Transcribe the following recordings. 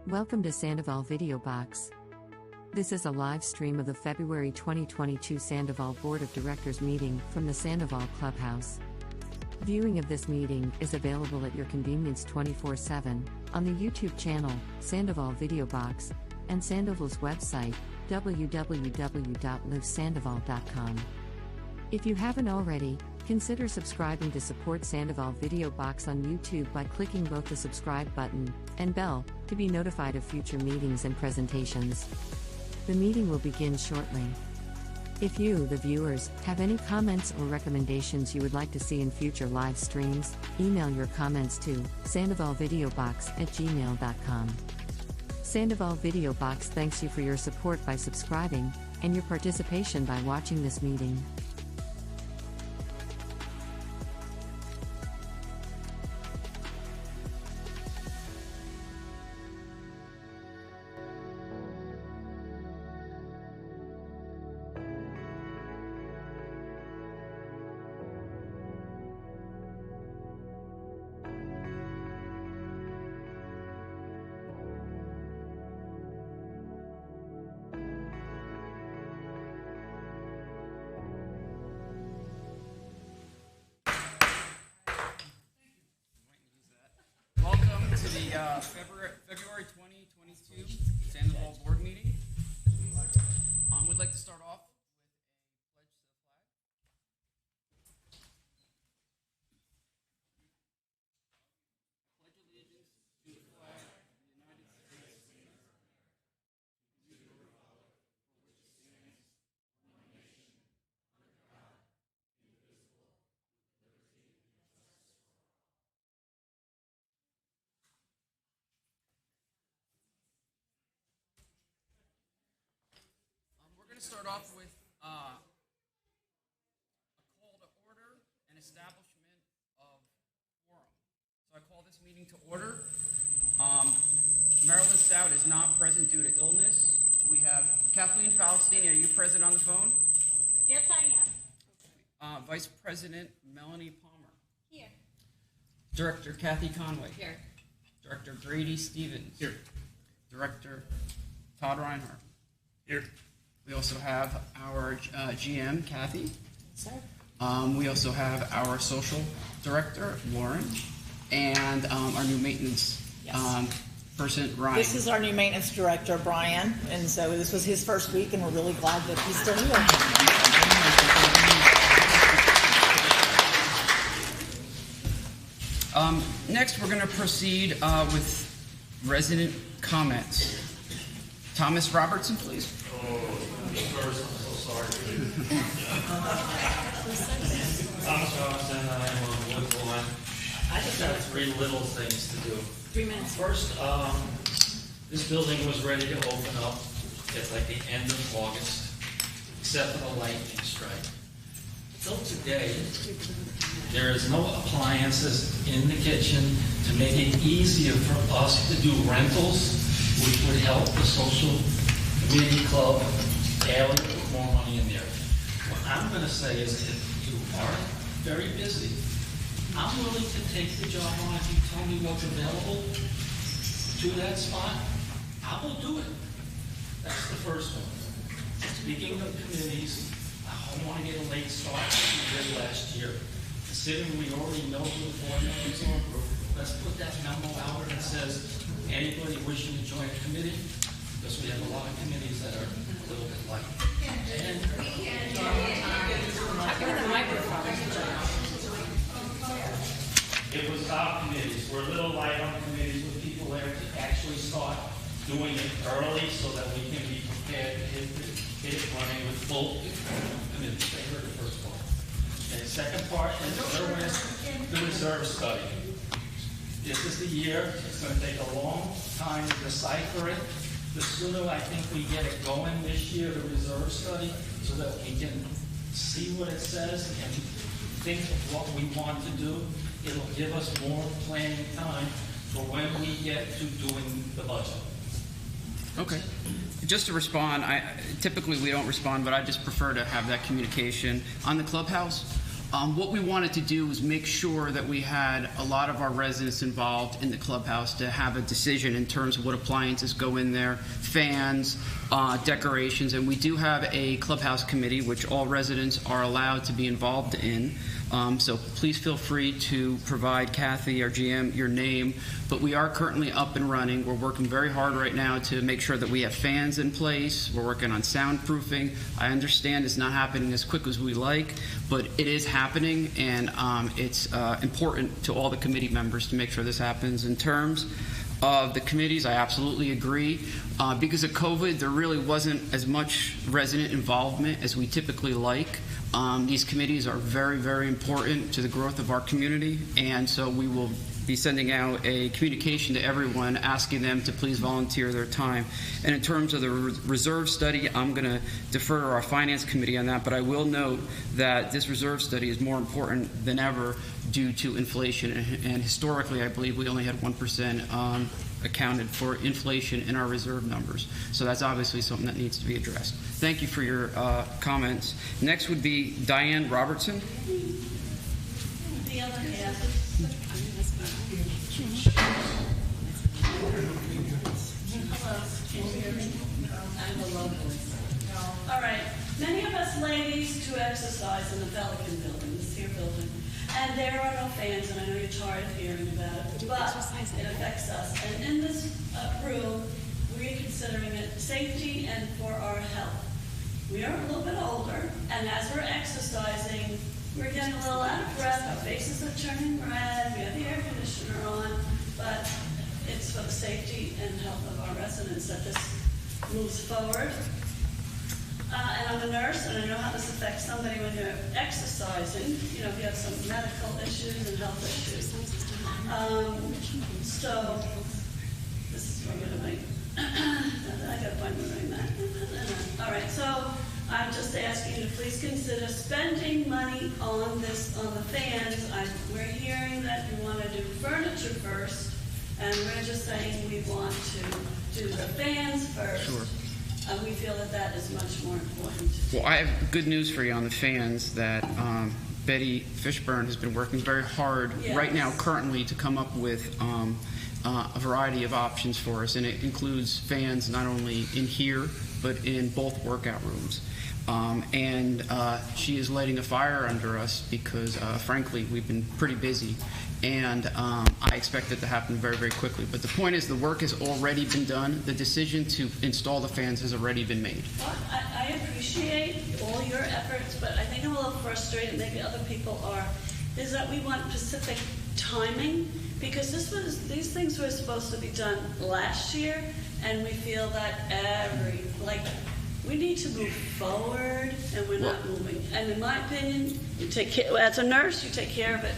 Welcome to Sandoval Video Box. This is a live stream of the February 2022 Sandoval Board of Directors meeting from the Sandoval Clubhouse. Viewing of this meeting is available at your convenience 24/7 on the YouTube channel, Sandoval Video Box, and Sandoval's website, www.livesandoval.com. If you haven't already, consider subscribing to support Sandoval Video Box on YouTube by clicking both the subscribe button and bell to be notified of future meetings and presentations. The meeting will begin shortly. If you, the viewers, have any comments or recommendations you would like to see in future live streams, email your comments to sandovalvideobox@gmail.com. Sandoval Video Box thanks you for your support by subscribing and your participation by watching this meeting. February 2022 Sandoval Board Meeting. We'd like to start off with a pledge to the flag. Pledge allegiance to the flag of the United States of America, to the republic for which it stands, one nation, under God, indivisible, with liberty and justice for all. We're going to start off with a call to order and establishment of quorum. So I call this meeting to order. Marilyn Stout is not present due to illness. We have Kathleen Falastini. Are you present on the phone? Yes, I am. Vice President Melanie Palmer. Here. Director Kathy Conway. Here. Director Grady Stevens. Here. Director Todd Reinhardt. Here. We also have our GM, Kathy. Sir. We also have our social director, Lauren, and our new maintenance person, Ryan. This is our new maintenance director, Brian, and so this was his first week, and we're really glad that he's still here. Next, we're going to proceed with resident comments. Thomas Robertson, please. First, I'm so sorry. Thomas Robinson, I'm on Wood Lawn. I just have three little things to do. 3 minutes. First, this building was ready to open up at like the end of August, except for the lightning strike. Till today, there is no appliances in the kitchen to make it easier for us to do rentals, which would help the social community club area put more money in there. What I'm going to say is if you are very busy, I'm willing to take the job on if you tell me what's available to that spot. I will do it. That's the first one. Speaking of committees, I don't want to get a late start like we did last year. Considering we already know who the board members are, let's put that memo out that says anybody wishing to join a committee, because we have a lot of committees that are a little bit light. And it was our committees. We're a little light on committees with people there to actually start doing it early so that we can be prepared to hit it running with full committees. They heard the first part. And the second part is the reserve study. This is the year. It's going to take a long time to decipher it. The sooner I think we get it going this year, the reserve study, so that we can see what it says and think of what we want to do, it'll give us more planning time for when we get to doing the budget. Okay. Just to respond, typically we don't respond, but I just prefer to have that communication. On the Clubhouse, What we wanted to do was make sure that we had a lot of our residents involved in the clubhouse to have a decision in terms of what appliances go in there, fans, decorations, and we do have a clubhouse committee which all residents are allowed to be involved in. So please feel free to provide Kathy, our GM, your name. But we are currently up and running. We're working very hard right now to make sure that we have fans in place. We're working on soundproofing. I understand it's not happening as quick as we like, but it is happening, and it's important to all the committee members to make sure this happens. In terms of the committees, I absolutely agree. Because of COVID, there really wasn't as much resident involvement as we typically like. These committees are very, very important to the growth of our community, and so we will be sending out a communication to everyone asking them to please volunteer their time. And in terms of the reserve study, I'm going to defer to our finance committee on that, but I will note that this reserve study is more important than ever due to inflation, and historically I believe we only had 1% accounted for inflation in our reserve numbers. So that's obviously something that needs to be addressed. Thank you for your comments. Next would be Diane Robertson. The other half. Hello. Can you hear me? I'm a low voice. All right. Many of us ladies to exercise in the Pelican building, this here building. And there are no fans, and I know you're tired of hearing about it, but it affects us. And in this room, we're considering it safety and for our health. We are a little bit older, and as we're exercising, we're getting a little out of breath. Our faces are turning red. We have the air conditioner on, but it's for the safety and health of our residents that this moves forward. And I'm a nurse, and I know how this affects somebody when you're exercising. You know, if you have some medical issues and health issues. So, this is where I'm going to make. I got an appointment right now. All right, so I'm just asking you to please consider spending money on this, on the fans. We're hearing that you want to do furniture first, and we're just saying we want to do the fans first. Sure. We feel that that is much more important. Well, I have good news for you on the fans, that Betty Fishburne has been working very hard right now currently to come up with a variety of options for us, and it includes fans not only in here but in both workout rooms. And she is lighting a fire under us because frankly we've been pretty busy, and I expect it to happen very, very quickly. But the point is, the work has already been done. The decision to install the fans has already been made. Well, I appreciate all your efforts, but I think I'm a little frustrated, maybe other people are, is that we want specific timing, because these things were supposed to be done last year, and we feel that we need to move forward, and we're not moving. And in my opinion, you take care, as a nurse, you take care of it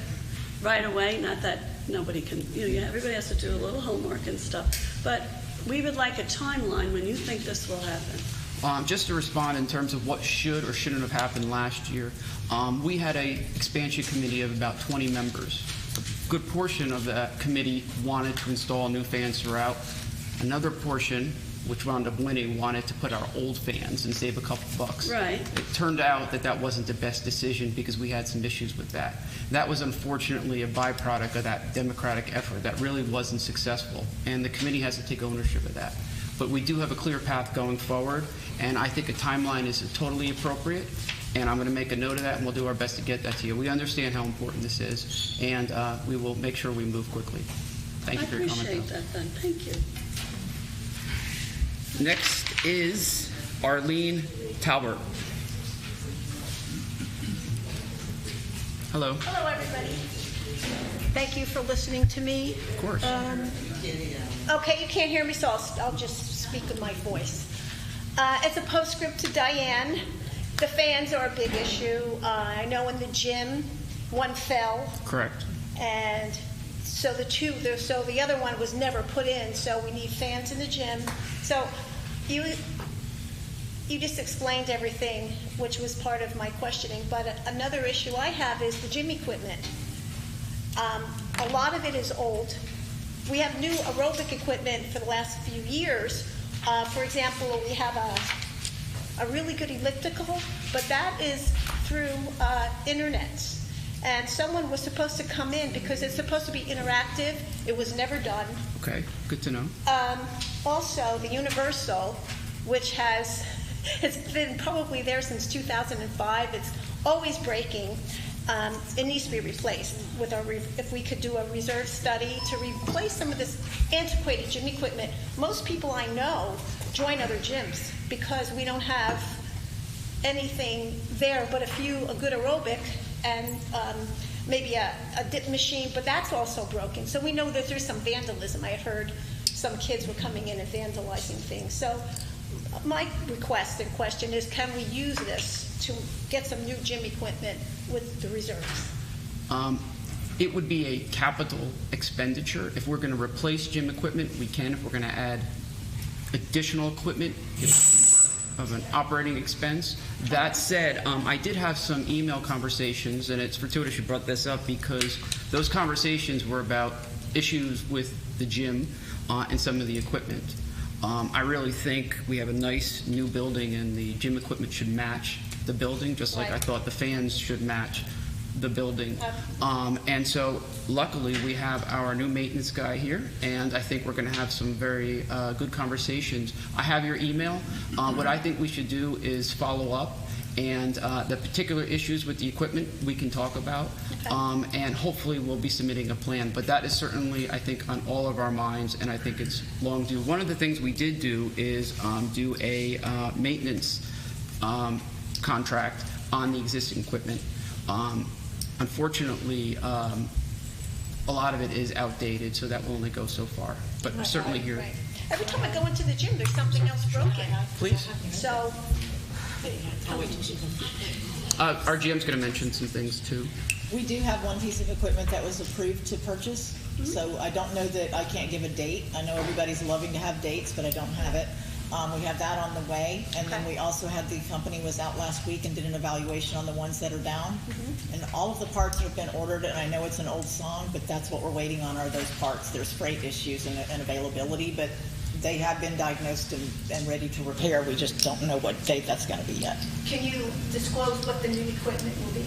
right away. Not that nobody can, everybody has to do a little homework and stuff. But we would like a timeline when you think this will happen. Just to respond in terms of what should or shouldn't have happened last year, we had an expansion committee of about 20 members. A good portion of that committee wanted to install new fans throughout. Another portion, which wound up winning, wanted to put our old fans and save a couple bucks. Right. It turned out that that wasn't the best decision because we had some issues with that. That was unfortunately a byproduct of that democratic effort that really wasn't successful, and the committee has to take ownership of that. But we do have a clear path going forward, and I think a timeline is totally appropriate, and I'm going to make a note of that, and we'll do our best to get that to you. We understand how important this is, and we will make sure we move quickly. Thank you for your comment. I appreciate that then. Thank you. Next is Arlene Talbert. Hello. Hello, everybody. Thank you for listening to me. Of course. Okay, you can't hear me, so I'll just speak with my voice. As a postscript to Diane, the fans are a big issue. I know in the gym, one fell. Correct. And so the other one was never put in, so we need fans in the gym. So you just explained everything, which was part of my questioning. But another issue I have is the gym equipment. A lot of it is old. We have new aerobic equipment for the last few years. For example, we have a really good elliptical, but that is through internet. and someone was supposed to come in because it's supposed to be interactive. It was never done. Okay, good to know. Also, the Universal, which it's been probably there since 2005. It's always breaking. It needs to be replaced. If we could do a reserve study to replace some of this antiquated gym equipment. Most people I know join other gyms because we don't have anything there but a good aerobic and maybe a dip machine, but that's also broken. So we know that there's some vandalism. I heard some kids were coming in and vandalizing things. So my request and question is, can we use this to get some new gym equipment with the reserves? It would be a capital expenditure. If we're going to replace gym equipment, we can. If we're going to add additional equipment, it's more of an operating expense. That said, I did have some email conversations, and it's fortuitous you brought this up because those conversations were about issues with the gym and some of the equipment. I really think we have a nice new building, and the gym equipment should match the building, just like I thought the fans should match the building. And so luckily we have our new maintenance guy here, and I think we're going to have some very good conversations. I have your email. What I think we should do is follow up, and the particular issues with the equipment we can talk about, and hopefully we'll be submitting a plan. But that is certainly, I think, on all of our minds, and I think it's long due. One of the things we did do is do a maintenance contract on the existing equipment. Unfortunately, a lot of it is outdated, so that will only go so far. But we're certainly here. Right. Every time I go into the gym, there's something else broken. Please. So, Our GM's going to mention some things too. We do have one piece of equipment that was approved to purchase, so I don't know that I can't give a date. I know everybody's loving to have dates, but I don't have it. We have that on the way, and then we also had the company was out last week and did an evaluation on the ones that are down, and all of the parts have been ordered, and I know it's an old song, but that's what we're waiting on are those parts. There's freight issues and availability, but they have been diagnosed and ready to repair. We just don't know what date that's going to be yet. can you disclose what the new equipment will be?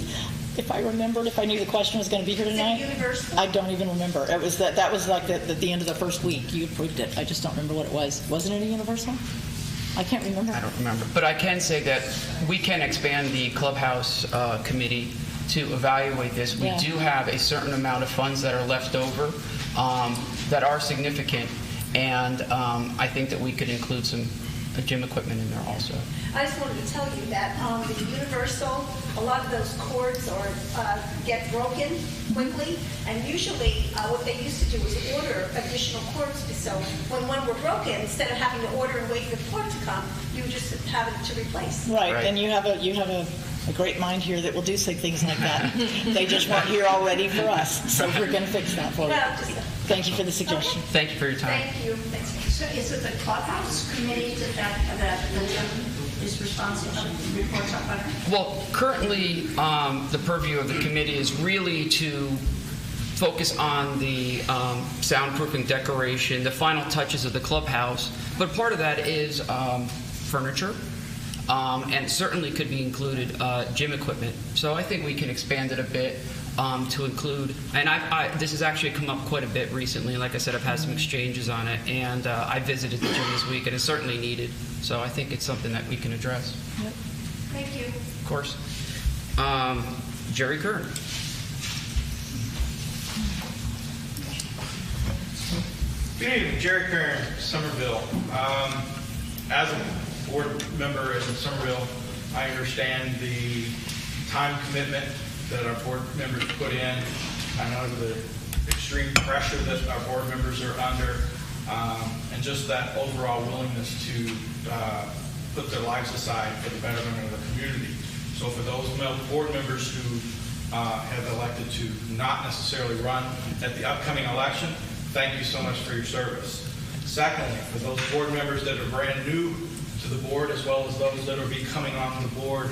If I remembered, if I knew the question was going to be here tonight, Universal? I don't even remember. It was that was like the end of the first week. You approved it. I just don't remember what it was. Wasn't it a Universal? I can't remember. I don't remember. But I can say that we can expand the Clubhouse committee to evaluate this. We do have a certain amount of funds that are left over that are significant, and I think that we could include some gym equipment in there also. I just wanted to tell you that the Universal, a lot of those cords get broken quickly, and usually what they used to do was order additional cords. So when one were broken, instead of having to order and wait for the cord to come, you just have it to replace. Right, and you have a great mind here that will do some things like that. They just weren't here already for us, so we're going to fix that for you. Thank you for the suggestion. Okay. Thank you for your time. Thank you. So is it the Clubhouse committee that the gym is responsible for reports up on it? Well, currently, the purview of the committee is really to focus on the soundproofing decoration, the final touches of the clubhouse, but part of that is furniture, and certainly could be included gym equipment. So I think we can expand it a bit to include, and this has actually come up quite a bit recently. Like I said, I've had some exchanges on it, and I visited the gym this week, and it's certainly needed. So I think it's something that we can address. Yep. Thank you. Of course. Jerry Kern. Good evening, Jerry Kern, Somerville. As a board member in Somerville, I understand the time commitment that our board members put in. I know the extreme pressure that our board members are under, and just that overall willingness to put their lives aside for the betterment of the community. So for those board members who have elected to not necessarily run at the upcoming election, thank you so much for your service. Secondly, for those board members that are brand new to the board, as well as those that will be coming onto the board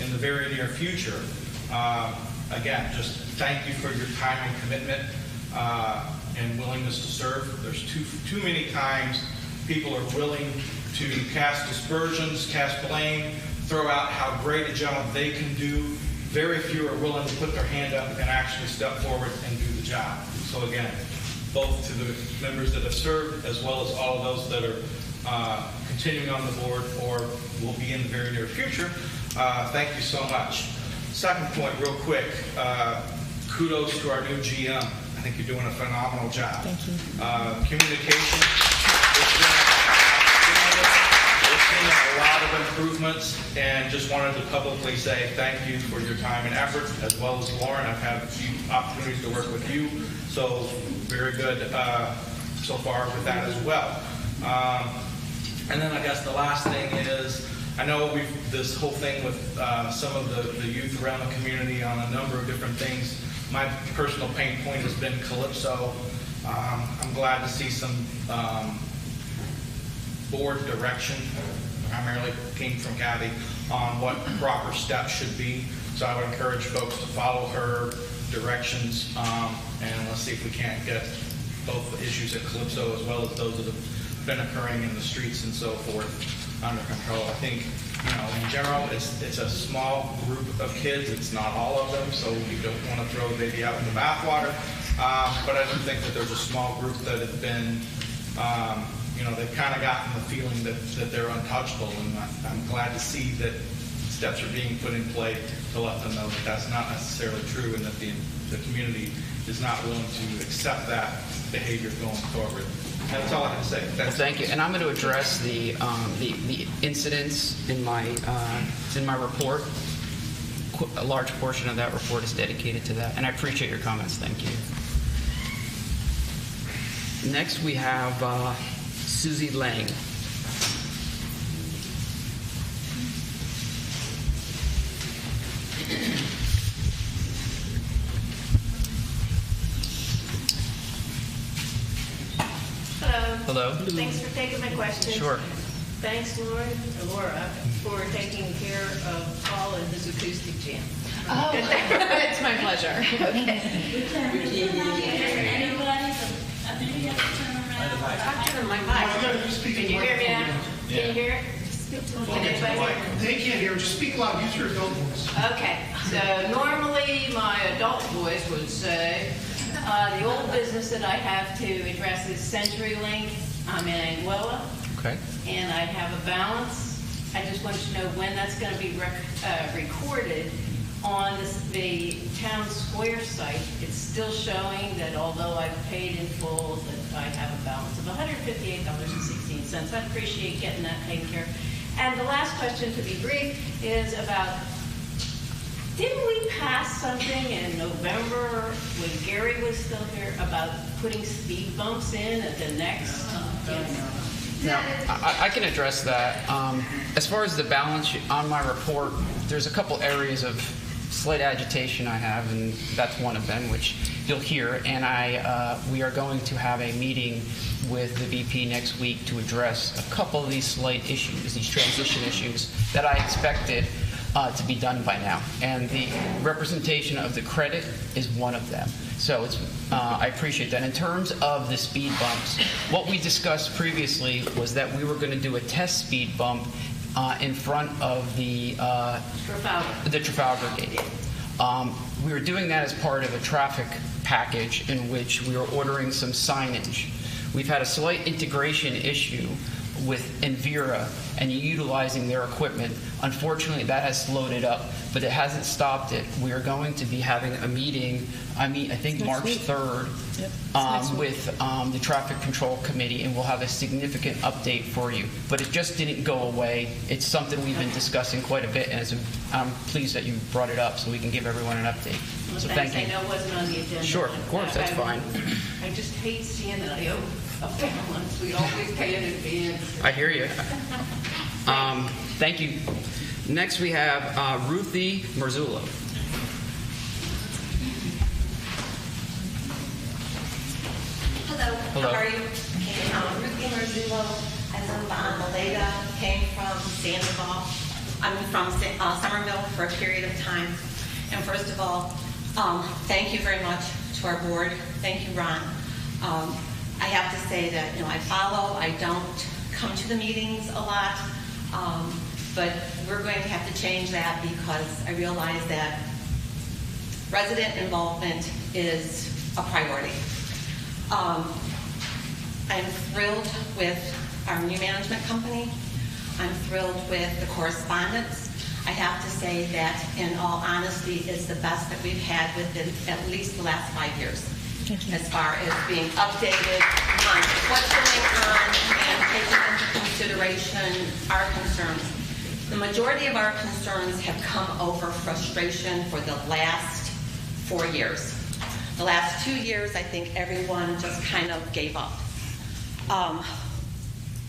in the very near future, again, just thank you for your time and commitment and willingness to serve. There's too many times people are willing to cast aspersions, cast blame, throw out how great a job they can do very few are willing to put their hand up and actually step forward and do the job. So again, both to the members that have served as well as all of those that are continuing on the board or will be in the very near future, thank you so much. Second point, real quick, kudos to our new GM. I think you're doing a phenomenal job. Thank you. Communication, we're seeing a lot of improvements, and just wanted to publicly say thank you for your time and effort, as well as Lauren. I've had a few opportunities to work with you, so very good so far with that as well. And then I guess the last thing is, I know this whole thing with some of the youth around the community on a number of different things. My personal pain point has been Calypso. I'm glad to see some board direction, primarily came from Kathy, on what proper steps should be. So I would encourage folks to follow her directions, and let's see if we can't get both the issues at Calypso as well as those that have been occurring in the streets and so forth under control. I think, in general, it's a small group of kids. It's not all of them, so we don't want to throw the baby out with the bathwater. But I do think that there's a small group that have been, they've kind of gotten the feeling that they're untouchable, and I'm glad to see that steps are being put in play to let them know that that's not necessarily true, and that the community is not willing to accept that behavior going forward. That's all I have to say. Thank you. And I'm going to address the incidents in my report. A large portion of that report is dedicated to that, and I appreciate your comments. Thank you. Next, we have Susie Lang. Hello. Thanks for taking my question. Sure. Thanks, Laura, for taking care of Paul and his acoustic jam. Oh, it's my pleasure. Anybody? Maybe you have to turn around. I'm turning my mic. Can you hear me now? Can you hear it? Can anybody hear? They can't hear. Just speak loud. Use your adult voice. Okay. So normally my adult voice would say, the old business that I have to address is CenturyLink. I'm in Anguilla. Okay. And I have a balance. I just want to know when that's going to be recorded on the town square site. It's still showing that although I've paid in full, that I have a balance of $158.16. I appreciate getting that taken care of. And the last question, to be brief, is about, didn't we pass something in November when Gary was still here about putting speed bumps in at the next? Now, I can address that. As far as the balance on my report, there's a couple areas of slight agitation I have, and that's one of them, which you'll hear. And we are going to have a meeting with the VP next week to address a couple of these slight issues, these transition issues that I expected to be done by now. And the representation of the credit is one of them. So I appreciate that. In terms of the speed bumps, what we discussed previously was that we were going to do a test speed bump in front of the Trafalgar Gate. We were doing that as part of a traffic package in which we were ordering some signage. We've had a slight integration issue with Envira and utilizing their equipment. Unfortunately, that has slowed it up, but it hasn't stopped it. We are going to be having a meeting, I think March 3rd, with the Traffic Control Committee, and we'll have a significant update for you. But it just didn't go away. It's something we've been discussing quite a bit, and I'm pleased that you brought it up so we can give everyone an update. Well, so thanks. thank you. I know it wasn't on the agenda. Sure, of course, that's fine. I just hate seeing that I owe a balance. We always pay in advance. I hear you. Thank you. Next we have Ruthie Marzullo. Hello. Hello. How are you? Ruthie Marzullo. I live on Maleta. Came from Sandoval. I'm from Somerville for a period of time. And first of all, thank you very much to our board. Thank you, Ron. I have to say that I follow. I don't come to the meetings a lot, but we're going to have to change that because I realize that resident involvement is a priority. I'm thrilled with our new management company. I'm thrilled with the correspondence. I have to say that, in all honesty, it's the best that we've had within at least the last 5 years, as far as being updated on what's going on and taking into consideration our concerns. The majority of our concerns have come over frustration for the last 4 years. The last 2 years, I think everyone just kind of gave up.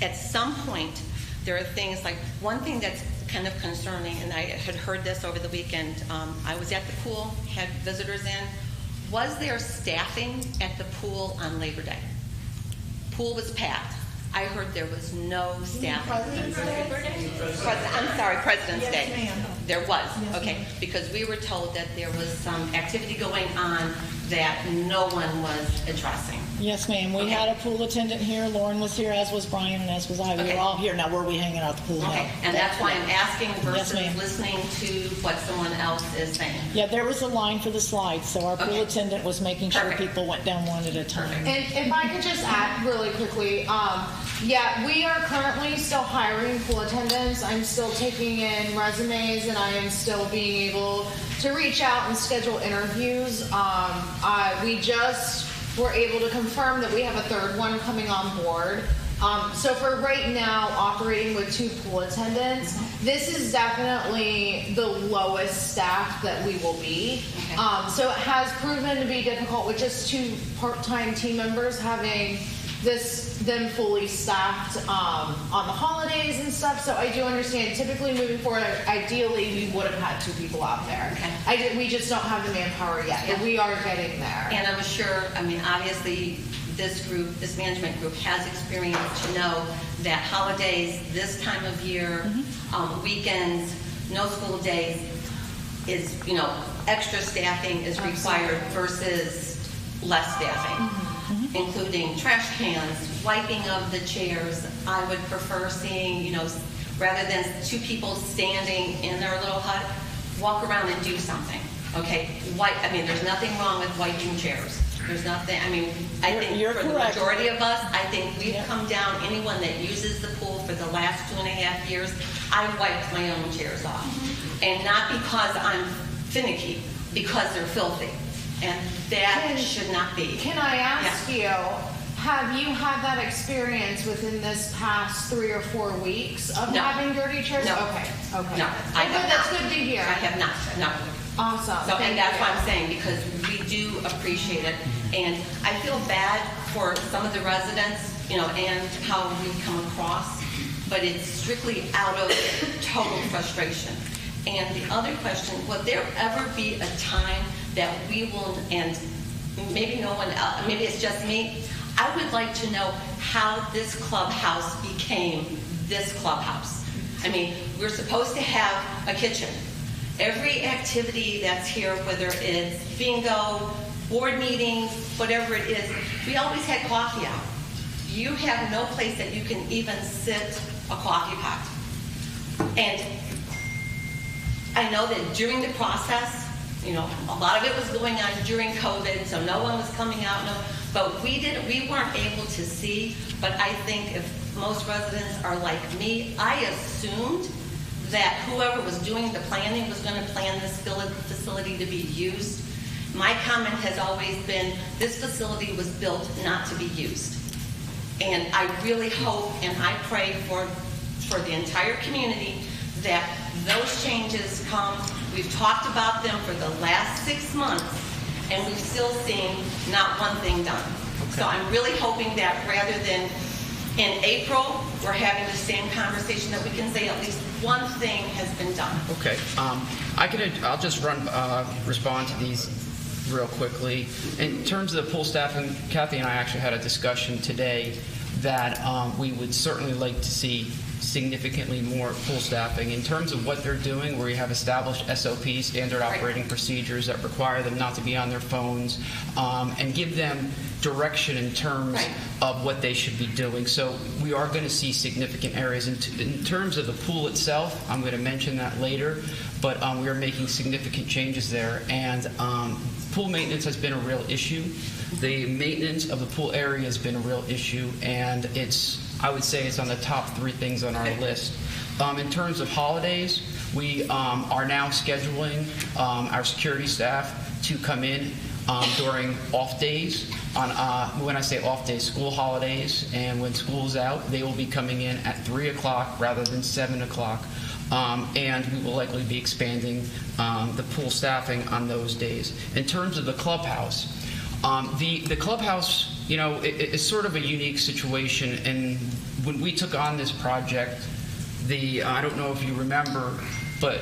At some point, there are things like, one thing that's kind of concerning, and I had heard this over the weekend. I was at the pool, had visitors in. Was there staffing at the pool on Labor Day? Pool was packed. I heard there was no staffing. President's Day. Yes, ma'am. There was, Yes, okay, ma'am. because we were told that there was some activity going on that no one was addressing. Yes, ma'am. We Okay. had a pool attendant here. Lauren was here, as was Brian, and as was I. We Okay. were all here. Now, were we hanging out at the pool? Okay, No. and that's why I'm asking versus ma'am. listening to what someone else is saying. Yeah, there was a line for the slides, so our pool Okay. attendant was making sure Perfect. people went down one at a time. And if I could just add really quickly, yeah, we are currently still hiring pool attendants. I'm still taking in resumes, and I am still being able to reach out and schedule interviews. We just were able to confirm that we have a third one coming on board. So for right now, operating with 2 pool attendants, this is definitely the lowest staff that we will be. Okay. So it has proven to be difficult with just 2 part-time team members having them fully staffed on the holidays and stuff. So I do understand. Typically, moving forward, ideally we would have had 2 people out there. Okay. We just don't have the manpower yet, but Yeah. we are getting there. And I'm sure, I mean, obviously, this management group has experience to know that holidays, this time of year, weekends, no school days, is, extra staffing is required versus less staffing. Including trash cans, wiping of the chairs. I would prefer seeing, rather than 2 people standing in their little hut, walk around and do something. Okay, there's nothing wrong with wiping chairs. There's nothing, I think You're for the correct. majority of us, I think we've Yeah. come down, anyone that uses the pool for the last 2.5 years, I wiped my own chairs off. And not because I'm finicky, because they're filthy. And that should not be. Can I ask you, have you had that experience within this past 3 or 4 weeks of No. having dirty chairs? No. Okay. No, I have not. That's good to hear. I have not, no. Awesome. So, Thank and that's you. what I'm saying, because we do appreciate it. And I feel bad for some of the residents, and how we come across, but it's strictly out of total frustration. And the other question, will there ever be a time that we will, and maybe no one else, maybe it's just me, I would like to know how this clubhouse became this clubhouse. We're supposed to have a kitchen. Every activity that's here, whether it's bingo, board meetings, whatever it is, we always had coffee out. You have no place that you can even sit a coffee pot. And I know that during the process, a lot of it was going on during COVID, so no one was coming out, but we weren't able to see. But I think if most residents are like me, I assumed that whoever was doing the planning was going to plan this facility to be used. My comment has always been, this facility was built not to be used. And I really hope and I pray for the entire community that those changes come. We've talked about them for the last 6 months, and we've still seen not one thing done. So I'm really hoping that rather than in April, we're having the same conversation, that we can say at least one thing has been done. Okay. I'll just respond to these real quickly. In terms of the pool staff, and Kathy and I actually had a discussion today that we would certainly like to see significantly more pool staffing. In terms of what they're doing, where you have established SOPs, standard operating procedures that require them not to be on their phones, and give them direction in terms of what they should be doing. So we are going to see significant areas. In terms of the pool itself, I'm going to mention that later, but we are making significant changes there. And pool maintenance has been a real issue. The maintenance of the pool area has been a real issue, and I would say it's on the top 3 things on our list. In terms of holidays, we are now scheduling our security staff to come in during off days. When I say off days, school holidays, and when school's out, they will be coming in at 3 o'clock rather than 7 o'clock. And we will likely be expanding the pool staffing on those days. In terms of the clubhouse, the clubhouse, it's sort of a unique situation. And when we took on this project, I don't know if you remember, but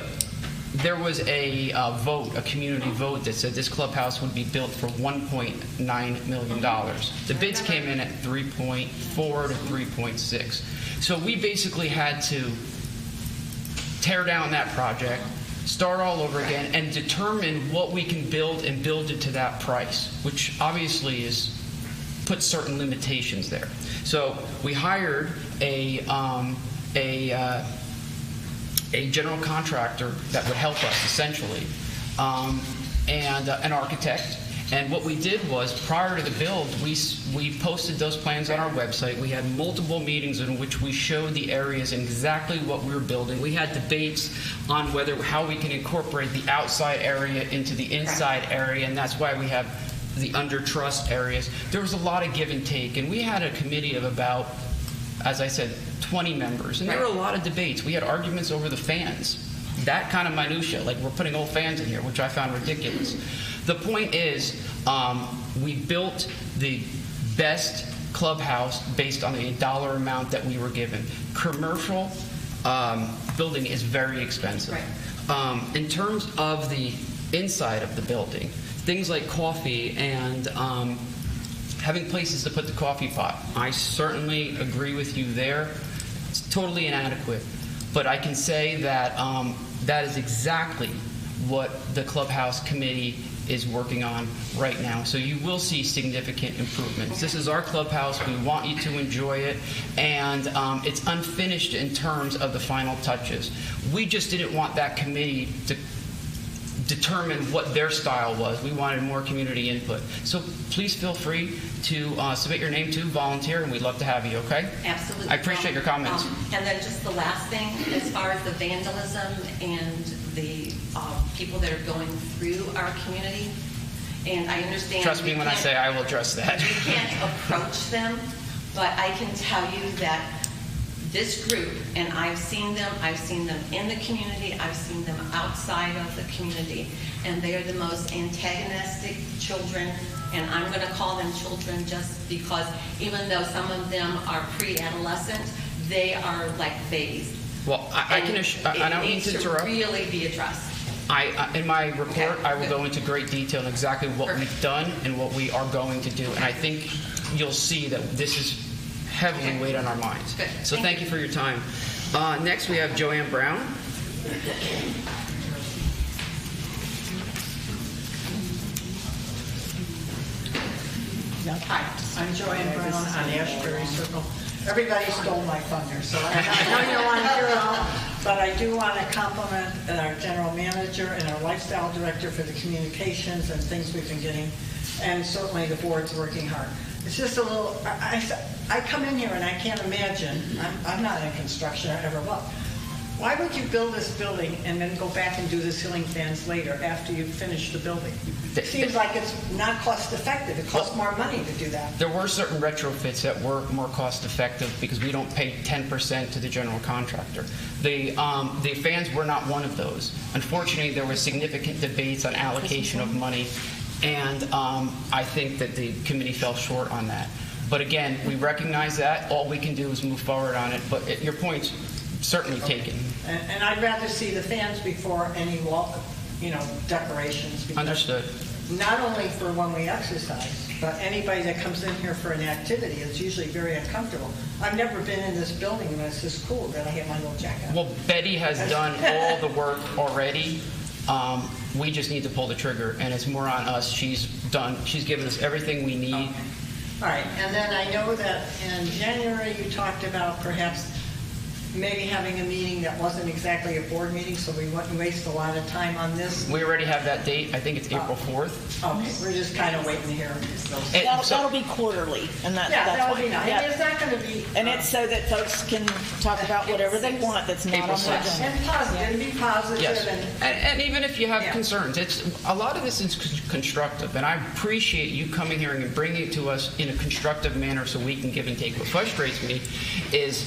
there was a community vote that said this clubhouse would be built for $1.9 million. The bids came in at 3.4 to 3.6. So we basically had to tear down that project, start all over again, and determine what we can build and build it to that price, which obviously puts certain limitations there. So we hired a general contractor that would help us, essentially, and an architect. And what we did was, prior to the build, we posted those plans on our website. We had multiple meetings in which we showed the areas and exactly what we were building. We had debates on how we can incorporate the outside area into the inside area, and that's why we have the under truss areas. There was a lot of give and take, and we had a committee of about, as I said, 20 members, and there were a lot of debates. We had arguments over the fans, that kind of minutia, like we're putting old fans in here, which I found ridiculous. The point is, we built the best clubhouse based on the dollar amount that we were given. Commercial building is very expensive. In terms of the inside of the building, things like coffee and having places to put the coffee pot, I certainly agree with you there. It's totally inadequate. But I can say that that is exactly what the Clubhouse Committee is working on right now. So you will see significant improvements. This is our clubhouse. We want you to enjoy it. And it's unfinished in terms of the final touches. We just didn't want that committee to determine what their style was. We wanted more community input. So please feel free to submit your name to volunteer, and we'd love to have you, okay? Absolutely. I appreciate your comments. And then just the last thing, as far as the vandalism and the people that are going through our community, and I understand... Trust me when I say I will address that. We can't approach them, but I can tell you that this group, and I've seen them in the community, I've seen them outside of the community, and they are the most antagonistic children, and I'm going to call them children just because even though some of them are pre-adolescent, they are like babies. Well, I don't mean to interrupt. It needs to really be addressed. In my report, I will go into great detail on exactly what we've done and what we are going to do, and I think you'll see that this is heavily weighed on our minds. Good. So thank you for your time. Next, we have Joanne Brown. Hi, I'm Joanne Brown on Ashbury Circle. Everybody stole my thunder, so I know you don't want to hear it all, but I do want to compliment our general manager and our lifestyle director for the communications and things we've been getting, and certainly the board's working hard. It's just a little, I come in here and I can't imagine, I'm not in construction, I ever was. Why would you build this building and then go back and do the ceiling fans later after you've finished the building? It seems like it's not cost effective. It costs more money to do that. There were certain retrofits that were more cost effective because we don't pay 10% to the general contractor. The fans were not one of those. Unfortunately, there was significant debates on allocation of money, and I think that the committee fell short on that. But again, we recognize that. All we can do is move forward on it. But your point's certainly taken. And I'd rather see the fans before any wall, decorations. Understood. not only for when we exercise, but anybody that comes in here for an activity is usually very uncomfortable. I've never been in this building and it's just cool that I have my little jacket on. Well, Betty has done all the work already. We just need to pull the trigger, and it's more on us. She's given us everything we need. Okay. All right, and then I know that in January you talked about perhaps maybe having a meeting that wasn't exactly a board meeting, so we wouldn't waste a lot of time on this. We already have that date. I think it's April 4th. Okay, we're just kind of waiting to hear. That'll be quarterly, and that's that'll why. be nice. Yeah. And it's not going to be. And it's so that folks can talk about whatever they want that's not April on the 6th. agenda. And positive, and be positive. Yes, and even if you have Yeah. concerns, a lot of this is constructive, and I appreciate you coming here and bringing it to us in a constructive manner so we can give and take. What frustrates me is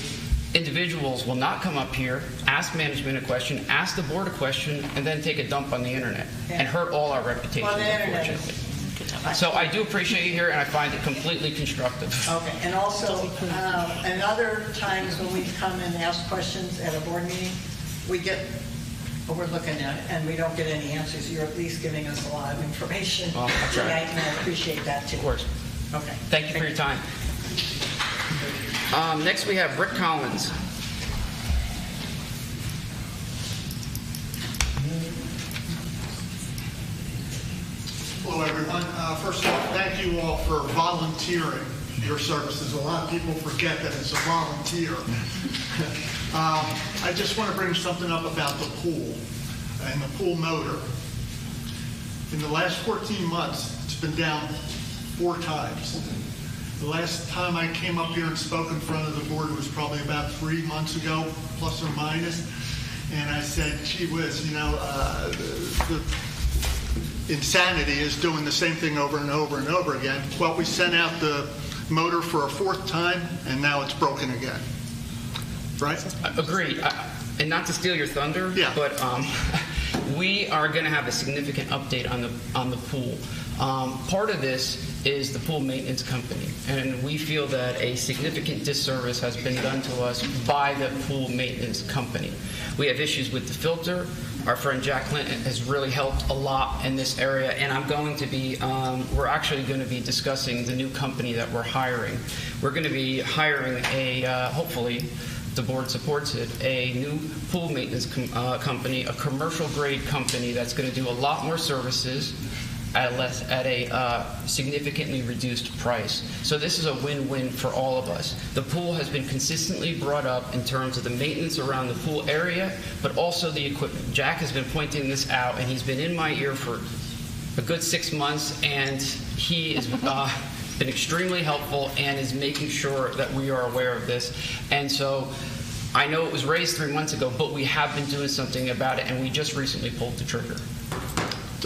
individuals will not come up here, ask management a question, ask the board a question, and then take a dump on the internet and hurt all our reputations, Well, the internet is- unfortunately. So I do appreciate you here, and I find it completely constructive. Okay, and also, and other times when we come and ask questions at a board meeting, we get what we're looking at, and we don't get any answers. You're at least giving us a lot of information Well, I'll try. tonight, and I appreciate that too. Of course. Okay. Thank you for your time. Next, we have Rick Collins. Hello, everyone. First of all, thank you all for volunteering your services. A lot of people forget that it's a volunteer. I just want to bring something up about the pool and the pool motor. In the last 14 months, it's been down 4 times. The last time I came up here and spoke in front of the board was probably about 3 months ago, plus or minus. And I said, gee whiz, the insanity is doing the same thing over and over and over again. Well, we sent out the motor for a 4th time, and now it's broken again. Right? Agreed. And not to steal your thunder, yeah. But we are going to have a significant update on the pool. Part of this is the pool maintenance company, and we feel that a significant disservice has been done to us by the pool maintenance company. We have issues with the filter. Our friend Jack Clinton has really helped a lot in this area, and we're actually going to be discussing the new company that we're hiring. We're going to be hiring hopefully the board supports it, a new pool maintenance company, a commercial grade company that's going to do a lot more services at a significantly reduced price. So this is a win-win for all of us. The pool has been consistently brought up in terms of the maintenance around the pool area, but also the equipment. Jack has been pointing this out, and he's been in my ear for a good 6 months, and he has been extremely helpful and is making sure that we are aware of this. And so I know it was raised 3 months ago, but we have been doing something about it, and we just recently pulled the trigger.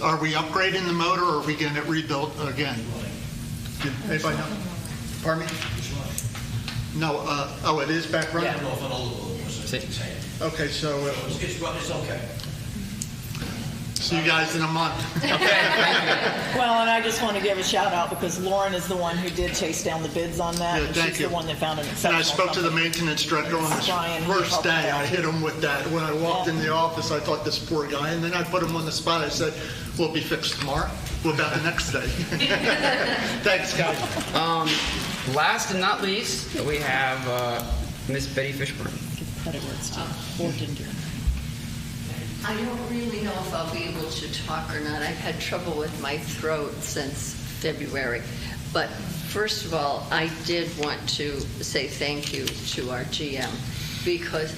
Are we upgrading the motor, or are we getting it rebuilt again? Anybody know? Pardon me? No. It is back running? Yeah, Okay, so... it's okay. See you guys in a month. Well, and I just want to give a shout out because Lauren is the one who did chase down the bids on that. Yeah, and thank she's you. the one that found an exceptional And I spoke to the company. maintenance director on the Brian, he first helped day. out. I hit him with that. When I walked in the office, I thought, this poor guy. And then I put him on the spot. I said, we'll be fixed tomorrow. What about the next day? Thanks, guys. Last and not least, we have Miss Betty Fishburne. Credit where it's due. Board didn't do it. I don't really know if I'll be able to talk or not. I've had trouble with my throat since February. But first of all, I did want to say thank you to our GM, because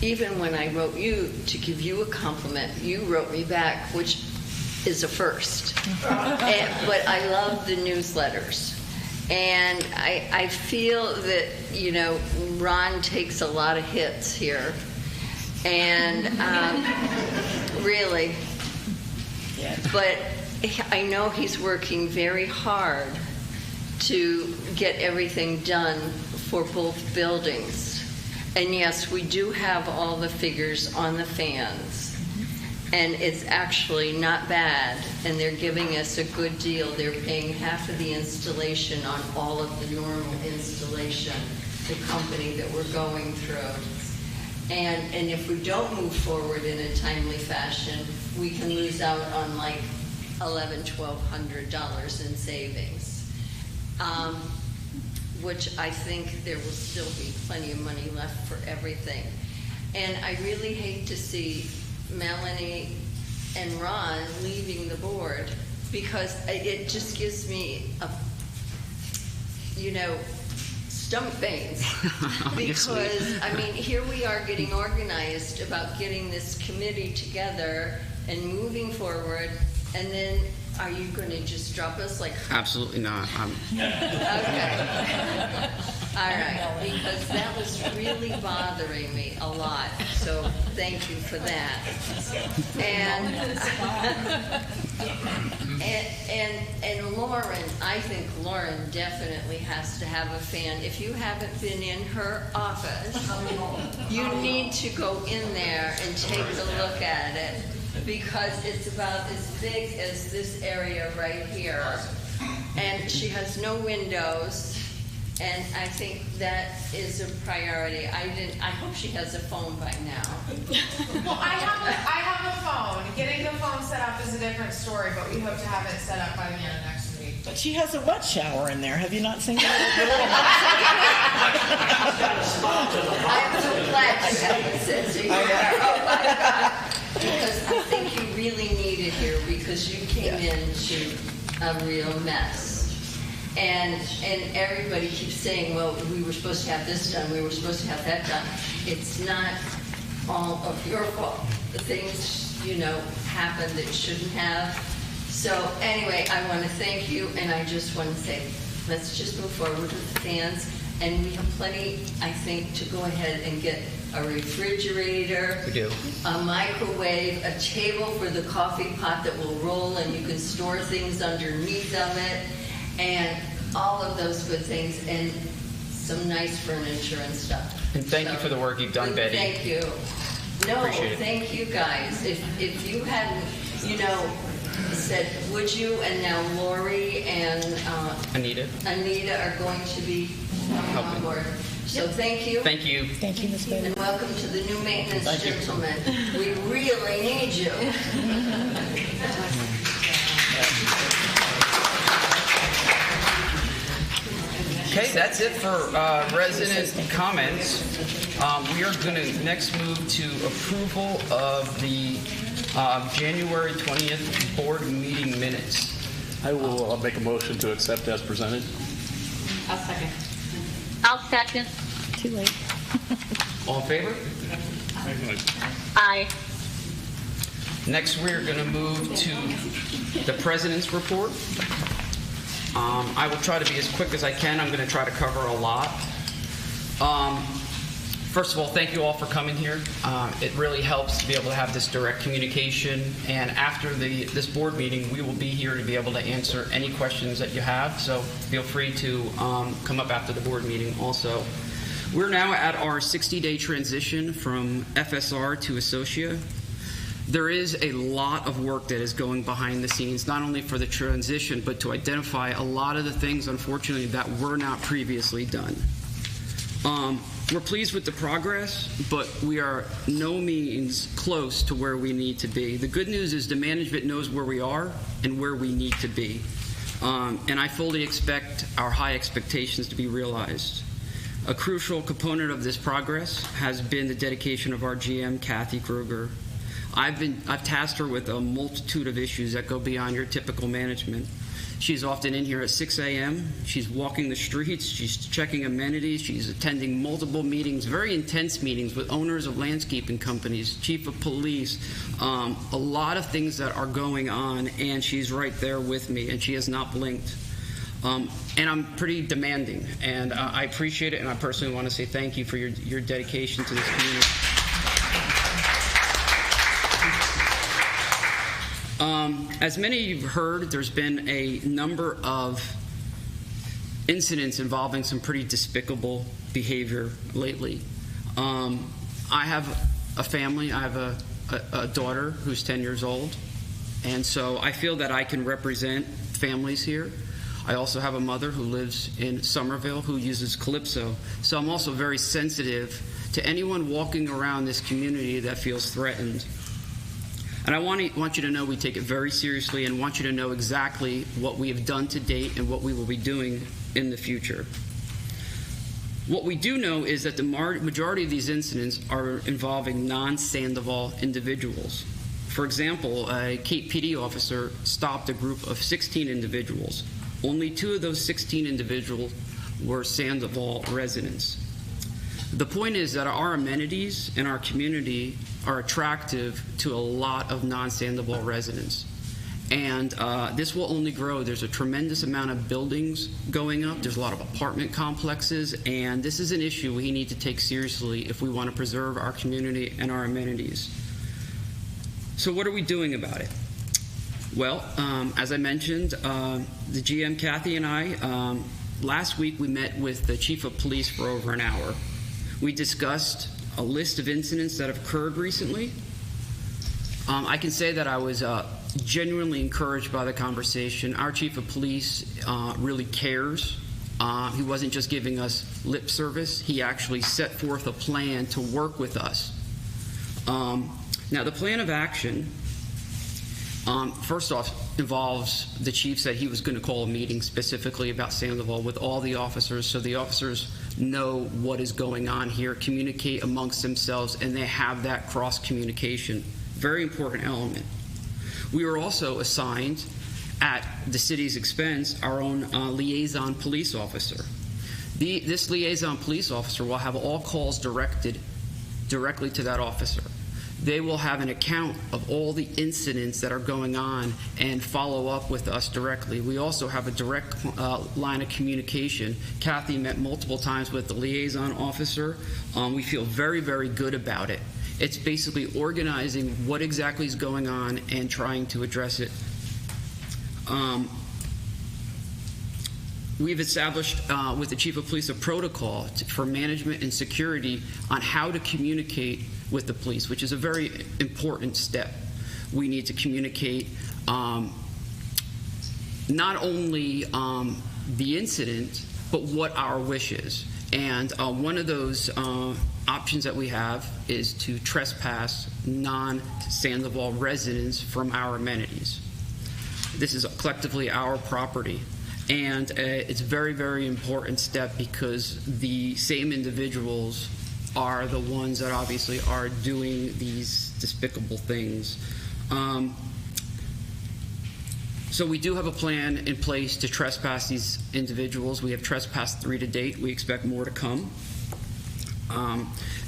even when I wrote you to give you a compliment, you wrote me back, which is a first. But I love the newsletters. And I feel that, Ron takes a lot of hits here. And really, but I know he's working very hard to get everything done for both buildings. And yes, we do have all the figures on the fans, and it's actually not bad, and they're giving us a good deal. They're paying half of the installation on all of the normal installation, the company that we're going through. And if we don't move forward in a timely fashion, we can lose out on like $1,200 in savings, which I think there will still be plenty of money left for everything. And I really hate to see Melanie and Ron leaving the board, because it just gives me a, stomach pains. Because, I mean, here we are getting organized about getting this committee together and moving forward, and then are you going to just drop us like... Absolutely not. Okay. All right, because that was really bothering me a lot, so thank you for that. And Lauren, I think Lauren definitely has to have a fan. If you haven't been in her office, you need to go in there and take a look at it, because it's about as big as this area right here. And she has no windows, and I think that is a priority. I hope she has a phone by now. Well, I have a phone. Getting the phone set up is a different story, but we hope to have it set up by the end of next week. But she has a wet shower in there. Have you not seen that? I'm so glad you haven't said so. Because I think you really need it here, because you came into a real mess. And everybody keeps saying, well, we were supposed to have this done, we were supposed to have that done. It's not all of your fault. The things, happen that shouldn't have. So anyway, I want to thank you, and I just want to say, let's just move forward with the fans. And we have plenty, I think, to go ahead and get a refrigerator. We do. A microwave, a table for the coffee pot that will roll and you can store things underneath of it, and all of those good things, and some nice furniture and stuff. And thank you for the work you've done, Betty. Thank you. No, Appreciate it. thank you guys. If you hadn't, said, would you, and now Laurie and Anita are going to be coming on board. So thank you. Thank you. Thank you, Ms. Bailey. And welcome to the new maintenance gentleman. We really need you. Okay, that's it for resident comments. We are going to next move to approval of the January 20th board meeting minutes. I will make a motion to accept as presented. I'll second. I'll second. Too late. All in favor? Aye. Next, we're going to move to the president's report. I will try to be as quick as I can. I'm going to try to cover a lot. First of all, thank you all for coming here. It really helps to be able to have this direct communication. And after this board meeting, we will be here to be able to answer any questions that you have. So feel free to come up after the board meeting also. We're now at our 60-day transition from FSR to Associa. There is a lot of work that is going behind the scenes, not only for the transition, but to identify a lot of the things, unfortunately, that were not previously done. We're pleased with the progress, but we are no means close to where we need to be. The good news is the management knows where we are and where we need to be. And I fully expect our high expectations to be realized. A crucial component of this progress has been the dedication of our GM, Kathy Kruger. I've tasked her with a multitude of issues that go beyond your typical management. She's often in here at 6 a.m. She's walking the streets. She's checking amenities. She's attending multiple meetings, very intense meetings with owners of landscaping companies, chief of police, a lot of things that are going on, and she's right there with me, and she has not blinked. And I'm pretty demanding, and I appreciate it, and I personally want to say thank you for your dedication to this community. As many of you have heard, there's been a number of incidents involving some pretty despicable behavior lately. I have a family. I have a daughter who's 10 years old, and so I feel that I can represent families here. I also have a mother who lives in Somerville who uses Calypso, so I'm also very sensitive to anyone walking around this community that feels threatened. And I want you to know we take it very seriously and want you to know exactly what we have done to date and what we will be doing in the future. What we do know is that the majority of these incidents are involving non-Sandoval individuals. For example, a Cape PD officer stopped a group of 16 individuals. Only 2 of those 16 individuals were Sandoval residents. The point is that our amenities in our community are attractive to a lot of non-Sandoval residents. And this will only grow. There's a tremendous amount of buildings going up. There's a lot of apartment complexes, and this is an issue we need to take seriously if we want to preserve our community and our amenities. So what are we doing about it? Well, as I mentioned, the GM, Kathy, and I, last week we met with the Chief of Police for over an hour. We discussed a list of incidents that have occurred recently. I can say that I was genuinely encouraged by the conversation. Our Chief of Police really cares. He wasn't just giving us lip service. He actually set forth a plan to work with us. Now, the plan of action, first off, involves the chief said he was going to call a meeting specifically about Sandoval with all the officers so the officers know what is going on here, communicate amongst themselves, and they have that cross-communication. Very important element. We were also assigned, at the city's expense, our own liaison police officer. This liaison police officer will have all calls directed directly to that officer. They will have an account of all the incidents that are going on and follow up with us directly. We also have a direct line of communication. Kathy met multiple times with the liaison officer. We feel very, very good about it. It's basically organizing what exactly is going on and trying to address it. We've established with the Chief of Police a protocol for management and security on how to communicate with the police, which is a very important step. We need to communicate not only the incident, but what our wish is. And one of those options that we have is to trespass non-Sandoval residents from our amenities. This is collectively our property. And it's a very, very important step because the same individuals are the ones that obviously are doing these despicable things. So we do have a plan in place to trespass these individuals. We have trespassed 3 to date. We expect more to come.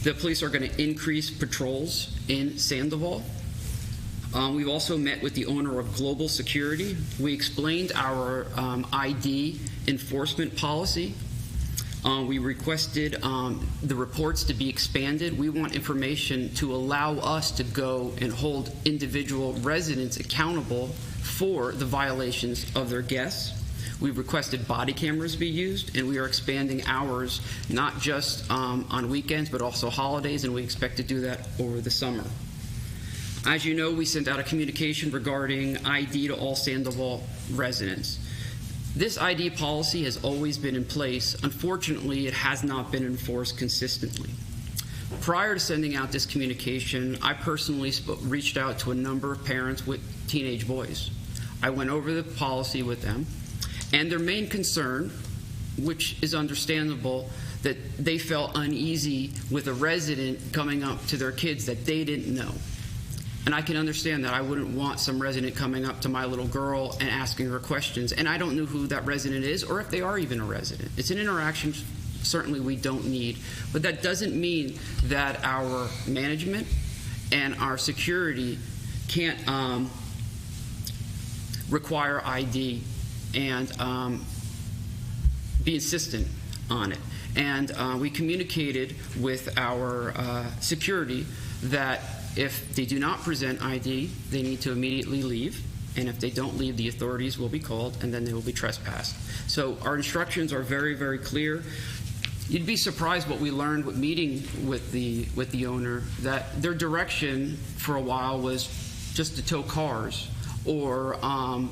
The police are going to increase patrols in Sandoval. We've also met with the owner of Global Security. We explained our ID enforcement policy. We requested the reports to be expanded. We want information to allow us to go and hold individual residents accountable for the violations of their guests. We've requested body cameras be used, and we are expanding hours, not just on weekends, but also holidays, and we expect to do that over the summer. As you know, we sent out a communication regarding ID to all Sandoval residents. This ID policy has always been in place. Unfortunately, it has not been enforced consistently. Prior to sending out this communication, I personally reached out to a number of parents with teenage boys. I went over the policy with them, and their main concern, which is understandable, that they felt uneasy with a resident coming up to their kids that they didn't know. And I can understand that. I wouldn't want some resident coming up to my little girl and asking her questions. And I don't know who that resident is or if they are even a resident. It's an interaction certainly we don't need. But that doesn't mean that our management and our security can't require ID and be insistent on it. And we communicated with our security that if they do not present ID, they need to immediately leave. And if they don't leave, the authorities will be called, and then they will be trespassed. So our instructions are very, very clear. You'd be surprised what we learned with meeting with the owner, that their direction for a while was just to tow cars or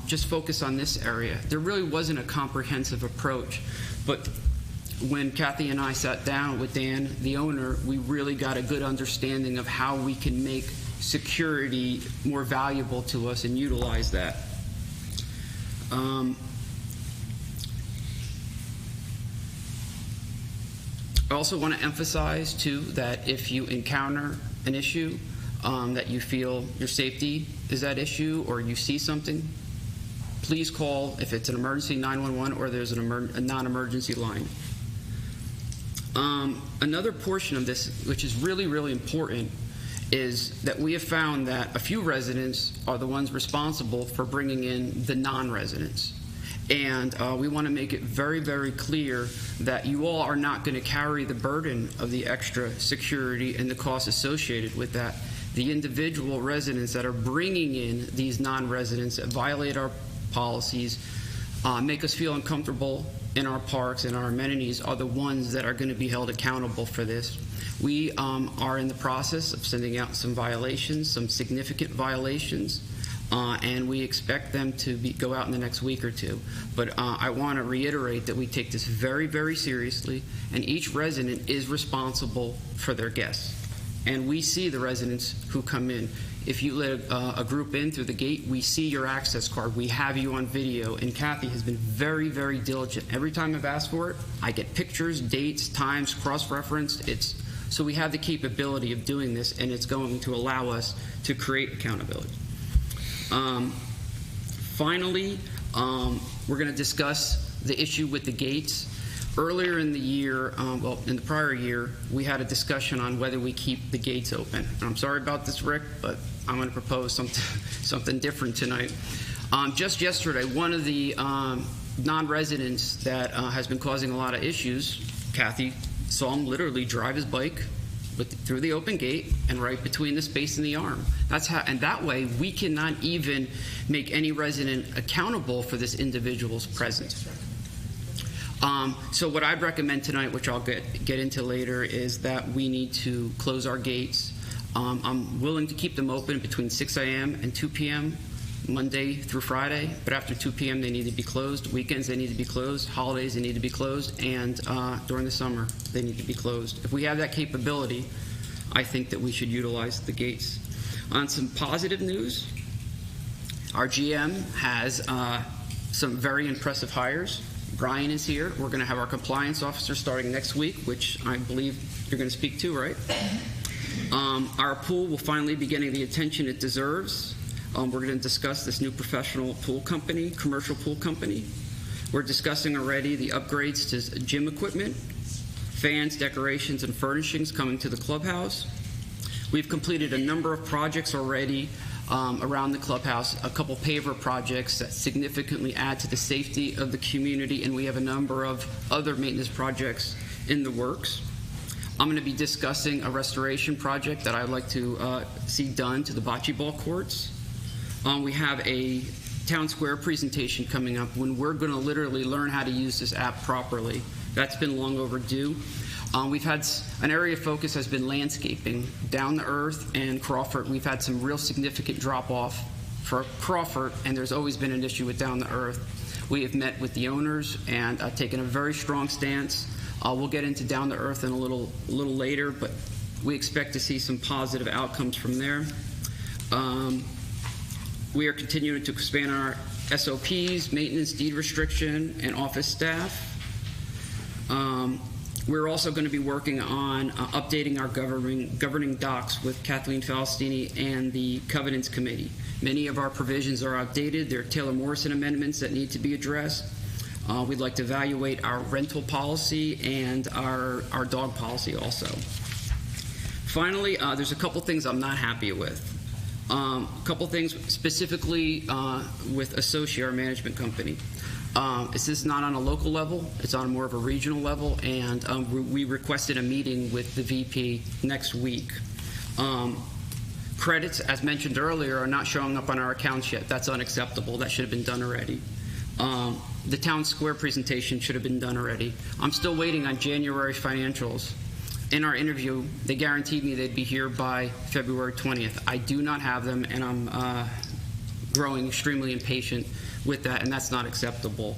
just focus on this area. There really wasn't a comprehensive approach. But when Kathy and I sat down with Dan, the owner, we really got a good understanding of how we can make security more valuable to us and utilize that. I also want to emphasize, too, that if you encounter an issue that you feel your safety is at issue or you see something, please call if it's an emergency 911 or there's a non-emergency line. Another portion of this, which is really, really important, is that we have found that a few residents are the ones responsible for bringing in the non-residents. And we want to make it very, very clear that you all are not going to carry the burden of the extra security and the costs associated with that. The individual residents that are bringing in these non-residents that violate our policies, make us feel uncomfortable in our parks and our amenities, are the ones that are going to be held accountable for this. We are in the process of sending out some violations, some significant violations, and we expect them to go out in the next week or two. But I want to reiterate that we take this very, very seriously, and each resident is responsible for their guests. And we see the residents who come in. If you let a group in through the gate, we see your access card. We have you on video. And Kathy has been very, very diligent. Every time I've asked for it, I get pictures, dates, times, cross-referenced. So we have the capability of doing this, and it's going to allow us to create accountability. Finally, we're going to discuss the issue with the gates. Earlier in the year, well, in the prior year, we had a discussion on whether we keep the gates open. And I'm sorry about this, Rick, but I'm going to propose something different tonight. Just yesterday, one of the non-residents that has been causing a lot of issues, Kathy, saw him literally drive his bike through the open gate and right between the space and the arm. And that way, we cannot even make any resident accountable for this individual's presence. So what I'd recommend tonight, which I'll get into later, is that we need to close our gates. I'm willing to keep them open between 6 a.m. and 2 p.m. Monday through Friday, but after 2 p.m. they need to be closed. Weekends they need to be closed. Holidays they need to be closed, and during the summer they need to be closed. If we have that capability, I think that we should utilize the gates. On some positive news, our GM has some very impressive hires. Brian is here. We're going to have our compliance officer starting next week, which I believe you're going to speak to, right? Our pool will finally be getting the attention it deserves. We're going to discuss this new professional pool company, commercial pool company. We're discussing already the upgrades to gym equipment, fans, decorations, and furnishings coming to the clubhouse. We've completed a number of projects already around the clubhouse, a couple paver projects that significantly add to the safety of the community, and we have a number of other maintenance projects in the works. I'm going to be discussing a restoration project that I'd like to see done to the bocce ball courts. We have a town square presentation coming up when we're going to literally learn how to use this app properly. That's been long overdue. We've had an area of focus has been landscaping. Down the Earth and Crawford, we've had some real significant drop-off for Crawford, and there's always been an issue with Down the Earth. We have met with the owners and taken a very strong stance. We'll get into Down the Earth in a little later, but we expect to see some positive outcomes from there. We are continuing to expand our SOPs, maintenance, deed restriction, and office staff. We're also going to be working on updating our governing docs with Kathleen Faustini and the Covenants Committee. Many of our provisions are outdated. There are Taylor Morrison amendments that need to be addressed. We'd like to evaluate our rental policy and our dog policy also. Finally, there's a couple things I'm not happy with. A couple things specifically with Associate, our management company. This is not on a local level, it's on more of a regional level, and we requested a meeting with the VP next week. Credits, as mentioned earlier, are not showing up on our accounts yet. That's unacceptable. That should have been done already. The town square presentation should have been done already. I'm still waiting on January financials. In our interview, they guaranteed me they'd be here by February 20th. I do not have them, and I'm growing extremely impatient with that, and that's not acceptable.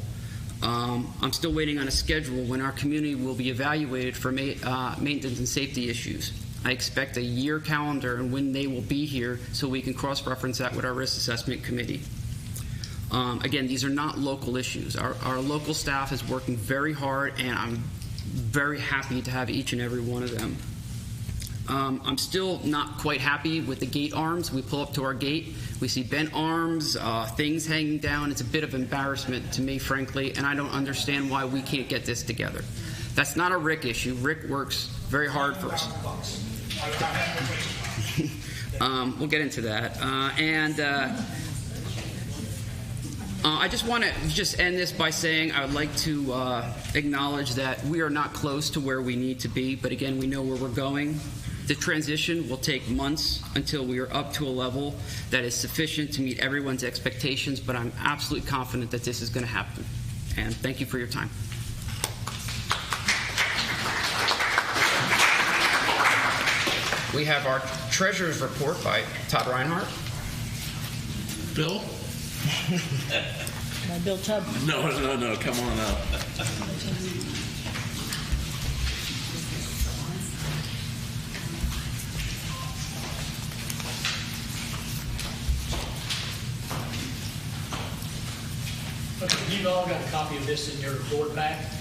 I'm still waiting on a schedule when our community will be evaluated for maintenance and safety issues. I expect a year calendar and when they will be here so we can cross-reference that with our risk assessment committee. Again, these are not local issues. Our local staff is working very hard, and I'm very happy to have each and every one of them. I'm still not quite happy with the gate arms. We pull up to our gate, we see bent arms, things hanging down. It's a bit of embarrassment to me, frankly, and I don't understand why we can't get this together. That's not a Rick issue. Rick works very hard for us. We'll get into that. I just want to end this by saying I would like to acknowledge that we are not close to where we need to be, but again, we know where we're going. The transition will take months until we are up to a level that is sufficient to meet everyone's expectations, but I'm absolutely confident that this is going to happen. And thank you for your time. We have our treasurer's report by Todd Reinhardt. Bill? Bill Tubb. No, come on up. Okay, you've all got a copy of this in your board pack.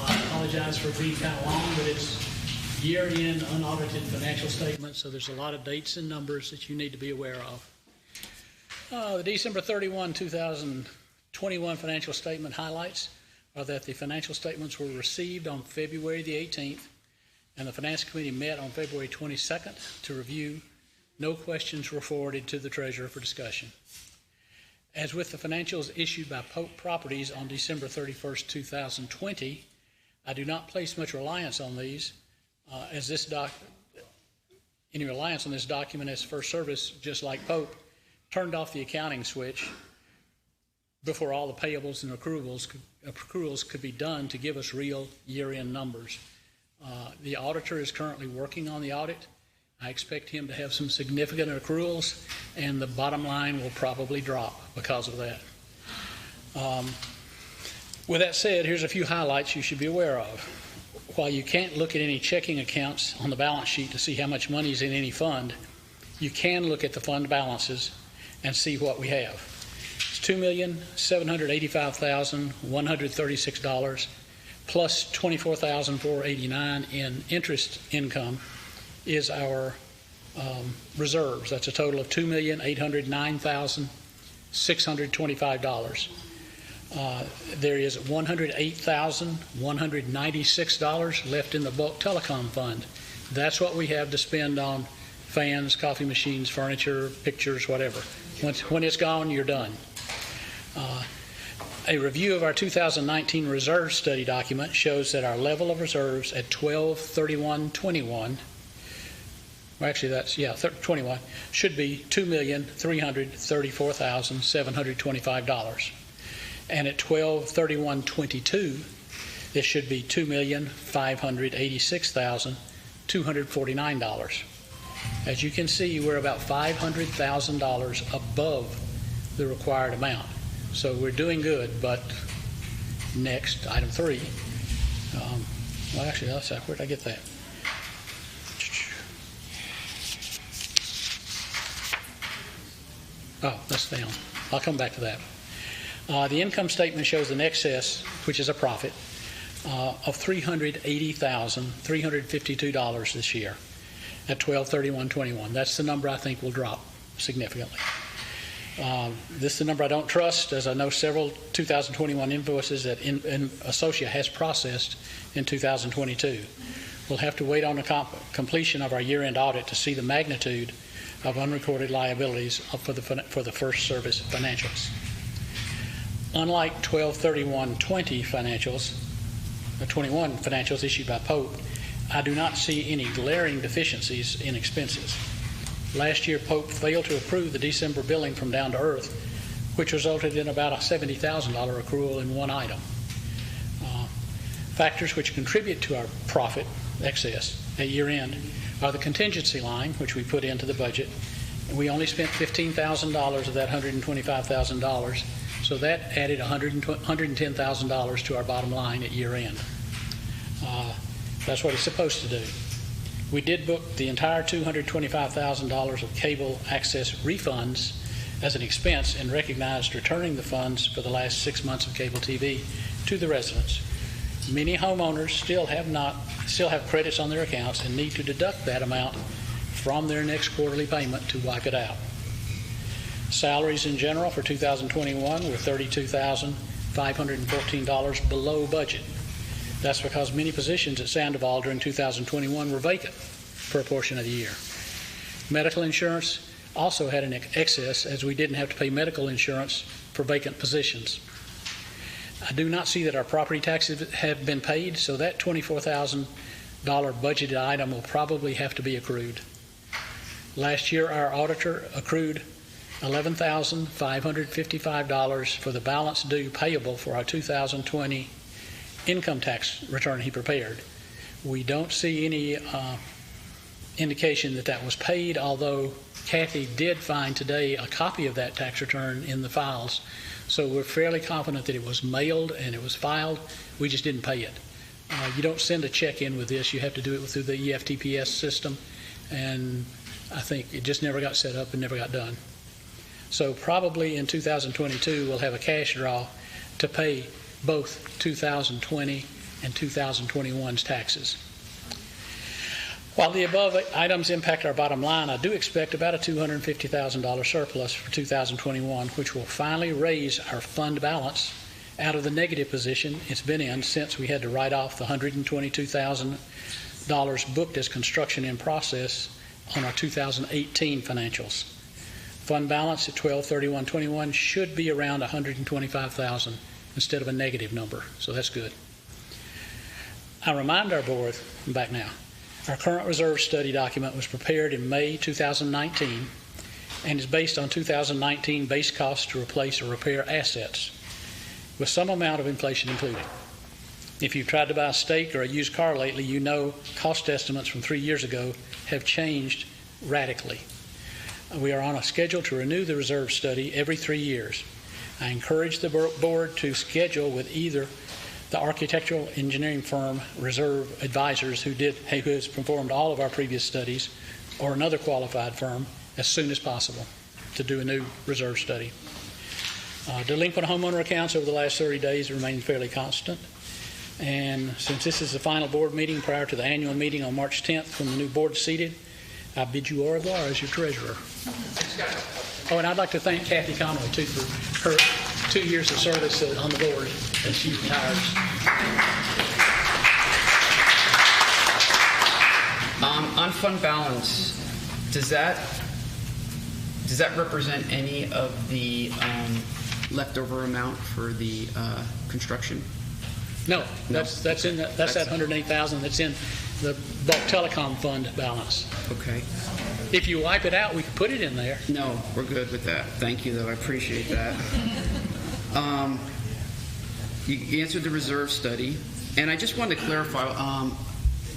I apologize for being kind of long, but it's year-end unaudited financial statements, so there's a lot of dates and numbers that you need to be aware of. The December 31, 2021 financial statement highlights are that the financial statements were received on February the 18th, and the Finance Committee met on February 22nd to review. No questions were forwarded to the Treasurer for discussion. As with the financials issued by Pope Properties on December 31st, 2020, I do not place much reliance on these, any reliance on this document as First Service, just like Pope, turned off the accounting switch before all the payables and accruals could be done to give us real year-end numbers. The auditor is currently working on the audit. I expect him to have some significant accruals, and the bottom line will probably drop because of that. With that said, here's a few highlights you should be aware of. While you can't look at any checking accounts on the balance sheet to see how much money is in any fund, you can look at the fund balances and see what we have. It's $2,785,136 plus $24,489 in interest income is our reserves. That's a total of $2,809,625. There is $108,196 left in the bulk telecom fund. That's what we have to spend on fans, coffee machines, furniture, pictures, whatever. When it's gone, you're done. A review of our 2019 reserve study document shows that our level of reserves at 12/31/21, well, actually that's, 21, should be $2,334,725. And at 12/31/22, this should be $2,586,249. As you can see, we're about $500,000 above the required amount. So we're doing good, but next, item 3. Well, actually, where did I get that? Oh, that's down. I'll come back to that. The income statement shows an excess, which is a profit, of $380,352 this year at 12/31/21. That's the number I think will drop significantly. This is the number I don't trust, as I know several 2021 invoices that Associa has processed in 2022. We'll have to wait on the completion of our year-end audit to see the magnitude of unrecorded liabilities for the First Service financials. Unlike 12/31/20 financials, the 21 financials issued by Pope, I do not see any glaring deficiencies in expenses. Last year, Pope failed to approve the December billing from Down to Earth, which resulted in about a $70,000 accrual in one item. Factors which contribute to our profit excess at year-end are the contingency line, which we put into the budget. And we only spent $15,000 of that $125,000, so that added $110,000 to our bottom line at year-end. That's what it's supposed to do. We did book the entire $225,000 of cable access refunds as an expense and recognized returning the funds for the last 6 months of cable TV to the residents. Many homeowners still have credits on their accounts and need to deduct that amount from their next quarterly payment to wipe it out. Salaries in general for 2021 were $32,514 below budget. That's because many positions at Sandoval during 2021 were vacant for a portion of the year. Medical insurance also had an excess, as we didn't have to pay medical insurance for vacant positions. I do not see that our property taxes have been paid, so that $24,000 budgeted item will probably have to be accrued. Last year, our auditor accrued $11,555 for the balance due payable for our 2020 income tax return he prepared. We don't see any indication that that was paid, although Kathy did find today a copy of that tax return in the files. So we're fairly confident that it was mailed and it was filed. We just didn't pay it. You don't send a check in with this. You have to do it through the EFTPS system, and I think it just never got set up and never got done. So probably in 2022 we'll have a cash draw to pay both 2020 and 2021's taxes. While the above items impact our bottom line, I do expect about a $250,000 surplus for 2021, which will finally raise our fund balance out of the negative position it's been in since we had to write off the $122,000 booked as construction in process on our 2018 financials. Fund balance at 12/31/21 should be around $125,000 instead of a negative number, so that's good. I remind our board, I'm back now, our current reserve study document was prepared in May 2019 and is based on 2019 base costs to replace or repair assets, with some amount of inflation included. If you've tried to buy a steak or a used car lately, you know cost estimates from 3 years ago have changed radically. We are on a schedule to renew the reserve study every 3 years. I encourage the board to schedule with either the architectural engineering firm Reserve Advisors, who has performed all of our previous studies, or another qualified firm as soon as possible to do a new reserve study. Delinquent homeowner accounts over the last 30 days remain fairly constant. And since this is the final board meeting prior to the annual meeting on March 10th when the new board is seated, I bid you au revoir as your treasurer. Oh, and I'd like to thank Kathy Conway, too, for her 2 years of service on the board as she retires. On fund balance, does that represent any of the leftover amount for the construction? No, that's that $108,000 that's in the bulk telecom fund balance. Okay. If you wipe it out, we could put it in there. No, we're good with that. Thank you, though. I appreciate that. You answered the reserve study, and I just wanted to clarify,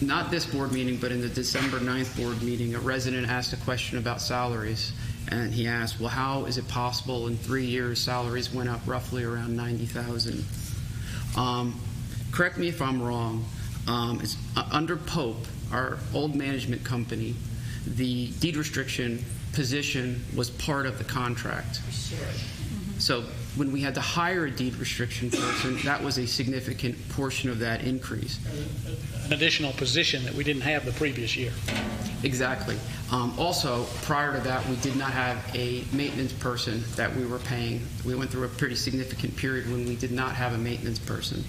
not this board meeting, but in the December 9th board meeting, a resident asked a question about salaries, and he asked, well, how is it possible in 3 years salaries went up roughly around $90,000? Correct me if I'm wrong. It's, under Pope, our old management company, the deed restriction position was part of the contract. Sure. So when we had to hire a deed restriction person, that was a significant portion of that increase. An additional position that we didn't have the previous year. Exactly. Also, prior to that, we did not have a maintenance person that we were paying. We went through a pretty significant period when we did not have a maintenance person.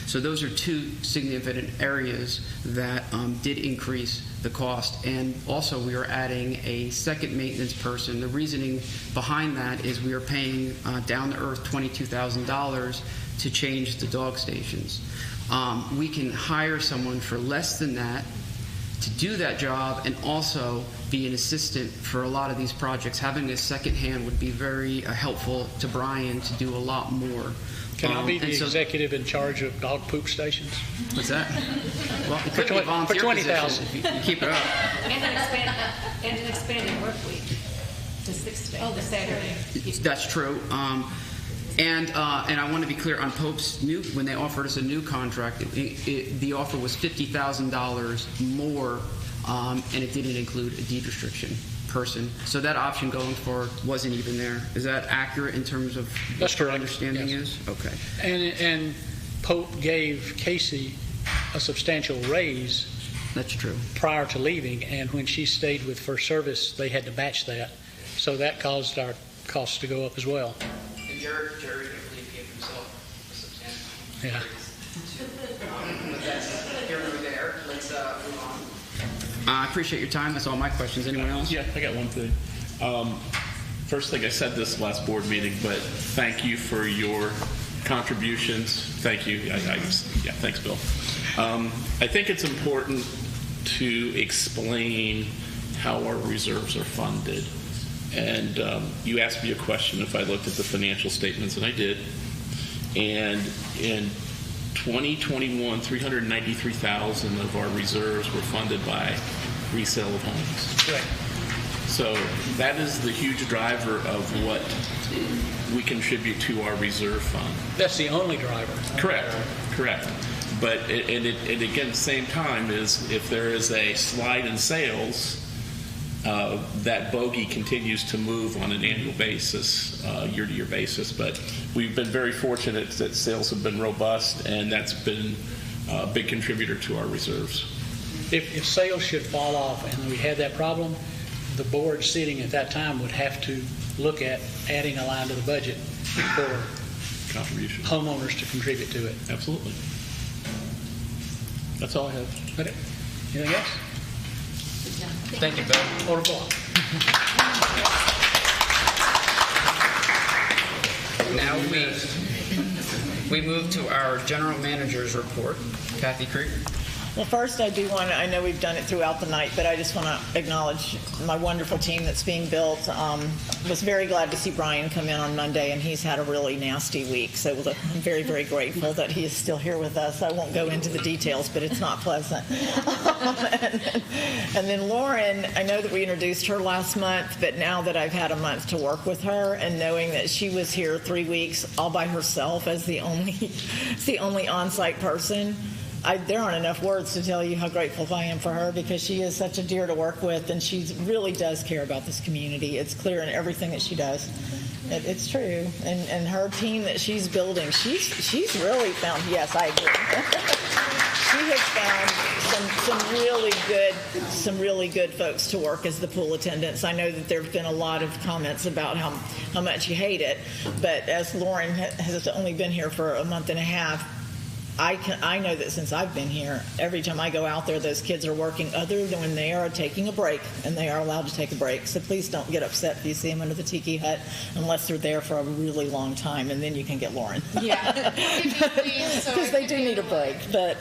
So those are two significant areas that did increase the cost. And also, we are adding a second maintenance person. The reasoning behind that is we are paying down to earth $22,000 to change the dog stations. We can hire someone for less than that to do that job and also be an assistant for a lot of these projects. Having a second hand would be very helpful to Brian to do a lot more. Can I be the executive in charge of dog poop stations? What's that? Well, it could be a volunteer for $20,000 if you keep it up. And an expanded work week to 6 days. Oh, the Saturday. That's true. And I want to be clear on Pope's when they offered us a new contract, the offer was $50,000 more and it didn't include a deed restriction person. So that option going forward wasn't even there. Is that accurate in terms of what your understanding is? Okay. And Pope gave Casey a substantial raise. That's true. Prior to leaving, and when she stayed with First Service, they had to match that. So that caused our costs to go up as well. And Jerry, I believe, gave himself a substantial Yeah. raise. But that's here or there. Let's move on. I appreciate your time. That's all my questions. Anyone else? Yeah, I got one thing. First thing, I said this last board meeting, but thank you for your contributions. Thank you. Yeah, thanks, Bill. I think it's important to explain how our reserves are funded. And you asked me a question if I looked at the financial statements, and I did. And in 2021, 393,000 of our reserves were funded by resale of homes. Right. So that is the huge driver of what we contribute to our reserve fund. That's the only driver. Correct. But and again, at the same time, is if there is a slide in sales, that bogey continues to move on an annual basis, year-to-year basis. But we've been very fortunate that sales have been robust, and that's been a big contributor to our reserves. If sales should fall off and we had that problem, the board sitting at that time would have to look at adding a line to the budget for contribution homeowners to contribute to it. Absolutely. That's all I have. Okay. Anything else? Thank you, Bill. Au revoir. Now we move to our general manager's report. Kathy Creek. Well, first, I do want to, I know we've done it throughout the night, but I just want to acknowledge my wonderful team that's being built. Was very glad to see Brian come in on Monday, and he's had a really nasty week. So I'm very, very grateful that he is still here with us. I won't go into the details, but it's not pleasant. And then Lauren, I know that we introduced her last month, but now that I've had a month to work with her and knowing that she was here 3 weeks all by herself as the only on-site person, there aren't enough words to tell you how grateful I am for her, because she is such a dear to work with, and she really does care about this community. It's clear in everything that she does. It's true. And her team that she's building, she's really found, yes, I agree. She has found some really good folks to work as the pool attendants. I know that there have been a lot of comments about how much you hate it, but as Lauren has only been here for a month and a half, I know that since I've been here, every time I go out there, those kids are working other than when they are taking a break, and they are allowed to take a break. So please don't get upset if you see them under the tiki hut unless they're there for a really long time, and then you can get Lauren. Yeah. Because they do need a break. But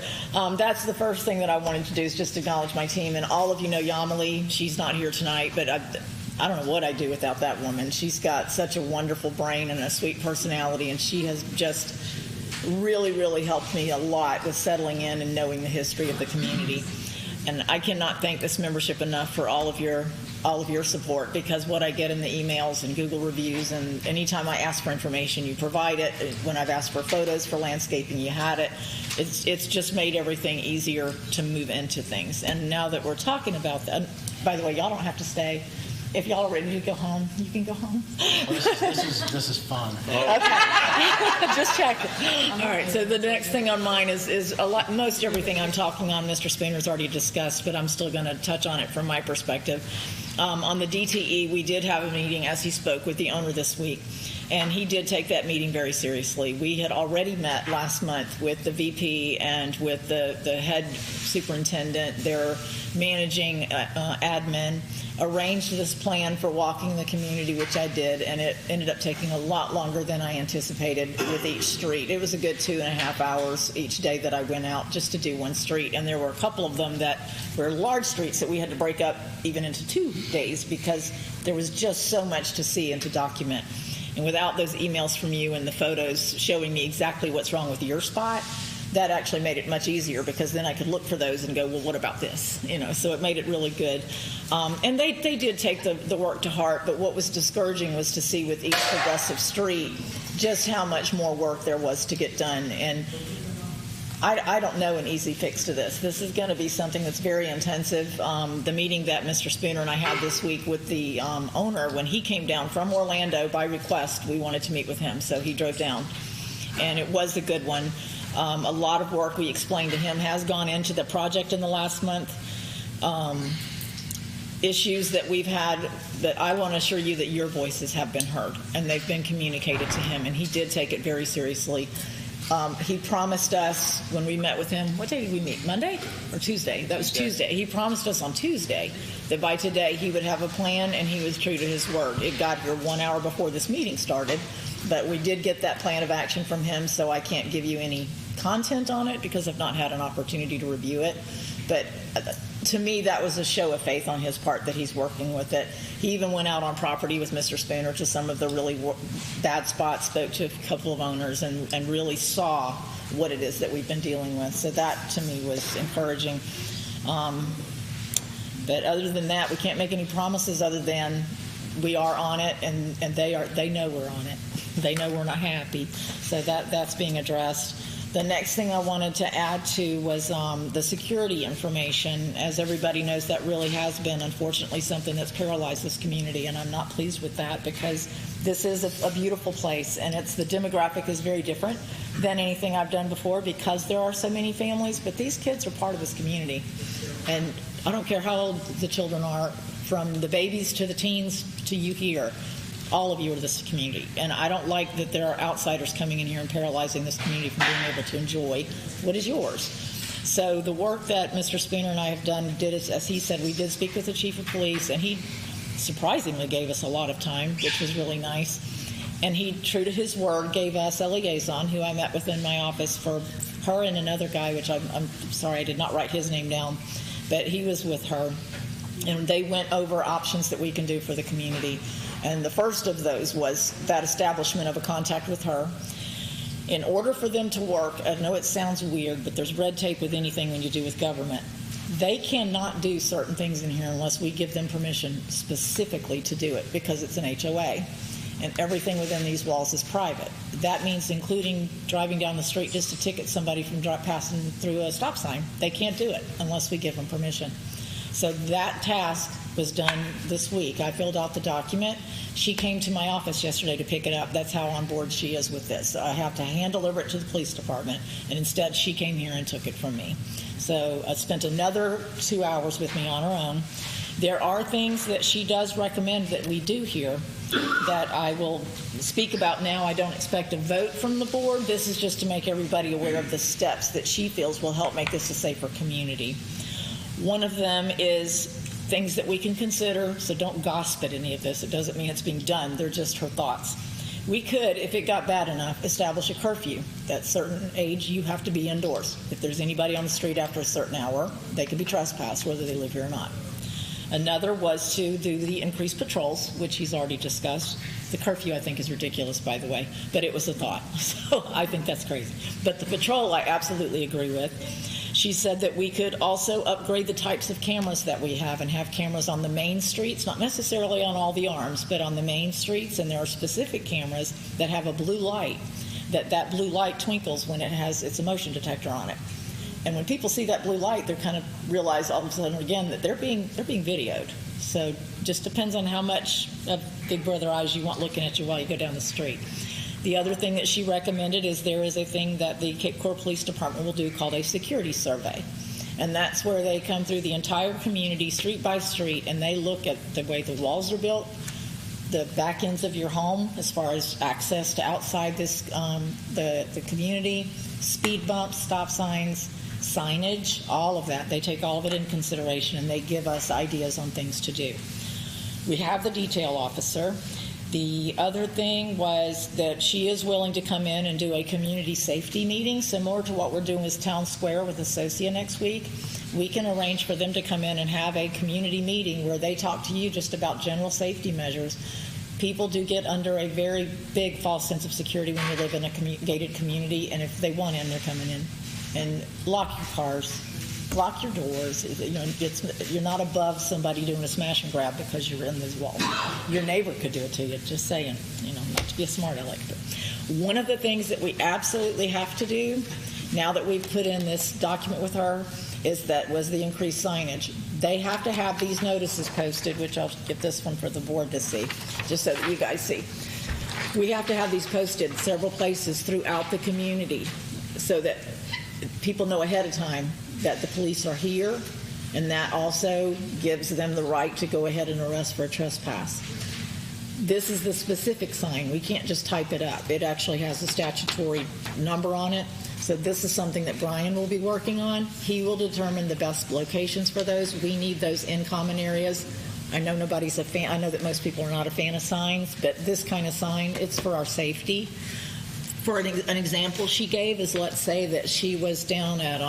that's the first thing that I wanted to do, is just acknowledge my team. And all of you know Yamali. She's not here tonight, but I don't know what I'd do without that woman. She's got such a wonderful brain and a sweet personality, and she has just really helped me a lot with settling in and knowing the history of the community. And I cannot thank this membership enough for all of your support, because what I get in the emails and Google reviews, and anytime I ask for information, you provide it. When I've asked for photos for landscaping, you had it. It's just made everything easier to move into things. And now that we're talking about that, by the way, y'all don't have to stay. If y'all are ready to go home, you can go home. This is fun. Okay. Just checking. All right. So the next thing on mine is a lot. Most everything I'm talking on, Mr. Spooner's already discussed, but I'm still going to touch on it from my perspective. On the DTE, we did have a meeting, as he spoke, with the owner this week, and he did take that meeting very seriously. We had already met last month with the VP and with the head superintendent, their managing admin, arranged this plan for walking the community, which I did, and it ended up taking a lot longer than I anticipated with each street. It was a good 2.5 hours each day that I went out just to do one street, and there were a couple of them that were large streets that we had to break up even into 2 days, because there was just so much to see and to document. And without those emails from you and the photos showing me exactly what's wrong with your spot, that actually made it much easier, because then I could look for those and go, well, what about this? So it made it really good. And they did take the work to heart, but what was discouraging was to see with each progressive street just how much more work there was to get done. And I don't know an easy fix to this. This is going to be something that's very intensive. The meeting that Mr. Spooner and I had this week with the owner, when he came down from Orlando by request, we wanted to meet with him, so he drove down. And it was a good one. A lot of work, we explained to him, has gone into the project in the last month. Issues that we've had that I want to assure you that your voices have been heard and they've been communicated to him, and he did take it very seriously. He promised us when we met with him, what day did we meet? Monday or Tuesday? That was Tuesday. He promised us on Tuesday that by today he would have a plan, and he was true to his word. It got here 1 hour before this meeting started, but we did get that plan of action from him, so I can't give you any content on it because I've not had an opportunity to review it. But to me, that was a show of faith on his part that he's working with it. He even went out on property with Mr. Spooner to some of the really bad spots, spoke to a couple of owners, and really saw what it is that we've been dealing with. So that, to me, was encouraging. But other than that, we can't make any promises other than we are on it, and they know we're on it. They know we're not happy. So that's being addressed. The next thing I wanted to add to was the security information. As everybody knows, that really has been, unfortunately, something that's paralyzed this community, and I'm not pleased with that because this is a beautiful place, and the demographic is very different than anything I've done before because there are so many families, but these kids are part of this community. And I don't care how old the children are, from the babies to the teens to you here. All of you are this community, and I don't like that there are outsiders coming in here and paralyzing this community from being able to enjoy what is yours. So the work that Mr. Spooner and I have done as he said, we did speak with the chief of police, and he surprisingly gave us a lot of time, which was really nice. And he, true to his word, gave us a liaison who I met with in my office for her and another guy, which I'm sorry I did not write his name down, but he was with her, and they went over options that we can do for the community. And the first of those was that establishment of a contact with her. In order for them to work, I know it sounds weird, but there's red tape with anything when you do with government. They cannot do certain things in here unless we give them permission specifically to do it because it's an HOA. And everything within these walls is private. That means including driving down the street just to ticket somebody from passing through a stop sign. They can't do it unless we give them permission. So that task was done this week. I filled out the document. She came to my office yesterday to pick it up. That's how on board she is with this. I have to hand deliver it to the police department, and instead she came here and took it from me. So I spent another 2 hours with me on her own. There are things that she does recommend that we do here that I will speak about now. I don't expect a vote from the board. This is just to make everybody aware of the steps that she feels will help make this a safer community. One of them is things that we can consider, so don't gossip at any of this. It doesn't mean it's being done. They're just her thoughts. We could, if it got bad enough, establish a curfew. At a certain age, you have to be indoors. If there's anybody on the street after a certain hour, they could be trespassed, whether they live here or not. Another was to do the increased patrols, which he's already discussed. The curfew, I think, is ridiculous, by the way, but it was a thought. So I think that's crazy. But the patrol, I absolutely agree with. She said that we could also upgrade the types of cameras that we have and have cameras on the main streets, not necessarily on all the arms, but on the main streets. And there are specific cameras that have a blue light, that blue light twinkles when it has its motion detector on it. And when people see that blue light, they kind of realize all of a sudden again that they're being videoed. So just depends on how much of Big Brother eyes you want looking at you while you go down the street. The other thing that she recommended is there is a thing that the Cape Coral Police Department will do called a security survey. And that's where they come through the entire community, street by street, and they look at the way the walls are built, the back ends of your home as far as access to outside this, the community, speed bumps, stop signs, signage, all of that. They take all of it into consideration, and they give us ideas on things to do. We have the detail officer. The other thing was that she is willing to come in and do a community safety meeting, similar to what we're doing with Town Square with Associa next week. We can arrange for them to come in and have a community meeting where they talk to you just about general safety measures. People do get under a very big false sense of security when you live in a gated community, and if they want in, they're coming in. And lock your cars. Lock your doors. You know, you're not above somebody doing a smash and grab because you're in these walls. Your neighbor could do it to you, just saying. You know, not to be a smart aleck. But one of the things that we absolutely have to do, now that we've put in this document with her, was the increased signage. They have to have these notices posted, which I'll get this one for the board to see, just so that you guys see. We have to have these posted several places throughout the community so that people know ahead of time that the police are here, and that also gives them the right to go ahead and arrest for a trespass. This is the specific sign. We can't just type it up. It actually has a statutory number on it. So this is something that Brian will be working on. He will determine the best locations for those. We need those in common areas. I know nobody's a fan. I know that most people are not a fan of signs, but this kind of sign, it's for our safety. For an example she gave is, let's say that she was down at,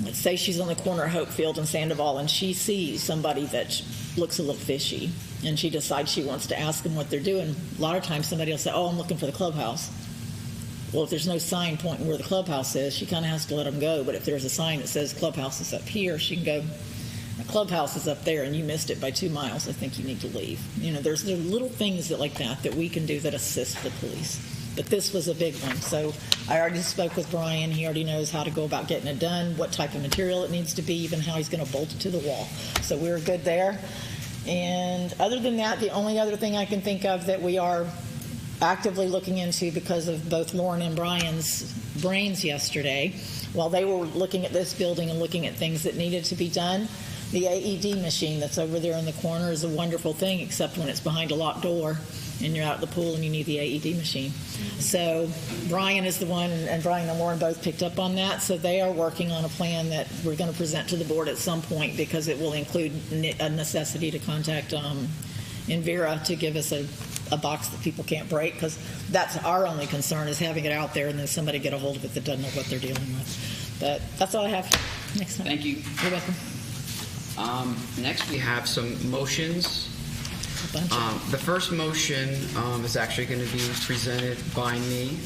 let's say she's on the corner of Hopefield and Sandoval, and she sees somebody that looks a little fishy, and she decides she wants to ask them what they're doing. A lot of times somebody will say, oh, I'm looking for the clubhouse. Well, if there's no sign pointing where the clubhouse is, she kind of has to let them go. But if there's a sign that says clubhouse is up here, she can go, the clubhouse is up there and you missed it by 2 miles. I think you need to leave. You know, there are little things like that we can do that assist the police. But this was a big one. So I already spoke with Brian. He already knows how to go about getting it done, what type of material it needs to be, even how he's going to bolt it to the wall. So we're good there. And other than that, the only other thing I can think of that we are actively looking into, because of both Lauren and Brian's brains yesterday, while they were looking at this building and looking at things that needed to be done, the AED machine that's over there in the corner is a wonderful thing, except when it's behind a locked door and you're out at the pool and you need the AED machine. So Brian is the one, and Brian and Lauren both picked up on that, so they are working on a plan that we're going to present to the board at some point, because it will include a necessity to contact Envira to give us a box that people can't break, because that's our only concern, is having it out there and then somebody get a hold of it that doesn't know what they're dealing with. But that's all I have. Next time. Thank you. You're welcome. Next, we have some motions. The first motion is actually going to be presented by me.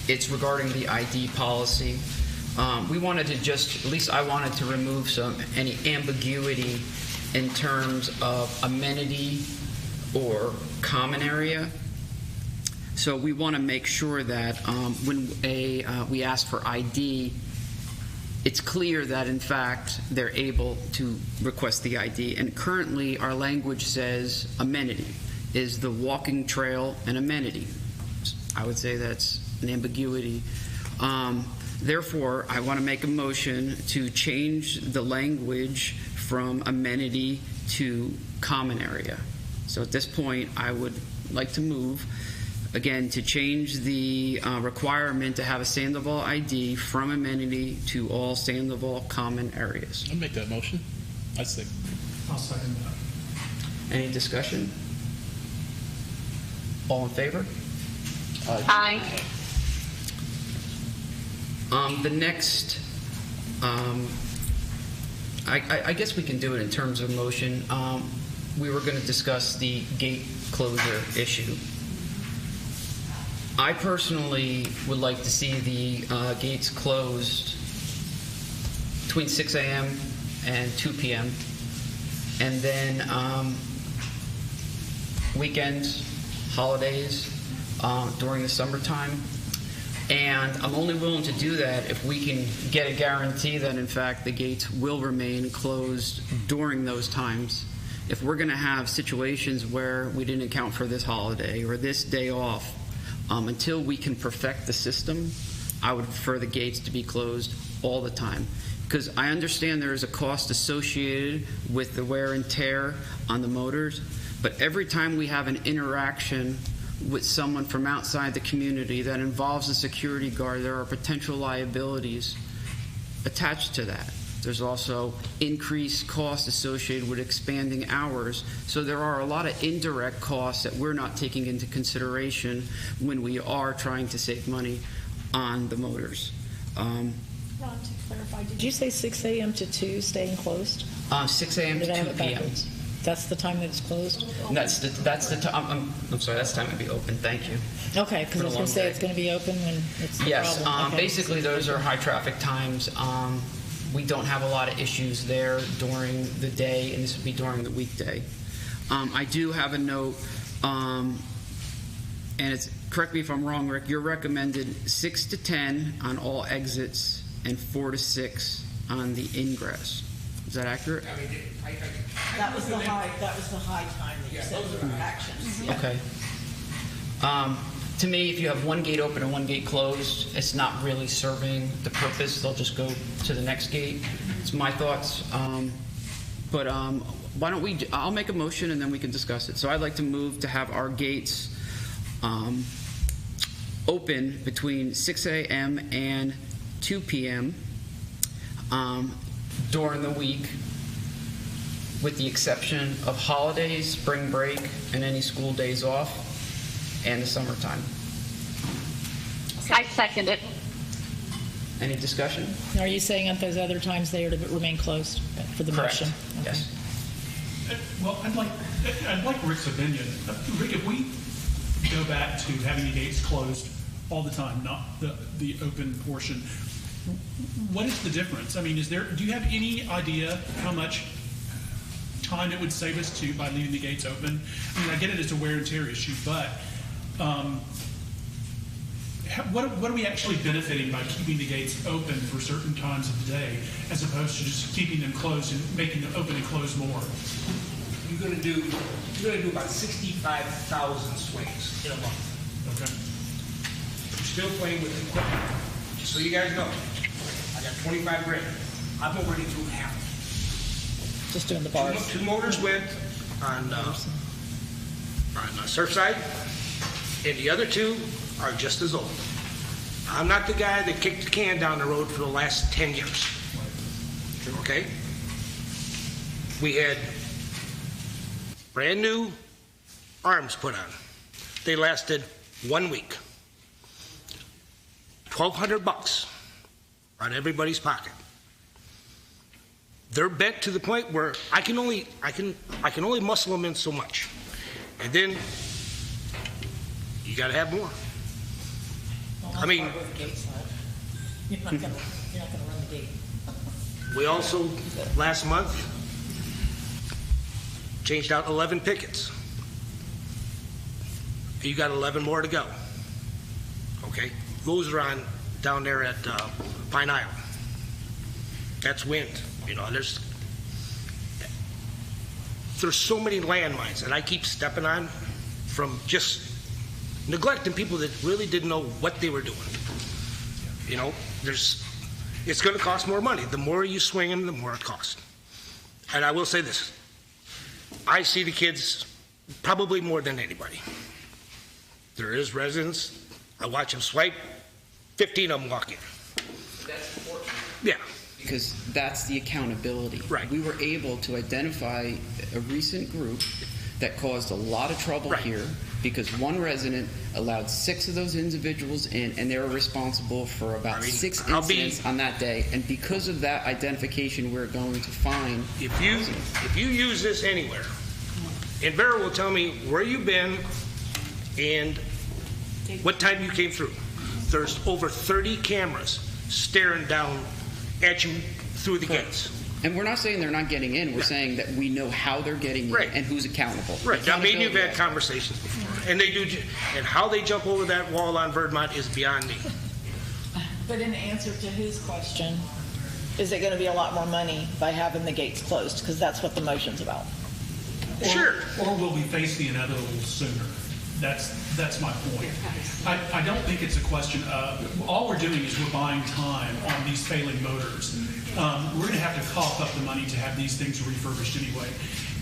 It's regarding the ID policy. We wanted to at least I wanted to remove any ambiguity in terms of amenity or common area. So we want to make sure that when we ask for ID, it's clear that, in fact, they're able to request the ID. And currently, our language says amenity. Is the walking trail an amenity? I would say that's an ambiguity. Therefore, I want to make a motion to change the language from amenity to common area. So at this point, I would like to move, again, to change the requirement to have a Sandoval ID from amenity to all Sandoval common areas. I'll make that motion. I'll second that. Any discussion? All in favor? Aye. The next, I guess we can do it in terms of motion. We were going to discuss the gate closure issue. I personally would like to see the gates closed between 6 a.m. and 2 p.m. and then weekends, holidays, during the summertime. And I'm only willing to do that if we can get a guarantee that, in fact, the gates will remain closed during those times. If we're going to have situations where we didn't account for this holiday or this day off, until we can perfect the system, I would prefer the gates to be closed all the time. Because I understand there is a cost associated with the wear and tear on the motors, but every time we have an interaction with someone from outside the community that involves a security guard, there are potential liabilities attached to that. There's also increased costs associated with expanding hours. So there are a lot of indirect costs that we're not taking into consideration when we are trying to save money on the motors. Ron, to clarify, did you say 6 a.m. to 2 staying closed? 6 a.m. to 2 p.m. That's the time that it's closed? That's the time. I'm sorry, that's the time it'd be open. Thank you. Okay, because I was going to say it's going to be open when it's the yes, problem. Okay. Basically those are high traffic times. We don't have a lot of issues there during the day, and this would be during the weekday. I do have a note, and it's correct me if I'm wrong, Rick, you're recommended 6 to 10 on all exits and 4 to 6 on the ingress. Is that accurate? I mean, That was the high time that you said for actions. Yeah. Okay. To me, if you have one gate open and one gate closed, it's not really serving the purpose. They'll just go to the next gate. It's my thoughts. But why don't we, I'll make a motion and then we can discuss it. So I'd like to move to have our gates open between 6 a.m. and 2 p.m. During the week, with the exception of holidays, spring break, and any school days off, and the summertime. I second it. Any discussion? Are you saying at those other times they are to remain closed for the Correct. motion? Okay. Yes. Well, I'd like Rick's opinion. Rick, if we go back to having the gates closed all the time, not the open portion, what is the difference? I mean, do you have any idea how much time it would save us by leaving the gates open? I mean, I get it as a wear and tear issue, but what are we actually benefiting by keeping the gates open for certain times of the day, as opposed to just keeping them closed and making them open and close more? you're going to do about 65,000 swings in a month. Okay. You're still playing with equipment. Just so you guys know, I got 25 grand. I've already through half. Just doing the bars. Two motors went on Surfside, and the other two are just as old. I'm not the guy that kicked the can down the road for the last 10 years. Okay? We had brand new arms put on. They lasted 1 week. $1,200 on everybody's pocket. They're bent to the point where I can only muscle them in so much, and then you got to have more. Well, I mean, you're not going to run the gate. we also last month changed out 11 pickets. You got 11 more to go. Okay, those are on down there at Pine Island. That's wind. You know, there's so many landmines that I keep stepping on from just neglecting people that really didn't know what they were doing. You know, it's going to cost more money. The more you swing them, the more it costs. And I will say this. I see the kids probably more than anybody. There is residents. I watch them swipe. 15 of them walk in. That's important. Yeah. Because that's the accountability. Right. We were able to identify a recent group that caused a lot of trouble here because one resident allowed 6 of those individuals in, and they were responsible for about 6 incidents on that day. And because of that identification, we're going to fine. If you use this anywhere, and Vera will tell me where you've been and what time you came through. There's over 30 cameras staring down at you through the gates. And we're not saying they're not getting in. We're saying that we know how they're getting in and who's accountable. Right. Now, maybe you've had conversations before, and they do, and how they jump over that wall on Vermont is beyond me. But in answer to his question, is it going to be a lot more money by having the gates closed? Because that's what the motion's about. Sure. Or will we face the inevitable sooner? That's my point. I don't think it's a question of, all we're doing is we're buying time on these failing motors. We're going to have to cough up the money to have these things refurbished anyway.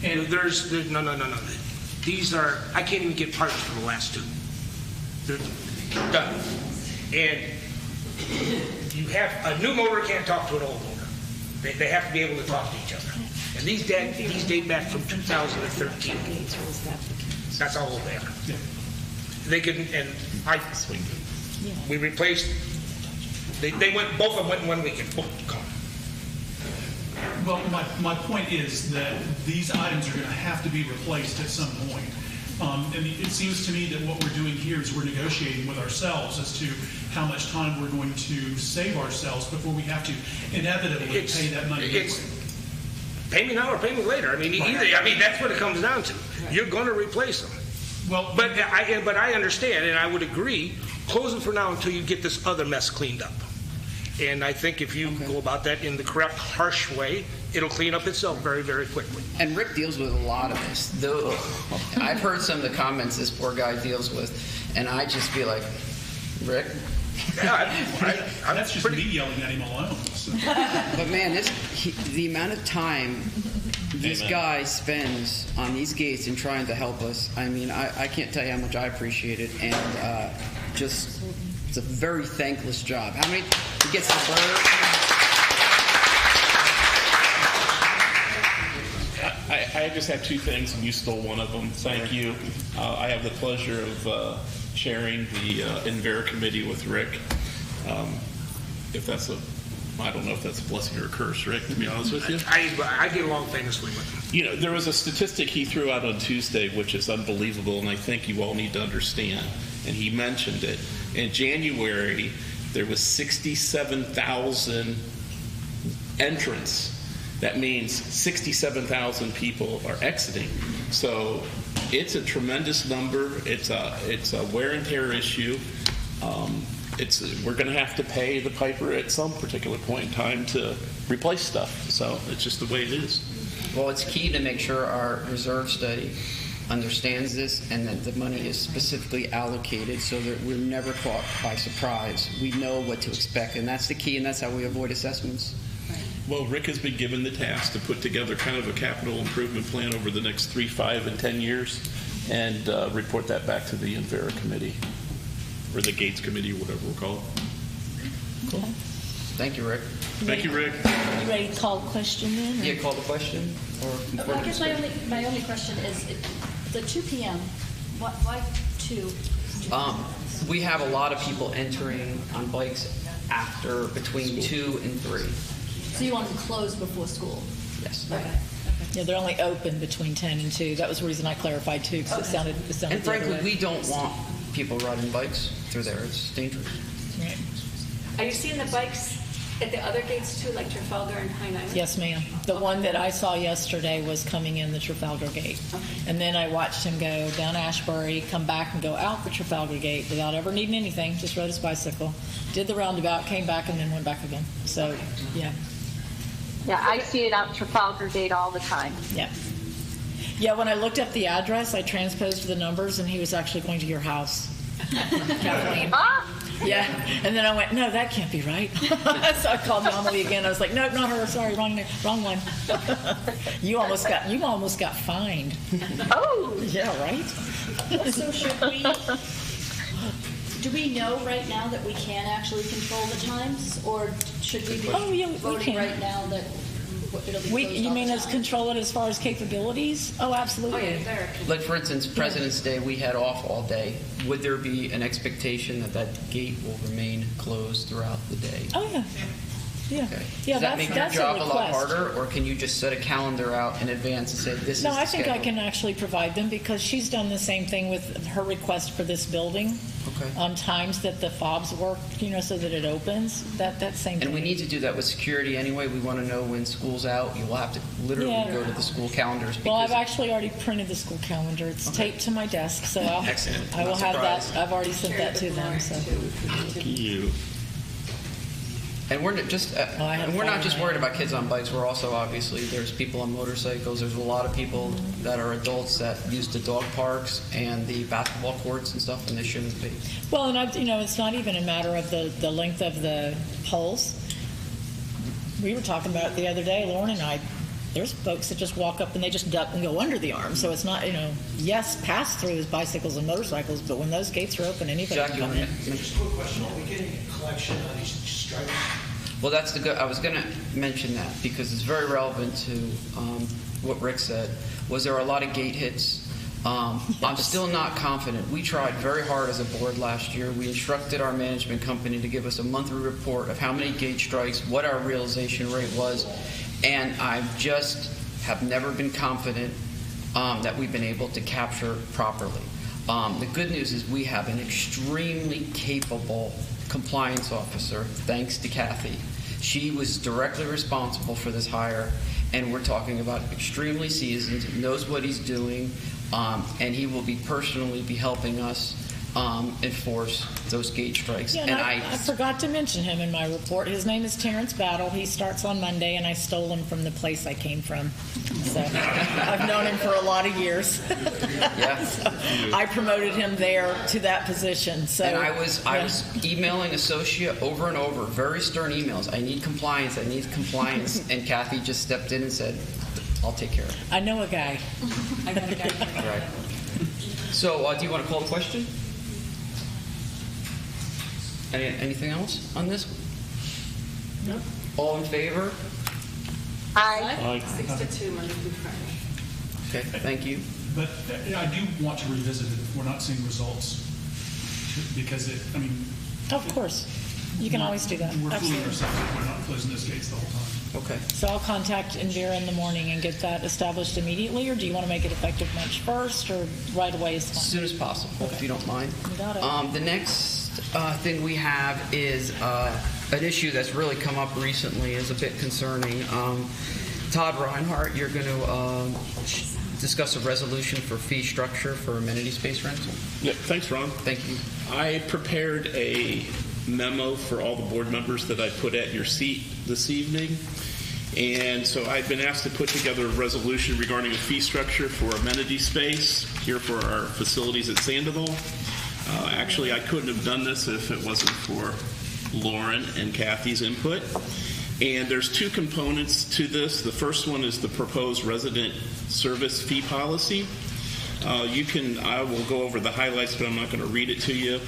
And there's no. These are, I can't even get parts for the last 2. They're done. And you have, a new motor can't talk to an old motor. They have to be able to talk to each other. And these date back from 2013. That's how old they are. Yeah. They can, and we replaced, they went, both of them went in 1 week and boom, gone. Well, my point is that these items are going to have to be replaced at some point. And it seems to me that what we're doing here is we're negotiating with ourselves as to how much time we're going to save ourselves before we have to inevitably pay that money. Pay me now or pay me later. I mean, either. I mean, that's what it comes down to. You're going to replace them. Well, but I understand, and I would agree, close it for now until you get this other mess cleaned up. And I think if you go about that in the correct, harsh way, it'll clean up itself very, very quickly. And Rick deals with a lot of this. Though I've heard some of the comments this poor guy deals with, and I just be like, Rick? Yeah, that's just me yelling at him alone. So. But man, the amount of time this guy spends on these gates and trying to help us, I mean, I can't tell you how much I appreciate it. And just, it's a very thankless job. How many, he gets the bird? I just have two things, and you stole one of them. Thank you. I have the pleasure of sharing the Envera committee with Rick. If that's I don't know if that's a blessing or a curse, Rick, to be honest with you. I get along famously with him. You know, there was a statistic he threw out on Tuesday, which is unbelievable, and I think you all need to understand. And he mentioned it. In January, there was 67,000 entrants. That means 67,000 people are exiting. So it's a tremendous number. It's a wear and tear issue. We're going to have to pay the piper at some particular point in time to replace stuff. So it's just the way it is. Well, it's key to make sure our reserve study understands this and that the money is specifically allocated so that we're never caught by surprise. We know what to expect, and that's the key, and that's how we avoid assessments. Well, Rick has been given the task to put together kind of a capital improvement plan over the next 3, 5, and 10 years and report that back to the Envera committee or the Gates committee, whatever we'll call it. Cool. Thank you, Rick. Thank you, Rick. You ready to call the question then? Or? Yeah, call the question. Or I guess my only question is the 2 p.m. Why 2? We have a lot of people entering on bikes after between 2 and 3. So you want them closed before school? Yes. Okay. Yeah, they're only open between 10 and 2. That was the reason I clarified 2, because it sounded And frankly, we don't want people riding bikes through there. It's dangerous. Right. Are you seeing the bikes at the other gates too, like Trafalgar and Pine Island? Yes, ma'am. The one that I saw yesterday was coming in the Trafalgar Gate. And then I watched him go down Ashbury, come back and go out the Trafalgar Gate without ever needing anything, just rode his bicycle, did the roundabout, came back, and then went back again. So, yeah. Yeah, I see it out Trafalgar Gate all the time. Yeah. Yeah, when I looked up the address, I transposed the numbers, and he was actually going to your house, Kathleen. Yeah, and then I went, no, that can't be right. So I called Amelie again. I was like, nope, not her. Sorry, wrong one. You almost got fined. Oh, yeah, right. So do we know right now that we can actually control the times, or should we be voting right now that it'll be You mean as control it as far as capabilities? Oh, absolutely. Oh, yeah, Like, for instance, President's Day, we had off all day. Would there be an expectation that gate will remain closed throughout the day? Oh, yeah. Yeah. Okay. Yeah, Does that make your job a lot request. harder, or can you just set a calendar out in advance and say, this is No, the I think schedule? I can actually provide them because she's done the same thing with her request for this building. Okay. On times that the fobs work, so that it opens. That same thing. And we need to do that with security anyway. We want to know when school's out. You will have to literally go to the school calendars. Well, I've actually already printed the school calendar. It's taped to my desk, so Excellent. I will Not have surprised. that. I've already sent that to them. So. Thank you. And we're not just worried about kids on bikes. We're also obviously there's people on motorcycles. There's a lot of people that are adults that use the dog parks and the basketball courts and stuff, and they shouldn't be. Well, and it's not even a matter of the length of the poles. We were talking about it the other day, Lauren and I. There's folks that just walk up and they just duck and go under the arm. So it's not, yes, pass through is bicycles and motorcycles, but when those gates are open, anybody can come in. Just a quick question. Are we getting a collection on these stripes? Well, I was going to mention that because it's very relevant to what Rick said. Was there a lot of gate hits? Yes. I'm still not confident. We tried very hard as a board last year. We instructed our management company to give us a monthly report of how many gate strikes, what our realization rate was, and I just have never been confident that we've been able to capture properly. The good news is we have an extremely capable compliance officer, thanks to Kathy. She was directly responsible for this hire, and we're talking about extremely seasoned, knows what he's doing, and he will personally be helping us enforce those gate strikes. Yeah, and I forgot to mention him in my report. His name is Terrence Battle. He starts on Monday, and I stole him from the place I came from. So I've known him for a lot of years. Yeah. So I promoted him there to that position. So and I was emailing Associate over and over, very stern emails. I need compliance. And Kathy just stepped in and said, I'll take care of it. I know a guy. I know a guy. Right. So do you want to call the question? Anything else on this? No. All in favor? Aye. 6 to 2, Monday through Friday. Okay, thank you. But I do want to revisit it if we're not seeing results, because of course, you can always do that. We're fooling Absolutely. ourselves if we're not closing those gates the whole time. Okay. So I'll contact Indira in the morning and get that established immediately, or do you want to make it effective March 1st, or right away is fine? As soon as possible, if you don't mind. You got it. The next thing we have is an issue that's really come up recently, is a bit concerning. Todd Reinhardt, you're going to discuss a resolution for fee structure for amenity space rental. Yeah, thanks, Ron. Thank you. I prepared a memo for all the board members that I put at your seat this evening. And so I've been asked to put together a resolution regarding a fee structure for amenity space here for our facilities at Sandoval. Actually, I couldn't have done this if it wasn't for Lauren and Kathy's input. And there's two components to this. The first one is the proposed resident service fee policy. I will go over the highlights, but I'm not going to read it to you.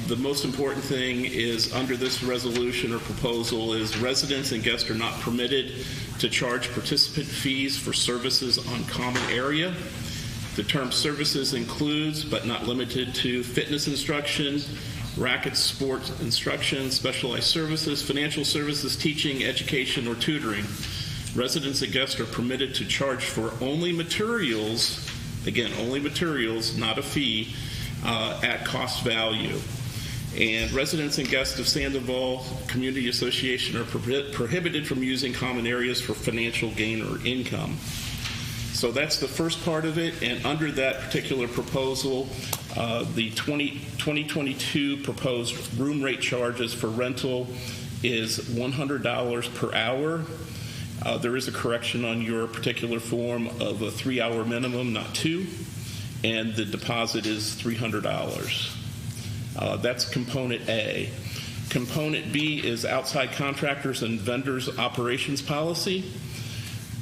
The most important thing is under this resolution or proposal is residents and guests are not permitted to charge participant fees for services on common area. The term services includes, but not limited to, fitness instruction, racket sport instruction, specialized services, financial services, teaching, education, or tutoring. Residents and guests are permitted to charge for only materials, again, only materials, not a fee, at cost value. And residents and guests of Sandoval Community Association are prohibited from using common areas for financial gain or income. So that's the first part of it, and under that particular proposal, the 2022 proposed room rate charges for rental is $100 per hour. There is a correction on your particular form of a 3-hour minimum, not 2, and the deposit is $300. That's component A. Component B is outside contractors and vendors operations policy.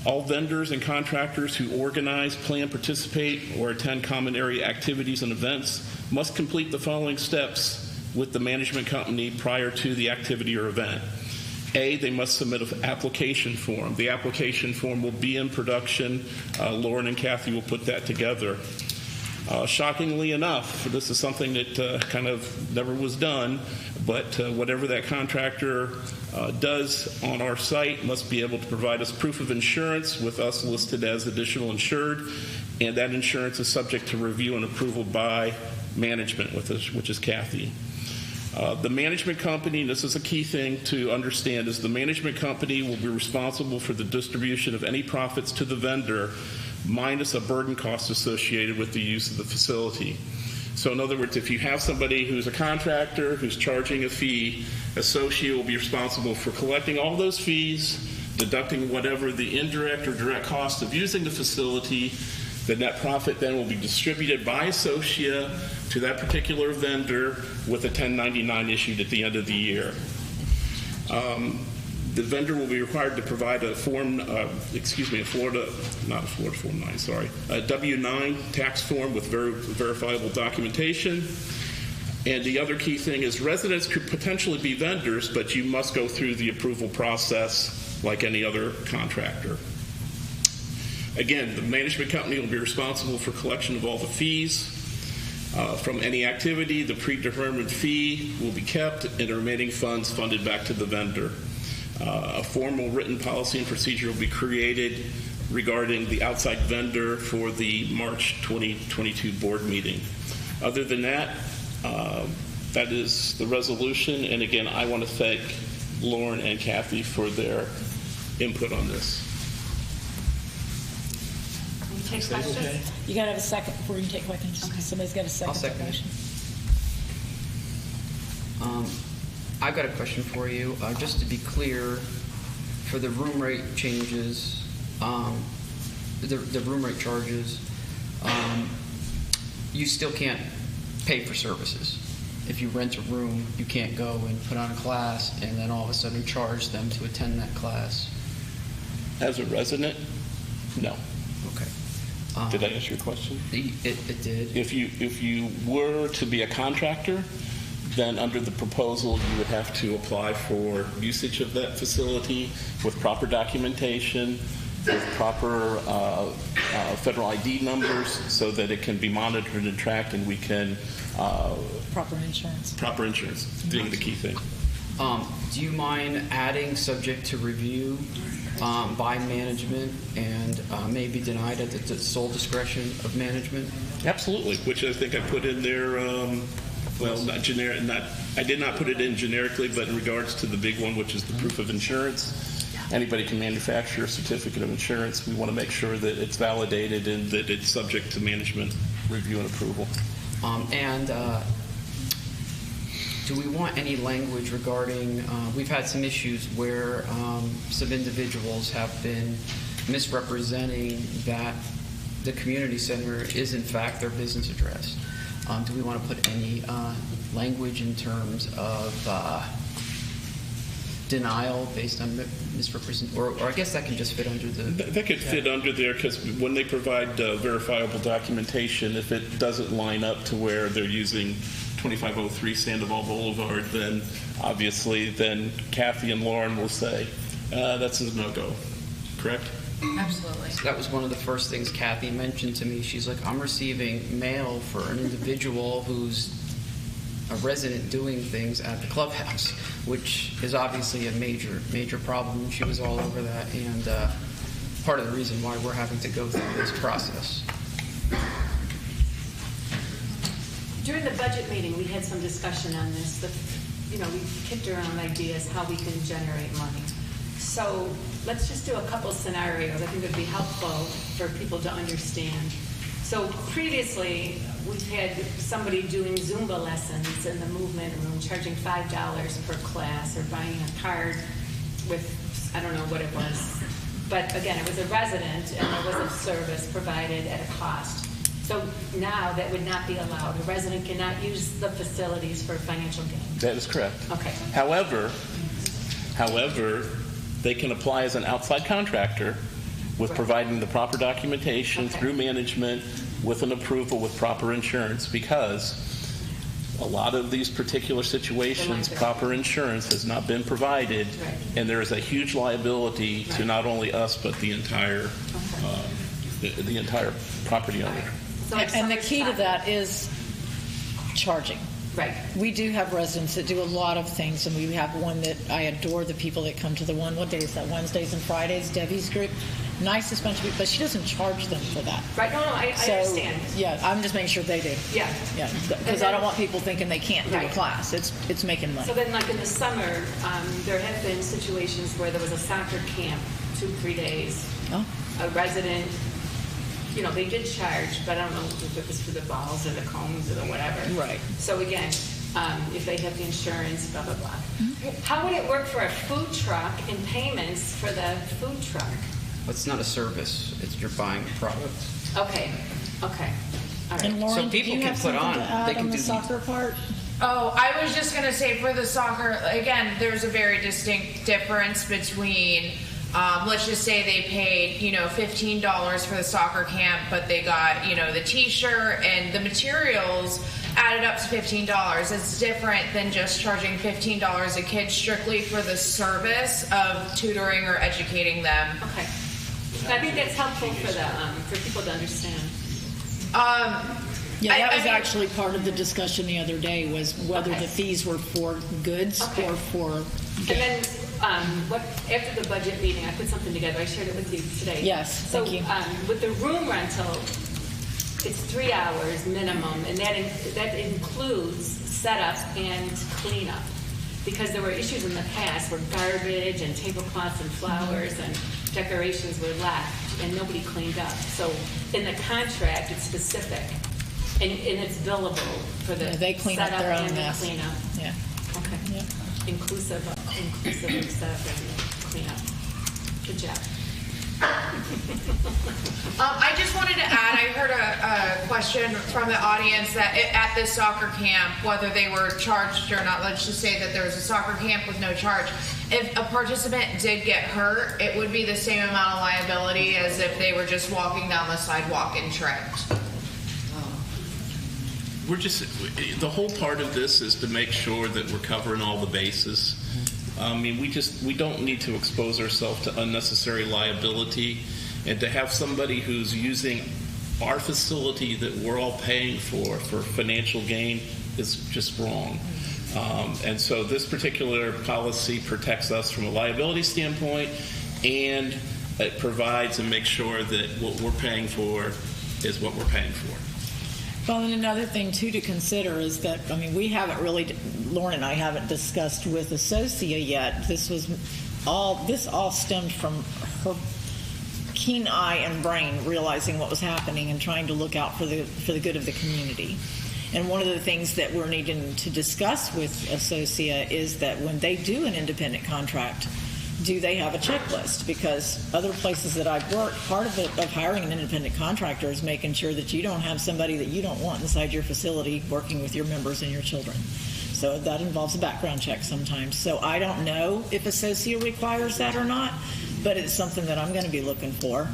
All vendors and contractors who organize, plan, participate, or attend common area activities and events must complete the following steps with the management company prior to the activity or event. A, they must submit an application form. The application form will be in production. Lauren and Kathy will put that together. Shockingly enough, this is something that kind of never was done, but whatever that contractor does on our site must be able to provide us proof of insurance with us listed as additional insured, and that insurance is subject to review and approval by management, which is Kathy. The management company, and this is a key thing to understand, is the management company will be responsible for the distribution of any profits to the vendor minus a burden cost associated with the use of the facility. So in other words, if you have somebody who's a contractor who's charging a fee, Associate will be responsible for collecting all those fees, deducting whatever the indirect or direct cost of using the facility. The net profit then will be distributed by Associate to that particular vendor with a 1099 issued at the end of the year. The vendor will be required to provide a form, a W-9 tax form with verifiable documentation. And the other key thing is residents could potentially be vendors, but you must go through the approval process like any other contractor. Again, the management company will be responsible for collection of all the fees from any activity. The predetermined fee will be kept, and the remaining funds funded back to the vendor. A formal written policy and procedure will be created regarding the outside vendor for the March 2022 board meeting. Other than that, that is the resolution. And again, I want to thank Lauren and Kathy for their input on this. take questions? You gotta have a second before you can take questions. Somebody's got a second. I'll second it. I've got a question for you. Just to be clear, for the room rate changes, the room rate charges, you still can't pay for services. If you rent a room, you can't go and put on a class and then all of a sudden charge them to attend that class. As a resident, no. Okay. Did I answer your question? It did. If you were to be a contractor, then under the proposal you would have to apply for usage of that facility with proper documentation, with proper federal ID numbers so that it can be monitored and tracked and we can... proper insurance. Proper insurance being the key thing. Do you mind adding subject to review by management and maybe denied at the sole discretion of management? Absolutely, which I think I put in there, well, not generic, I did not put it in generically, but in regards to the big one, which is the proof of insurance. Anybody can manufacture a certificate of insurance. We want to make sure that it's validated and that it's subject to management review and approval. Do we want any language regarding, we've had some issues where some individuals have been misrepresenting that the community center is in fact their business address. Do we want to put any language in terms of denial based on misrepresentation, or I guess that can just fit under the... That could fit under there because when they provide verifiable documentation, if it doesn't line up to where they're using 2503 Sandoval Boulevard, then obviously then Kathy and Lauren will say, that's a no-go, correct? Absolutely. So that was one of the first things Kathy mentioned to me. She's like, I'm receiving mail for an individual who's a resident doing things at the clubhouse, which is obviously a major problem. She was all over that, and part of the reason why we're having to go through this process. During the budget meeting, we had some discussion on this. We kicked around ideas how we can generate money. So let's just do a couple scenarios. I think it would be helpful for people to understand. So previously, we've had somebody doing Zumba lessons in the movement room, charging $5 per class, or buying a card with, I don't know what it was. But again, it was a resident, and there was a service provided at a cost. So now that would not be allowed. A resident cannot use the facilities for financial gain. That is correct. Okay. However, they can apply as an outside contractor with providing the proper documentation through management with an approval with proper insurance, because a lot of these particular situations, proper insurance has not been provided, and there is a huge liability to not only us but the entire property owner. So and the key to that is charging. Right. We do have residents that do a lot of things, and we have one that I adore, the people that come to the one. What day is that? Wednesdays and Fridays, Debbie's group. Nicest bunch of people, but she doesn't charge them for that. Right, no, I understand. Yeah, I'm just making sure they do. Yeah. Yeah, because I don't want people thinking they can't do a class. It's making money. So then, like in the summer, there have been situations where there was a soccer camp, 2-3 days. Oh. A resident, they did charge, but I don't know if it was for the balls or the combs or the whatever. Right. So again, if they have the insurance, blah, blah, blah. Mm-hmm. How would it work for a food truck and payments for the food truck? It's not a service. It's you're buying a product. Okay. All right. And Lauren, so people do you can have put something on. to add They can on the do soccer part? Oh, I was just going to say for the soccer, again, there's a very distinct difference between, let's just say they paid, $15 for the soccer camp, but they got, the t-shirt and the materials added up to $15. It's different than just charging $15 a kid strictly for the service of tutoring or educating them. Okay. I think that's helpful for people to understand. Yeah, that was actually part of the discussion the other day, was whether the fees were for goods or for games. And then after the budget meeting, I put something together. I shared it with you today. Yes, thank you. With the room rental, it's 3 hours minimum, and that includes setup and cleanup. Because there were issues in the past where garbage and tablecloths and flowers and decorations were left. and nobody cleaned up. So in the contract, it's specific, and it's billable for the They clean up setup their own and the mess. cleanup. Yeah. Okay. Yep. Inclusive of setup and cleanup. Good job. I just wanted to add, I heard a question from the audience that at this soccer camp, whether they were charged or not, let's just say that there was a soccer camp with no charge. If a participant did get hurt, it would be the same amount of liability as if they were just walking down the sidewalk and tripped. The whole part of this is to make sure that we're covering all the bases. I mean, we don't need to expose ourselves to unnecessary liability, and to have somebody who's using our facility that we're all paying for financial gain is just wrong. And so this particular policy protects us from a liability standpoint, and it provides and makes sure that what we're paying for is what we're paying for. Well, and another thing, too, to consider is that, I mean, we haven't really, Lauren and I haven't discussed with Associa yet. This all stemmed from her keen eye and brain realizing what was happening and trying to look out for the good of the community. And one of the things that we're needing to discuss with Associa is that when they do an independent contract, do they have a checklist? Because other places that I've worked, part of hiring an independent contractor is making sure that you don't have somebody that you don't want inside your facility working with your members and your children. So that involves a background check sometimes. So I don't know if Associa requires that or not, but it's something that I'm going to be looking for.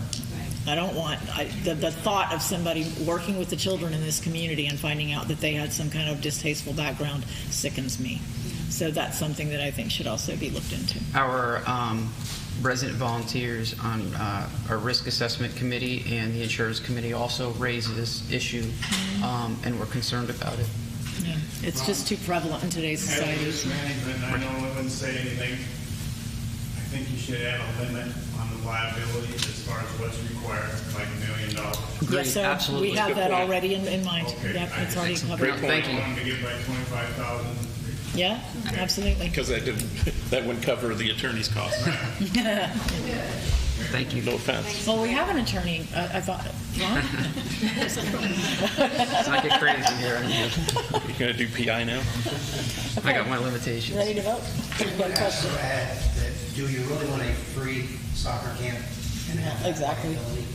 I don't want the thought of somebody working with the children in this community and finding out that they had some kind of distasteful background sickens me. So that's something that I think should also be looked into. Our resident volunteers on our risk assessment committee and the insurance committee also raised this issue, and we're concerned about it. Yeah, it's just too prevalent in today's society. As management, I know I wouldn't say anything. I think you should add a limit on the liability as far as what's required, like $1 million. Yes, sir. Absolutely. We have that already in mind. Okay. Yep, it's already covered. Thank you. I wanted to give like $25,000. Yeah, absolutely. Because that wouldn't cover the attorney's costs. Thank you. No offense. Well, we have an attorney. I thought. Ron? Let's not get crazy here. You going to do PI now? I got my limitations. Ready to vote? Good question. Do you really want a free soccer camp? Exactly.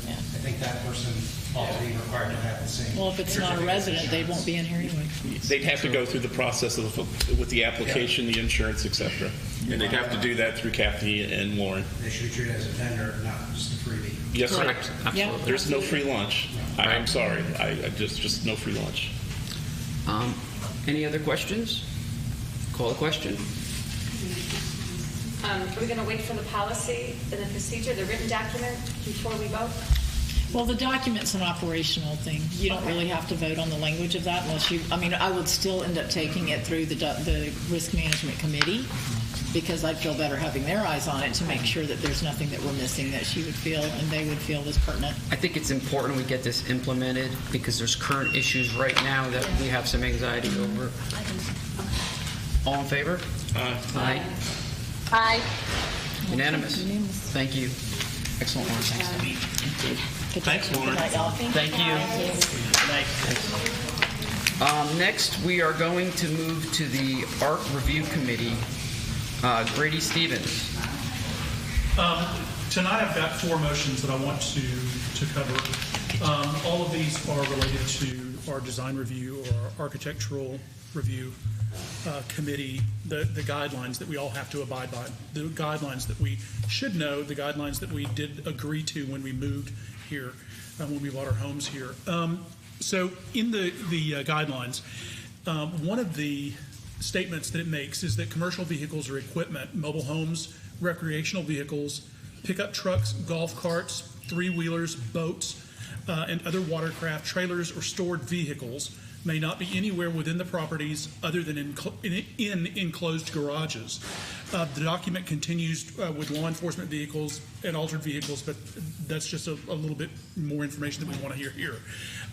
Yeah. I think that person ought to be required to have the same. Well, if it's not a resident, they won't be in here anyway. They'd have to go through the process with the application, the insurance, etc. And they'd have to do that through Kathy and Lauren. They should be treated as a vendor, not just a freebie. Yes, sir. Correct. Absolutely. There's no free lunch. I'm sorry. I just no free lunch. Any other questions? Call the question. Are we going to wait for the policy and the procedure, the written document, before we vote? Well, the document's an operational thing. You don't really have to vote on the language of that unless you, I mean, I would still end up taking it through the risk management committee because I'd feel better having their eyes on it to make sure that there's nothing that we're missing that she would feel and they would feel was pertinent. I think it's important we get this implemented because there's current issues right now that we have some anxiety over. All in favor? Aye. Aye. Unanimous. Thank you. Excellent, Lauren. Thanks, Lauren. Thank you. Next, we are going to move to the Art Review Committee. Grady Stevens. Tonight I've got 4 motions that I want to cover. All of these are related to our design review or our architectural review committee, the guidelines that we all have to abide by, the guidelines that we should know, the guidelines that we did agree to when we moved here, when we bought our homes here. So in the guidelines, one of the statements that it makes is that commercial vehicles or equipment, mobile homes, recreational vehicles, pickup trucks, golf carts, 3-wheelers, boats, and other watercraft, trailers, or stored vehicles may not be anywhere within the properties other than in enclosed garages. The document continues with law enforcement vehicles and altered vehicles, but that's just a little bit more information that we want to hear here.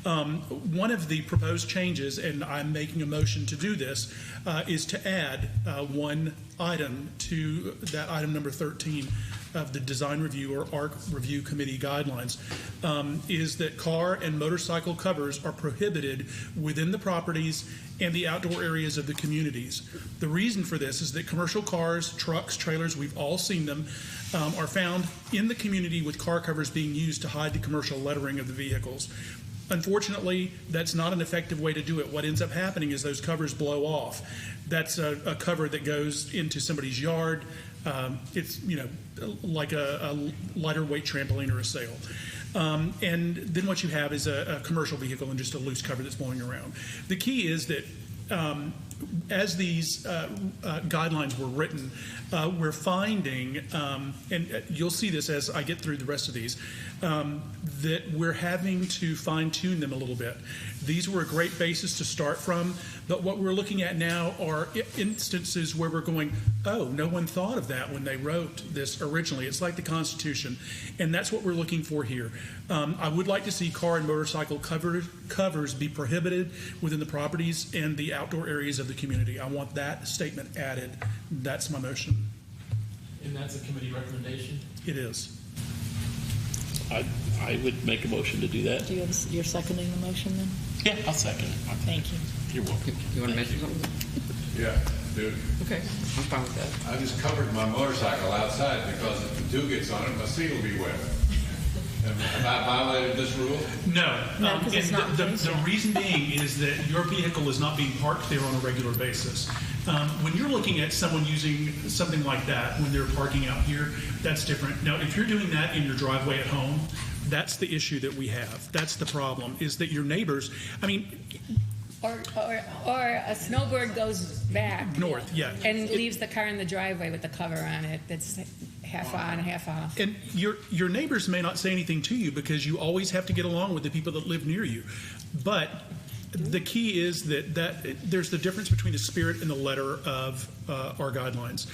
One of the proposed changes, and I'm making a motion to do this, is to add one item to that item number 13 of the design review or ARC review committee guidelines is that car and motorcycle covers are prohibited within the properties and the outdoor areas of the communities. The reason for this is that commercial cars, trucks, trailers, we've all seen them, are found in the community with car covers being used to hide the commercial lettering of the vehicles. Unfortunately, that's not an effective way to do it. What ends up happening is those covers blow off. That's a cover that goes into somebody's yard. It's, you know, like a lighter weight trampoline or a sail. And then what you have is a commercial vehicle and just a loose cover that's blowing around. The key is that as these guidelines were written, we're finding, and you'll see this as I get through the rest of these, that we're having to fine-tune them a little bit. These were a great basis to start from, but what we're looking at now are instances where we're going, oh, no one thought of that when they wrote this originally. It's like the Constitution, and that's what we're looking for here. I would like to see car and motorcycle covers be prohibited within the properties and the outdoor areas of the community. I want that statement added. That's my motion. And that's a committee recommendation? It is. I would make a motion to do that. Do you have, you're seconding the motion then? Yeah, I'll second it. Thank you. You're welcome. You want to mention something? Yeah, dude. Okay, I'm fine with that. I just covered my motorcycle outside because if the dew gets on it, my seat will be wet. Have I violated this rule? No. No, 'cause it's not the reason being is that your vehicle is not being parked there on a regular basis. When you're looking at someone using something like that when they're parking out here, that's different. Now, if you're doing that in your driveway at home, that's the issue that we have. That's the problem, is that your neighbors, I mean, Or a snowbird goes back. North, yeah. And leaves the car in the driveway with the cover on it that's half on, half off. And your neighbors may not say anything to you because you always have to get along with the people that live near you. But the key is that there's the difference between the spirit and the letter of our guidelines.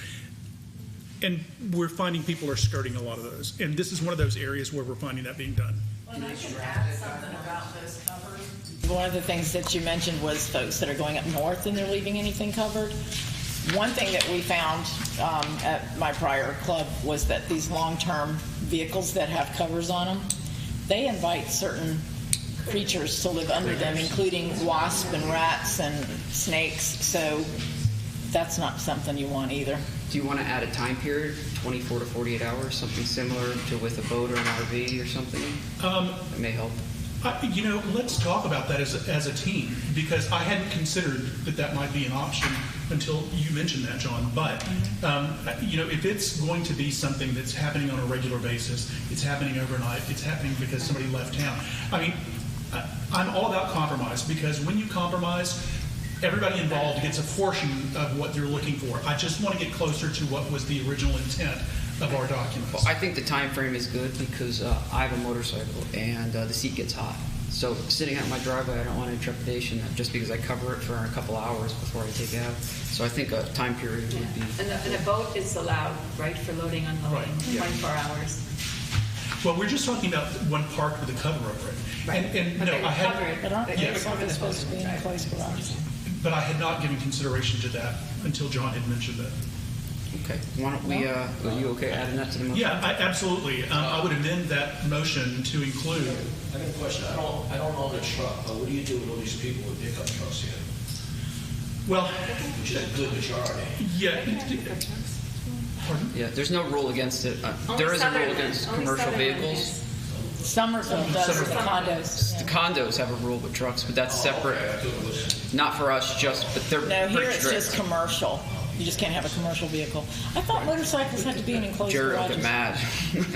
And we're finding people are skirting a lot of those. And this is one of those areas where we're finding that being done. Well, I can add something about those covers. One of the things that you mentioned was folks that are going up north and they're leaving anything covered. One thing that we found at my prior club was that these long-term vehicles that have covers on them, they invite certain creatures to live under them, including wasps and rats and snakes. So that's not something you want either. Do you want to add a time period, 24 to 48 hours, something similar to with a boat or an RV or something? That may help. You know, let's talk about that as a team, because I hadn't considered that might be an option until you mentioned that, John. But, you know, if it's going to be something that's happening on a regular basis, it's happening overnight, it's happening because somebody left town. I mean, I'm all about compromise, because when you compromise, everybody involved gets a portion of what they're looking for. I just want to get closer to what was the original intent of our documents. Well, I think the time frame is good because I have a motorcycle and the seat gets hot. So sitting out in my driveway, I don't want any trepidation just because I cover it for a couple hours before I take it out. So I think a time period would be... And a boat is allowed, right, for loading, unloading, Right. 24 hours. Well, we're just talking about one parked with a cover over it. Right. And But no, they I had... cover it. But aren't Yes. motorcycles supposed to be in a closed garage? But I had not given consideration to that until John had mentioned that. Okay. Why don't we, are you okay adding that to the motion? Yeah, absolutely. I would amend that motion to include... I got a question. I don't own a truck, but what do you do with all these people with pickup trucks here? Well... Which is a good majority. Yeah. Pardon? Yeah, there's no rule against it. There is a rule against commercial vehicles. Somerville does with the condos. The condos have a rule with trucks, but that's separate. Not for us, but they're No, here pretty it's strict. just commercial. You just can't have a commercial vehicle. I thought motorcycles had to be in enclosed Jared will garages. get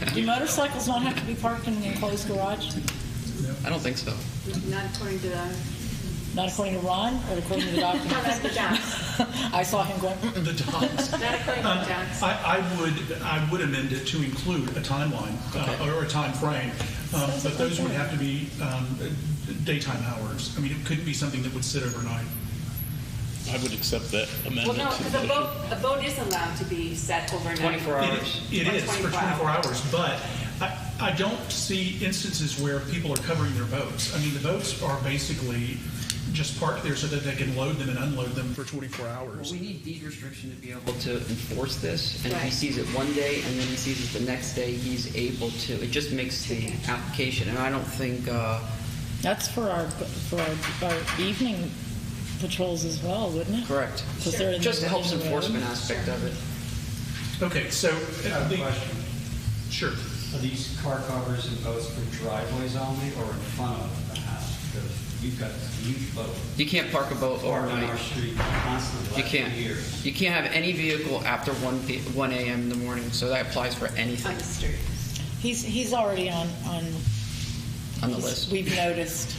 mad. Do motorcycles not have to be parked in an enclosed garage? I don't think so. Not according to the... Not according to Ron, or according to the document? No, that's the docs. I saw him going, The docs. Not according to the docs. I would amend it to include a timeline or a time frame, but those would have to be daytime hours. I mean, it couldn't be something that would sit overnight. I would accept that Well, amendment. no, to the because motion. a boat is allowed to be set overnight. 24 hours. It is for 24 hours, but I don't see instances where people are covering their boats. I mean, the boats are basically just park there so that they can load them and unload them for 24 hours. Well, we need deed restriction to be able to enforce this, and if he Right. sees it one day and then he sees it the next day, he's able to, it just makes the application, and I don't think, That's for our evening patrols as well, wouldn't it? correct. 'Cause they're in the- Just the helps in the road. enforcement aspect of it. Okay, so I have a question. Sure. Are these car covers and boats for driveways only or in front of the house? Because you've got a huge boat. You can't park a boat Parked on overnight. our street constantly. You last can't. few years. You can't have any vehicle after 1 a.m. in the morning, so that applies for anything He's already on on the list. We've noticed.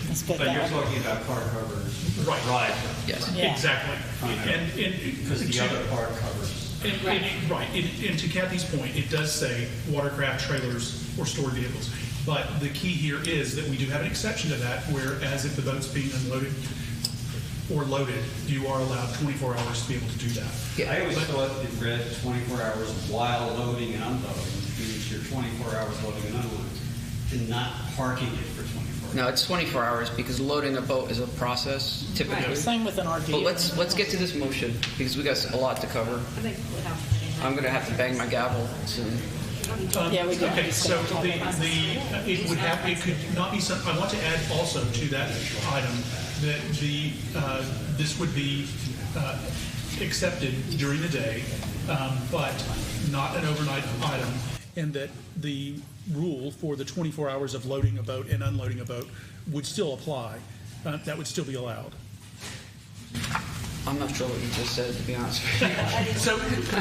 Let's put But that you're way. talking about car covers. Right. Drive. Yes. Yeah. Exactly. Because the other part covers. And to Kathy's point, it does say watercraft, trailers, or stored vehicles. But the key here is that we do have an exception to that, whereas if the boat's being unloaded or loaded, you are allowed 24 hours to be able to do that. I always thought it read 24 hours while loading and unloading, which means you're 24 hours loading and unloading, and not parking it for 24 hours. No, it's 24 hours because loading a boat is a process typically. Right. Same with an RV. But let's get to this motion because we got a lot to cover. I think without I'm going to have to bang my gavel soon. Yeah, we do. Okay, so it would have, it could not be, I want to add also to that item that this would be accepted during the day, but not an overnight item, and that the rule for the 24 hours of loading a boat and unloading a boat would still apply. That would still be allowed. I'm not sure what you just said, to be honest with you.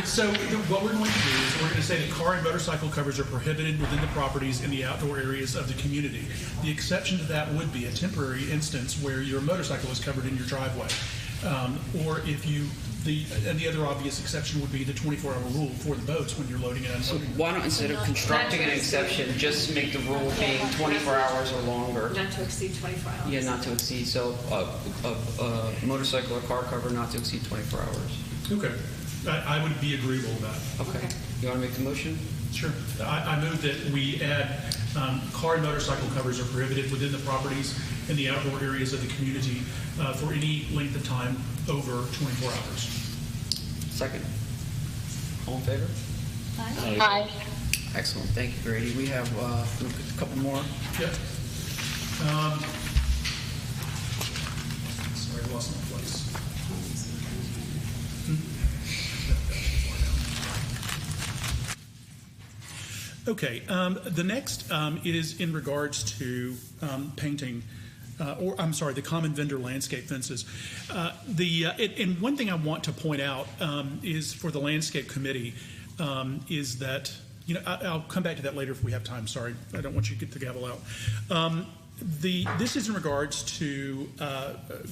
So what we're going to do is we're going to say that car and motorcycle covers are prohibited within the properties in the outdoor areas of the community. The exception to that would be a temporary instance where your motorcycle is covered in your driveway. Or if you, and the other obvious exception would be the 24-hour rule for the boats when you're loading and So unloading. why don't, instead of constructing an exception, just make the rule being 24 hours or longer? Not to exceed 24 hours. Yeah, not to exceed, so a motorcycle or car cover not to exceed 24 hours. Okay. I would be agreeable with that. Okay. You want to make the motion? Sure. I move that we add car and motorcycle covers are prohibited within the properties in the outdoor areas of the community for any length of time over 24 hours. Second. All in favor? Aye. Excellent. Thank you, Grady. We have a couple more. Yeah. Sorry, I lost my place. Okay, the next is in regards to painting, or I'm sorry, the common vendor landscape fences. And one thing I want to point out is for the landscape committee is that, I'll come back to that later if we have time. Sorry, I don't want you to get the gavel out. This is in regards to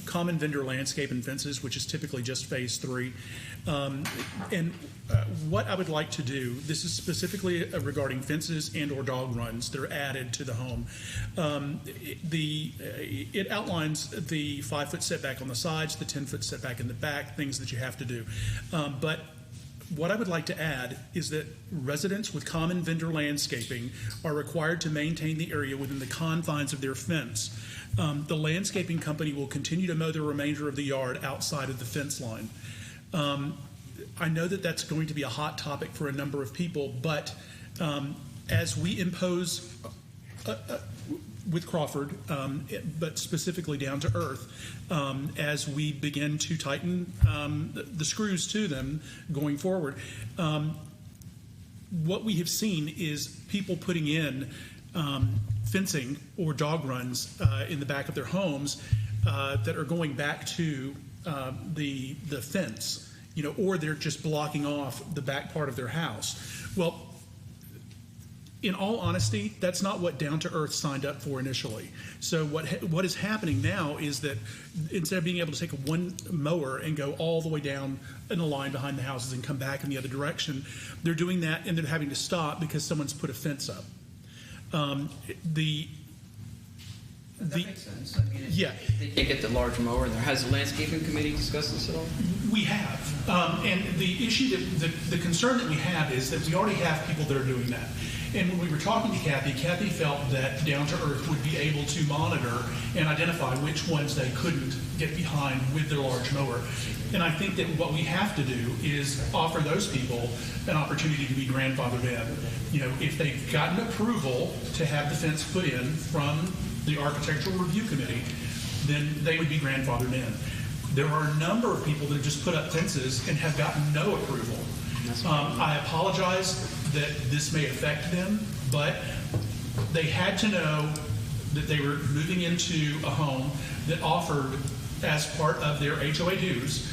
common vendor landscape and fences, which is typically just phase 3. What I would like to do, this is specifically regarding fences and or dog runs that are added to the home. It outlines the 5-foot setback on the sides, the 10-foot setback in the back, things that you have to do. But what I would like to add is that residents with common vendor landscaping are required to maintain the area within the confines of their fence. The landscaping company will continue to mow the remainder of the yard outside of the fence line. I know that that's going to be a hot topic for a number of people, but as we impose with Crawford, but specifically down to earth, as we begin to tighten the screws to them going forward. What we have seen is people putting in fencing or dog runs in the back of their homes that are going back to the fence, or they're just blocking off the back part of their house. Well, in all honesty, that's not what Down to Earth signed up for initially. So what is happening now is that instead of being able to take one mower and go all the way down in a line behind the houses and come back in the other direction, they're doing that and they're having to stop because someone's put a fence up. That makes sense. I mean, they can't get the large mower in there. Has the landscaping committee discussed this at all? We have, and the issue the concern that we have is that we already have people that are doing that. And when we were talking to Kathy felt that Down to Earth would be able to monitor and identify which ones they couldn't get behind with their large mower. And I think that what we have to do is offer those people an opportunity to be grandfathered in. You know, if they've gotten approval to have the fence put in from the Architectural Review Committee, then they would be grandfathered in. There are a number of people that have just put up fences and have gotten no approval. I apologize that this may affect them, but they had to know that they were moving into a home that offered, as part of their HOA dues,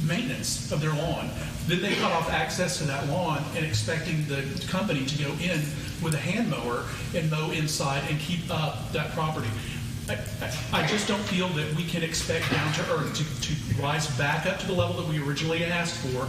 maintenance of their lawn. Then they cut off access to that lawn and expecting the company to go in with a hand mower and mow inside and keep up that property. I just don't feel that we can expect Down to Earth to rise back up to the level that we originally asked for,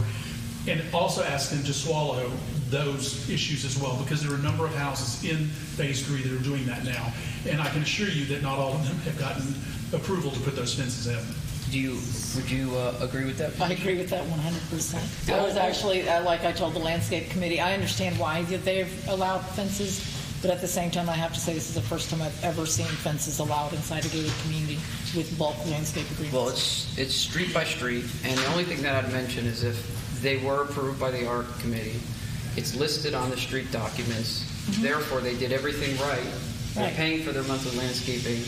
and also ask them to swallow those issues as well, because there are a number of houses in Phase 3 that are doing that now. And I can assure you that not all of them have gotten approval to put those fences in. Would you agree with that? I agree with that 100%. I was actually, like I told the landscape committee, I understand why they've allowed fences, but at the same time, I have to say this is the first time I've ever seen fences allowed inside a gated community with bulk landscape agreements. Well, it's street by street, and the only thing that I'd mention is if they were approved by the ARC committee, it's listed on the street documents, therefore they did everything right. They're paying for their monthly landscaping,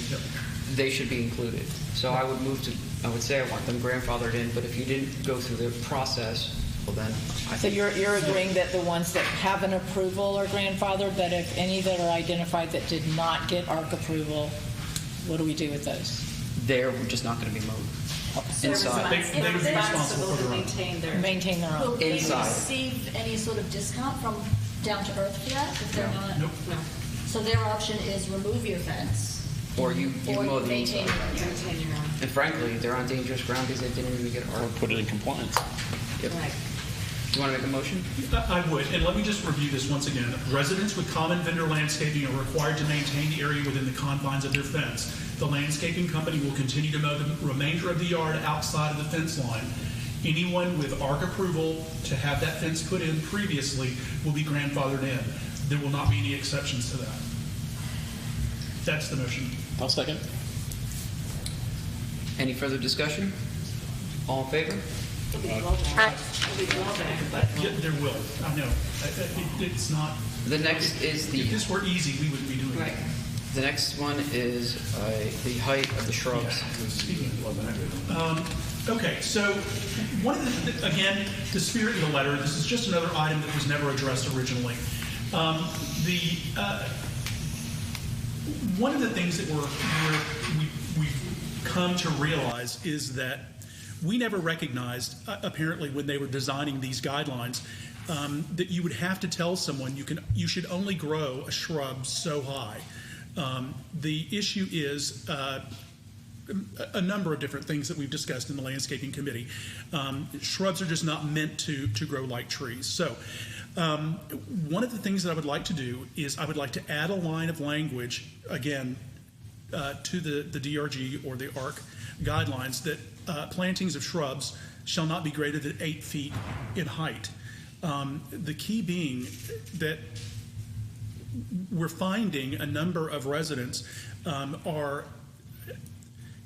they should be included. So I would say I want them grandfathered in, but if you didn't go through the process, well then, So you're agreeing that the ones that have an approval are grandfathered, but if any that are identified that did not get ARC approval, what do we do with those? They're just not going to be mowed. Inside. They would be responsible to maintain their own. Will they Inside. receive any sort of discount from Down to Earth for that if they're not? Nope. No. So their option is remove your fence. Or you mow the maintain inside. your own. And frankly, they're on dangerous ground because they didn't even get ARC. Put it in compliance. Yep. Right. Do you want to make a motion? I would, and let me just review this once again. Residents with common vendor landscaping are required to maintain the area within the confines of their fence. The landscaping company will continue to mow the remainder of the yard outside of the fence line. Anyone with ARC approval to have that fence put in previously will be grandfathered in. There will not be any exceptions to that. That's the motion. I'll second. Any further discussion? All in favor? It'll be blowback. It'll be blowback, but Yeah, there will. I know. It's not. The next is the. If this were easy, we wouldn't be doing it. right. The next one is the height of the shrubs. Okay, so one of the, again, the spirit of the letter, this is just another item that was never addressed originally. One of the things that we've come to realize is that we never recognized, apparently, when they were designing these guidelines, that you would have to tell someone you should only grow a shrub so high. The issue is a number of different things that we've discussed in the landscaping committee. Shrubs are just not meant to grow like trees. So one of the things that I would like to do is I would like to add a line of language, again, to the DRG or the ARC guidelines that plantings of shrubs shall not be greater than 8 feet in height. The key being that we're finding a number of residents are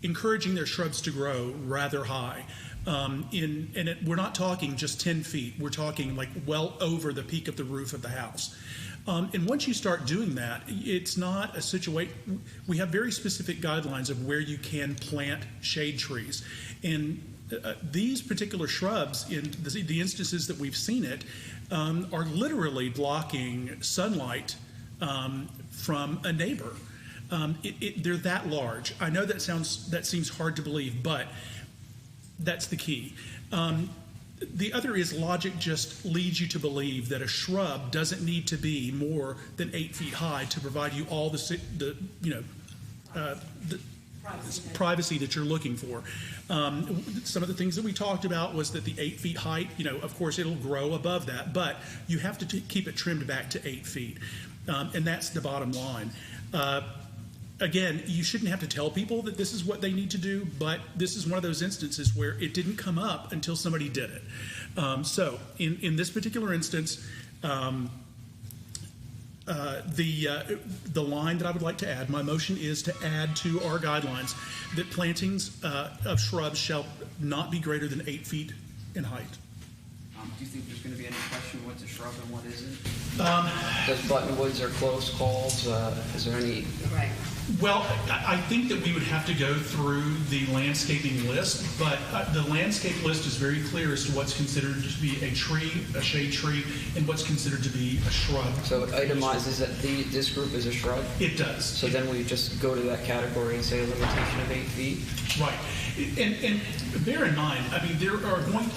encouraging their shrubs to grow rather high. We're not talking just 10 feet. We're talking like well over the peak of the roof of the house. And once you start doing that, it's not a situation. We have very specific guidelines of where you can plant shade trees. And these particular shrubs, in the instances that we've seen it, are literally blocking sunlight from a neighbor. They're that large. I know that seems hard to believe, but that's the key. The other is logic just leads you to believe that a shrub doesn't need to be more than 8 feet high to provide you all the privacy that you're looking for. Some of the things that we talked about was that the 8 feet height, of course it'll grow above that, but you have to keep it trimmed back to 8 feet. And that's the bottom line. again, you shouldn't have to tell people that this is what they need to do, but this is one of those instances where it didn't come up until somebody did it. So in this particular instance, the line that I would like to add, my motion is to add to our guidelines that plantings of shrubs shall not be greater than 8 feet in height. Do you think there's going to be any question what's a shrub and what isn't? Does buttonwoods or close calls? Is there any? Right. Well, I think that we would have to go through the landscaping list, but the landscape list is very clear as to what's considered to be a tree, a shade tree, and what's considered to be a shrub. So it itemizes that this group is a shrub? It does. So then we just go to that category and say a limitation of 8 feet? Right. And bear in mind, I mean, there are going,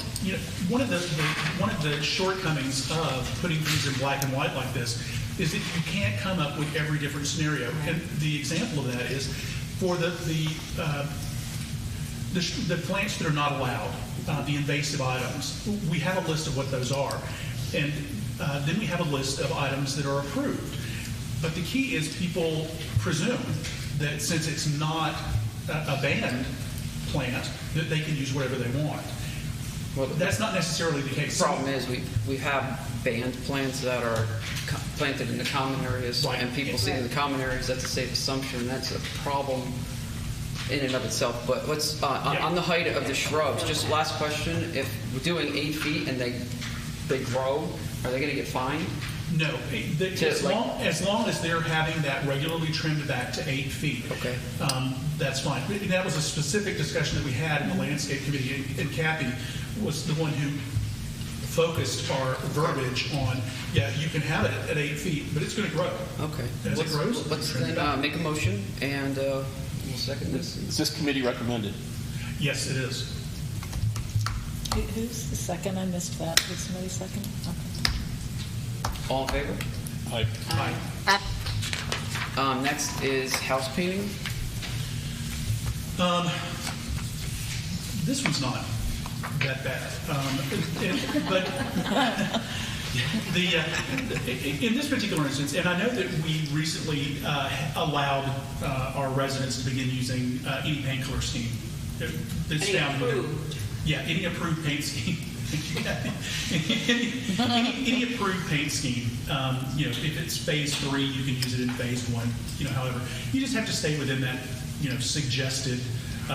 one of the shortcomings of putting things in black and white like this is that you can't come up with every different scenario. And the example of that is for the plants that are not allowed, the invasive items. We have a list of what those are, and then we have a list of items that are approved. But the key is people presume that since it's not a banned plant, that they can use whatever they want. Well, that's not necessarily the case. The problem is we have banned plants that are planted in the common areas, right. And people see in the common areas, that's a safe assumption. That's a problem in and of itself. But let's, on the height of the shrubs, just last question, if we're doing 8 feet and they grow, are they going to get fined? No, as long as they're having that regularly trimmed back to 8 feet, okay, that's fine. That was a specific discussion that we had in the landscape committee, and Kathy was the one who focused our verbiage on, yeah, you can have it at 8 feet, but it's going to grow. Okay. As it grows, let's then make a motion, and we'll second this. Is this committee recommended? Yes, it is. Who's the second? I missed that. Did somebody second? Okay. All in favor? Aye. Aye. Next is house painting. This one's not that bad, but in this particular instance, and I know that we recently allowed our residents to begin using any paint color scheme. That's down approved. Yeah, any approved paint scheme. any approved paint scheme. If it's phase 3, you can use it in phase 1. However, you just have to stay within that, suggested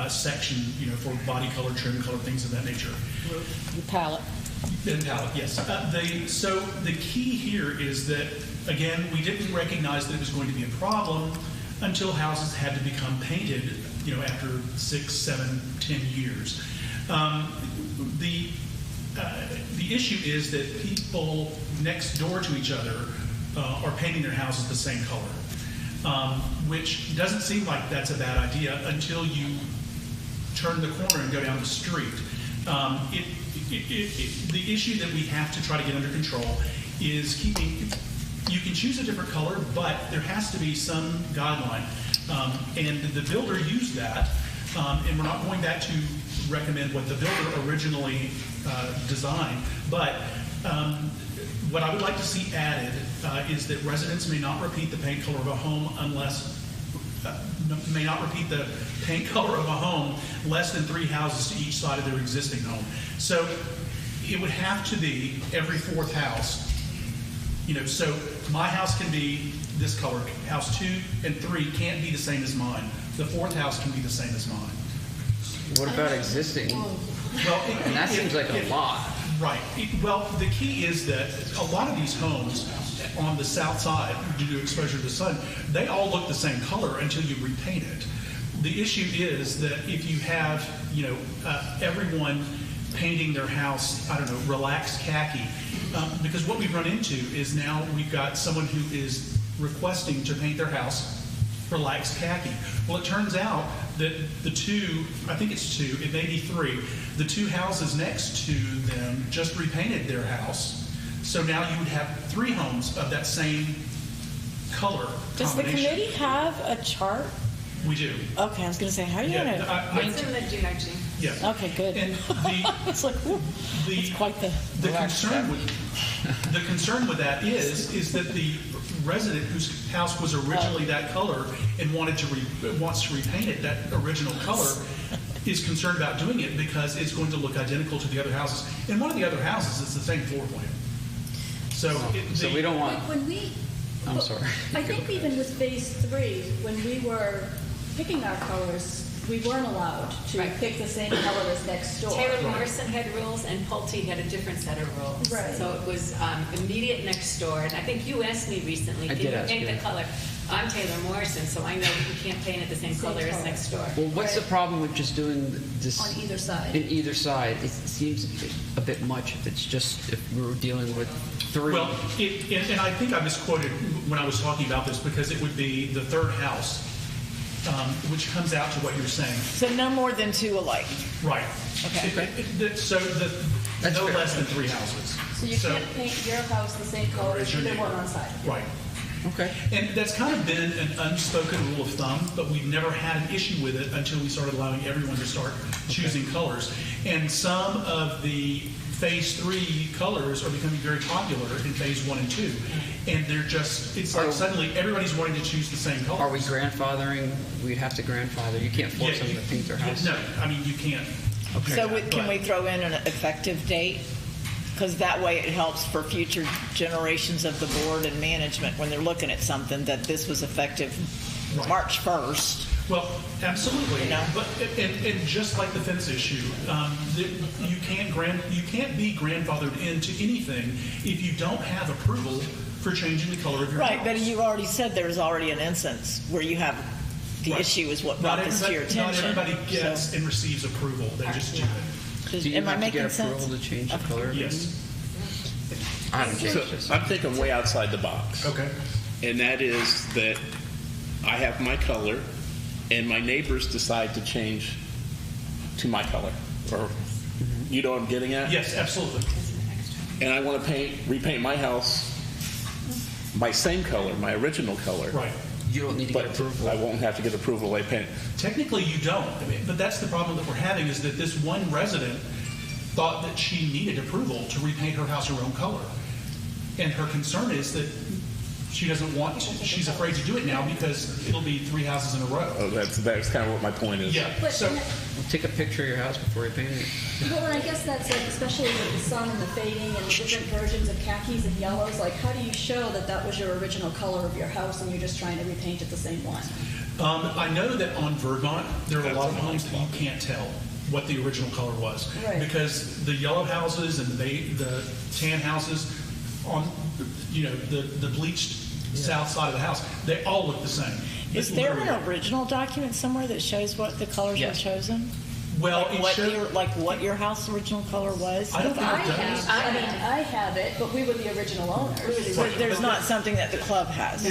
section, for body color, trim color, things of that nature. The palette. The palette, yes. So the key here is that, again, we didn't recognize that it was going to be a problem until houses had to become painted, after 6, 7, 10 years. The issue is that people next door to each other are painting their houses the same color, which doesn't seem like that's a bad idea until you turn the corner and go down the street. The issue that we have to try to get under control is keeping, you can choose a different color, but there has to be some guideline. And the builder used that, and we're not going back to recommend what the builder originally designed, but what I would like to see added is that residents may not repeat the paint color of a home less than 3 houses to each side of their existing home. So it would have to be every 4th house. So my house can be this color. House 2 and 3 can't be the same as mine. The 4th house can be the same as mine. What about existing? Well, and that seems like a lot. Right. Well, the key is that a lot of these homes on the south side, due to exposure to the sun, they all look the same color until you repaint it. The issue is that if you have, everyone painting their house, relaxed khaki, because what we've run into is now we've got someone who is requesting to paint their house relaxed khaki. Well, it turns out that the 2, I think it's 2, it may be 3, the 2 houses next to them just repainted their house. So now you would have 3 homes of that same color combination. Does the committee have a chart? We do. Okay, I was going to say, how are you going to... It's in the DRG. Yeah. Okay, good. And it's like, whew, it's quite the... The concern with that is that the resident whose house was originally that color and wants to repaint it that original color is concerned about doing it because it's going to look identical to the other houses. And one of the other houses is the same floor plan. So we don't want. When we, I'm sorry. I think even with phase 3, when we were picking our colors, we weren't allowed to pick the same color as next door. Taylor Morrison had rules and Pulte had a different set of rules. Right. So it was immediate next door. And I think you asked me recently, can you paint the color? I'm Taylor Morrison, so I know you can't paint it the same color as next door. Well, what's the problem with just doing this? On either side. In either side. It seems a bit much if it's just, if we were dealing with 3. Well, and I think I misquoted when I was talking about this because it would be the third house, which comes out to what you're saying. So no more than 2 alike. Right. Okay. So no less than 3 houses. So you can't paint your house the same color as either one on side. Right. Okay. And that's kind of been an unspoken rule of thumb, but we've never had an issue with it until we started allowing everyone to start choosing colors. And some of the phase 3 colors are becoming very popular in phase 1 and 2. And they're just, it's like suddenly everybody's wanting to choose the same color. Are we grandfathering? We'd have to grandfather. You can't force them to paint their house. No, I mean, you can't. Okay. So can we throw in an effective date? Because that way it helps for future generations of the board and management when they're looking at something that this was effective March 1st. Well, absolutely. But and just like the fence issue, you can't be grandfathered into anything if you don't have approval for changing the color of your house. Right, but you already said there's already an instance where you have the issue is what brought this to your attention. Not everybody gets and receives approval. They just do it. Do you Am I have to making get sense? approval to change the color? Yes. I haven't changed this. I'm thinking way outside the box. Okay. And that is that I have my color, and my neighbors decide to change to my color. Or, you know what I'm getting at? Yes, absolutely. And I want to repaint my house my same color, my original color. Right. You don't need to get approval. I won't have to get approval to paint. Technically, you don't. I mean, but that's the problem that we're having is that this one resident thought that she needed approval to repaint her house her own color. And her concern is that she doesn't want to. She's afraid to do it now because it'll be 3 houses in a row. Oh, that's kind of what my point is. Yeah. So take a picture of your house before you paint it. Well, and I guess that's like, especially with the sun and the fading and the different versions of khakis and yellows, like how do you show that that was your original color of your house and you're just trying to repaint it the same one? I know that on Vermont, there are a lot of homes that you can't tell what the original color was. Right. Because the yellow houses and the tan houses on, the bleached south side of the house, they all look the same. Is there an original document somewhere that shows what the colors were chosen? Well, what your house original color was? I don't think it does. I have it, but we were the original owners. But there's not something that the club has. No,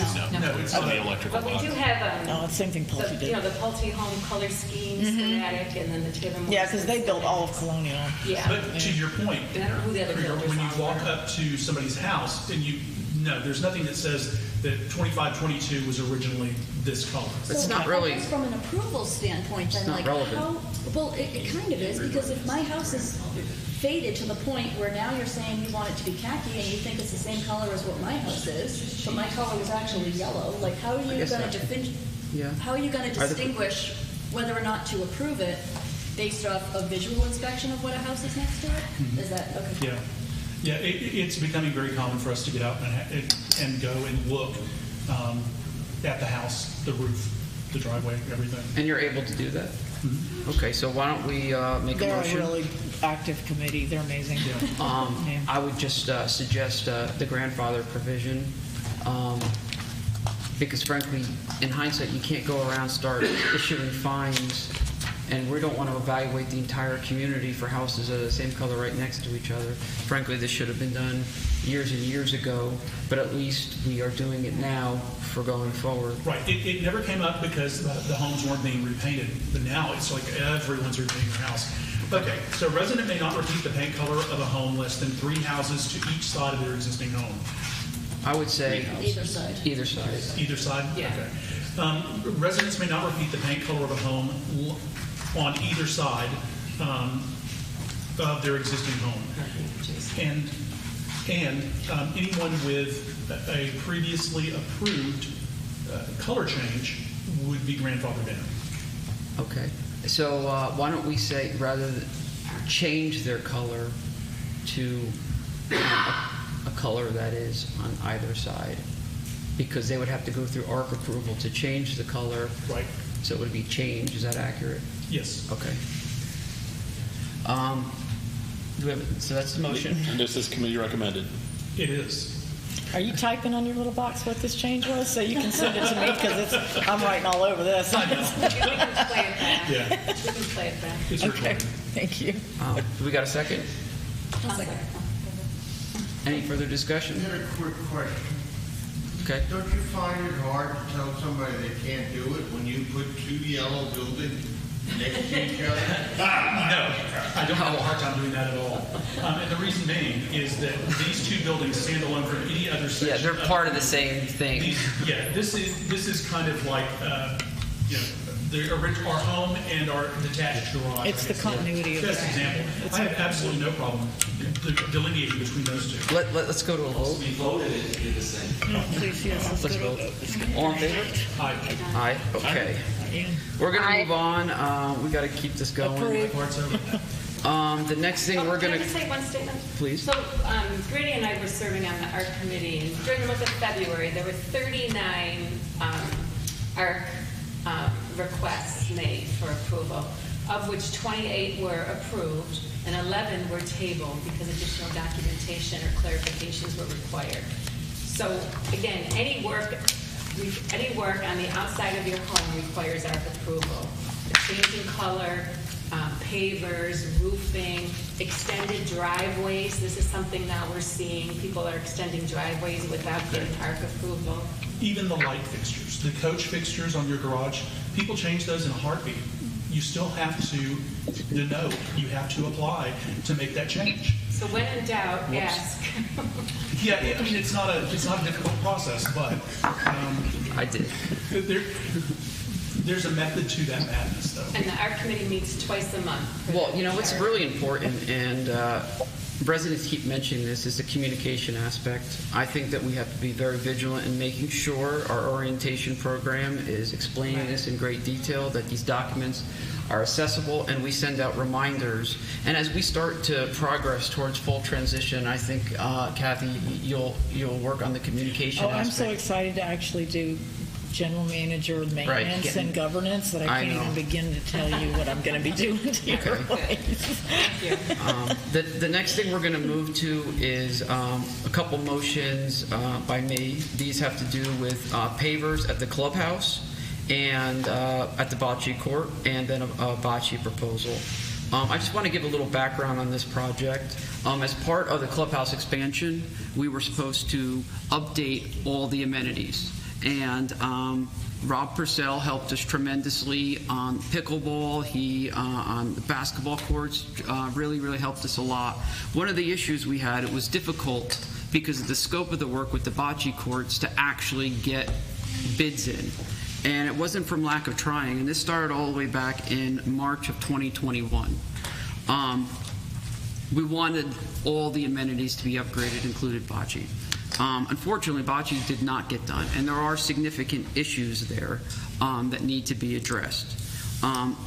it's not the electrical. But we do have no, it's the same thing Pulte did. the Pulte home color scheme schematic, and then the Taylor Morrison. Yeah, because they built all of Colonial. Yeah. But to your point, I don't know who the other builders when you are. walk up to somebody's house and there's nothing that says that 2522 was originally this color. It's not really. From an approval standpoint, then, not relevant. Well, it kind of is, because if my house is faded to the point where now you're saying you want it to be khaki and you think it's the same color as what my house is, but my color was actually yellow, like how are you going to how are you going to distinguish whether or not to approve it based off a visual inspection of what a house is next to it? Is that okay? Yeah. Yeah, it's becoming very common for us to get out and go and look at the house, the roof, the driveway, everything. And you're able to do that? Mm-hmm. Okay, so why don't we make a motion? They're a really active committee. They're amazing. I would just suggest the grandfather provision because, frankly, in hindsight, you can't go around start issuing fines. And we don't want to evaluate the entire community for houses that are the same color right next to each other. Frankly, this should have been done years and years ago, but at least we are doing it now for going forward. Right. It never came up because the homes weren't being repainted, but now it's like everyone's repainting their house. Okay, so resident may not repeat the paint color of a home less than 3 houses to each side of their existing home. I would say either side. Either side. Either side? Yeah. Okay. Residents may not repeat the paint color of a home on either side of their existing home. And And anyone with a previously approved color change would be grandfathered in. Okay. So why don't we say, rather than change their color to a color that is on either side, because they would have to go through ARC approval to change the color. Right. So it would be changed. Is that accurate? Yes. Okay. Do we have, so that's the motion. And this is committee recommended. It is. Are you typing on your little box what this change was so you can send it to me, because I'm writing all over this. We can play it back. Yeah. We can play it back. It's Okay, thank you. We got a second? I'll second. Any further discussion? I have a quick question. Okay. Don't you find it hard to tell somebody they can't do it when you put two yellow buildings next to each other? No, I don't have a hard time doing that at all. And the reason being is that these two buildings stand alone from any other section. Yeah, they're part of the same thing. This is kind of like our home and our detached garage. It's the continuity of Best that. example. I have absolutely no problem delineating between those two. Let's go to a vote. We voted it to be the same. Please, yes, Let's go vote. to All in favor? Aye. Aye. Okay. We're going to move on. We got to keep this going. The next thing we're going Can I just say one statement? Please. So Grady and I were serving on the ARC committee, and during the month of February, there were 39 ARC requests made for approval, of which 28 were approved and 11 were tabled because additional documentation or clarifications were required. So again, any work on the outside of your home requires ARC approval. The change in color, pavers, roofing, extended driveways. This is something now we're seeing. People are extending driveways without getting ARC approval. Even the light fixtures, the coach fixtures on your garage, people change those in a heartbeat. You still have to denote, you have to apply to make that change. So when in doubt, ask. Yeah, I mean, it's not a difficult process, but I did. There's a method to that madness, though. And the ARC committee meets twice a month. Well, what's really important, and residents keep mentioning this, is the communication aspect. I think that we have to be very vigilant in making sure our orientation program is explaining this in great detail, that these documents are accessible, and we send out reminders. And as we start to progress towards full transition, I think, Kathy, you'll work on the communication aspect. I'm so excited to actually do general manager maintenance and governance that I can't even begin to tell you what I'm going to be doing to your place. Thank you. The next thing we're going to move to is a couple motions by me. These have to do with pavers at the clubhouse and at the Bocce court, and then a Bocce proposal. I just want to give a little background on this project. As part of the clubhouse expansion, we were supposed to update all the amenities. And Rob Purcell helped us tremendously on pickleball. He, on the basketball courts, really helped us a lot. One of the issues we had, it was difficult because of the scope of the work with the bocce courts to actually get bids in. And it wasn't from lack of trying. And this started all the way back in March of 2021. We wanted all the amenities to be upgraded, included bocce. Unfortunately, bocce did not get done, and there are significant issues there that need to be addressed.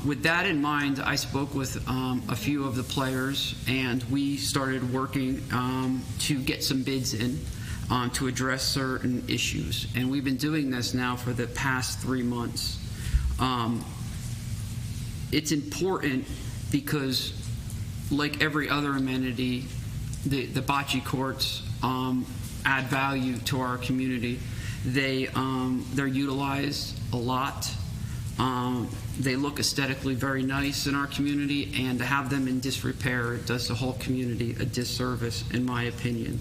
With that in mind, I spoke with a few of the players, and we started working to get some bids in to address certain issues. And we've been doing this now for the past 3 months. It's important because, like every other amenity, the bocce courts add value to our community. They're utilized a lot. They look aesthetically very nice in our community, and to have them in disrepair does the whole community a disservice, in my opinion.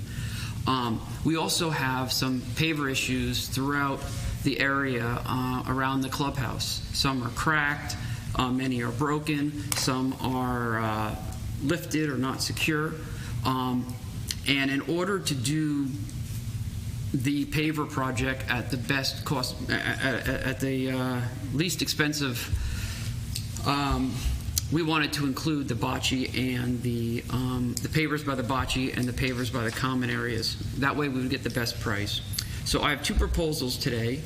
We also have some paver issues throughout the area around the clubhouse. Some are cracked, many are broken, some are lifted or not secure. And in order to do the paver project at the best cost, at the least expensive we wanted to include the Bocce and the pavers by the Bocce and the pavers by the common areas. That way we would get the best price. So I have two proposals today.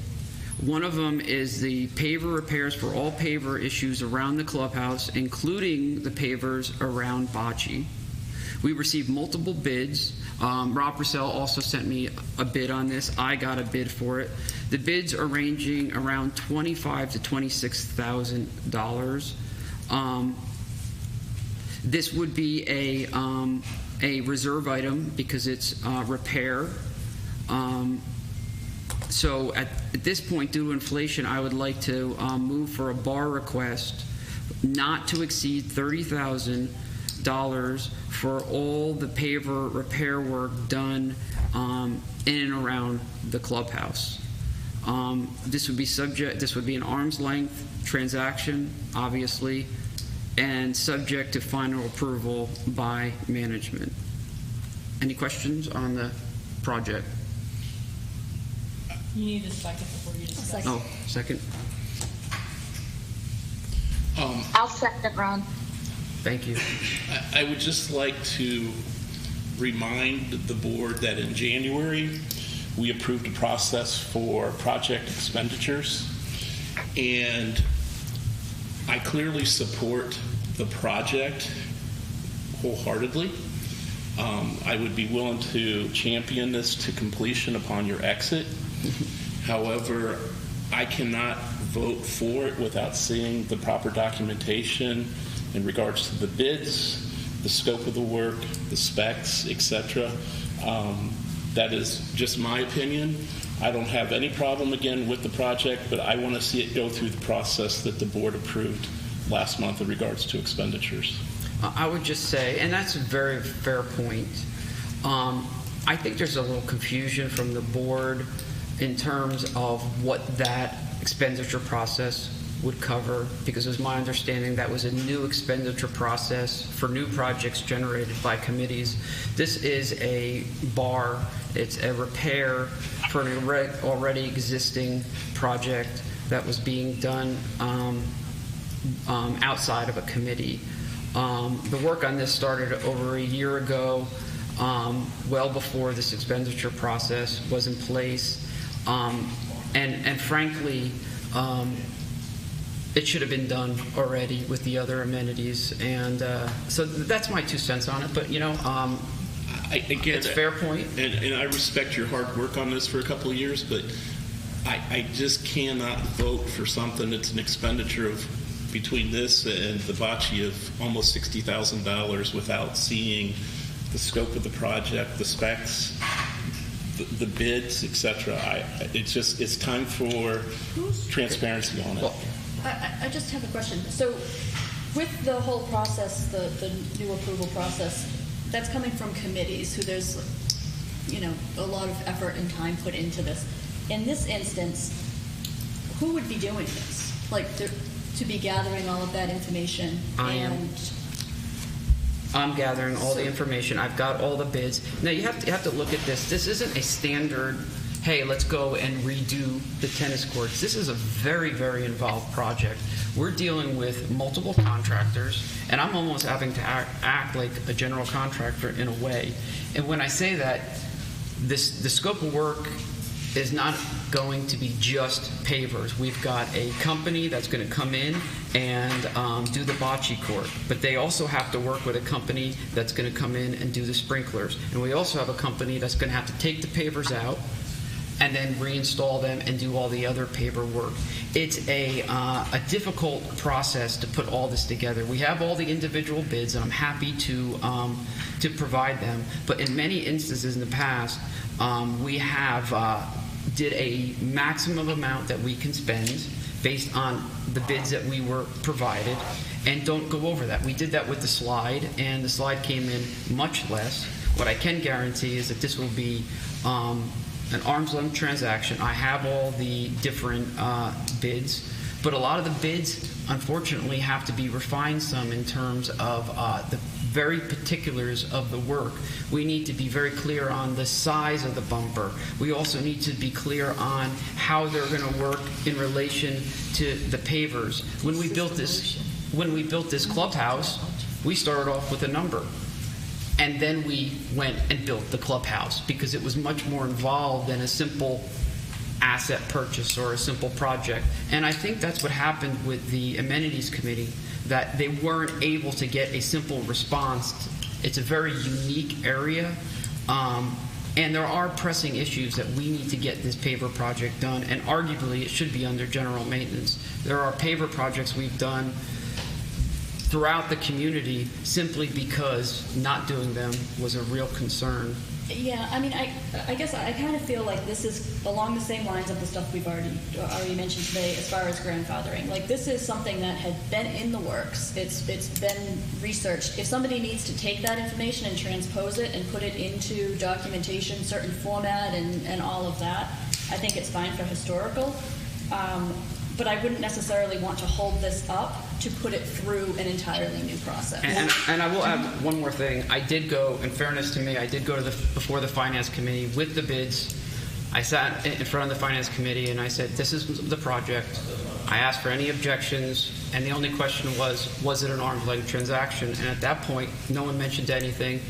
One of them is the paver repairs for all paver issues around the clubhouse, including the pavers around Bocce. We received multiple bids. Rob Purcell also sent me a bid on this. I got a bid for it. The bids are ranging around $25,000 to $26,000. This would be a reserve item because it's repair. So at this point, due to inflation, I would like to move for a bar request not to exceed $30,000 for all the paver repair work done in and around the clubhouse. This would be an arm's length transaction, obviously, and subject to final approval by management. Any questions on the project? You need a second before you discuss. Oh, second. I'll second, Ron. Thank you. I would just like to remind the board that in January, we approved a process for project expenditures, and I clearly support the project wholeheartedly. I would be willing to champion this to completion upon your exit. However, I cannot vote for it without seeing the proper documentation in regards to the bids, the scope of the work, the specs, etc. That is just my opinion. I don't have any problem, again, with the project, but I want to see it go through the process that the board approved last month in regards to expenditures. I would just say, and that's a very fair point, I think there's a little confusion from the board in terms of what that expenditure process would cover, because it was my understanding that was a new expenditure process for new projects generated by committees. This is a bar, it's a repair for an already existing project that was being done outside of a committee. The work on this started over a year ago, well before this expenditure process was in place. And frankly, it should have been done already with the other amenities. And so that's my 2 cents on it. But, you know, it's a fair point. And I respect your hard work on this for a couple of years, but I just cannot vote for something that's an expenditure of between this and the Bocce of almost $60,000 without seeing the scope of the project, the specs, the bids, etc. It's time for transparency on it. I just have a question. So with the whole process, the new approval process, that's coming from committees who there's, you know, a lot of effort and time put into this. In this instance, who would be doing this? Like to be gathering all of that information? I'm gathering all the information. I've got all the bids. Now you have to look at this. This isn't a standard, hey, let's go and redo the tennis courts. This is a very, very involved project. We're dealing with multiple contractors, and I'm almost having to act like a general contractor in a way. And when I say that, the scope of work is not going to be just pavers. We've got a company that's going to come in and do the bocce court, but they also have to work with a company that's going to come in and do the sprinklers. And we also have a company that's going to have to take the pavers out and then reinstall them and do all the other paver work. It's a difficult process to put all this together. We have all the individual bids, and I'm happy to provide them. But in many instances in the past, we have did a maximum amount that we can spend based on the bids that we were provided, and don't go over that. We did that with the slide, and the slide came in much less. What I can guarantee is that this will be an arm's length transaction. I have all the different bids, but a lot of the bids, unfortunately, have to be refined some in terms of the very particulars of the work. We need to be very clear on the size of the bumper. We also need to be clear on how they're going to work in relation to the pavers. When we built this, when we built this clubhouse, we started off with a number. And then we went and built the clubhouse because it was much more involved than a simple asset purchase or a simple project. And I think that's what happened with the amenities committee, that they weren't able to get a simple response. It's a very unique area. And there are pressing issues that we need to get this paver project done, and arguably it should be under general maintenance. There are paver projects we've done throughout the community simply because not doing them was a real concern. Yeah, I mean, I guess I kind of feel like this is along the same lines of the stuff we've already mentioned today as far as grandfathering. Like, this is something that had been in the works. It's been researched. If somebody needs to take that information and transpose it and put it into documentation, certain format and all of that, I think it's fine for historical. But I wouldn't necessarily want to hold this up to put it through an entirely new process. And I will add one more thing. I did go, in fairness to me, I did go to before the finance committee with the bids. I sat in front of the finance committee and I said, this is the project. I asked for any objections, and the only question was it an arm's length transaction? And at that point, no one mentioned anything.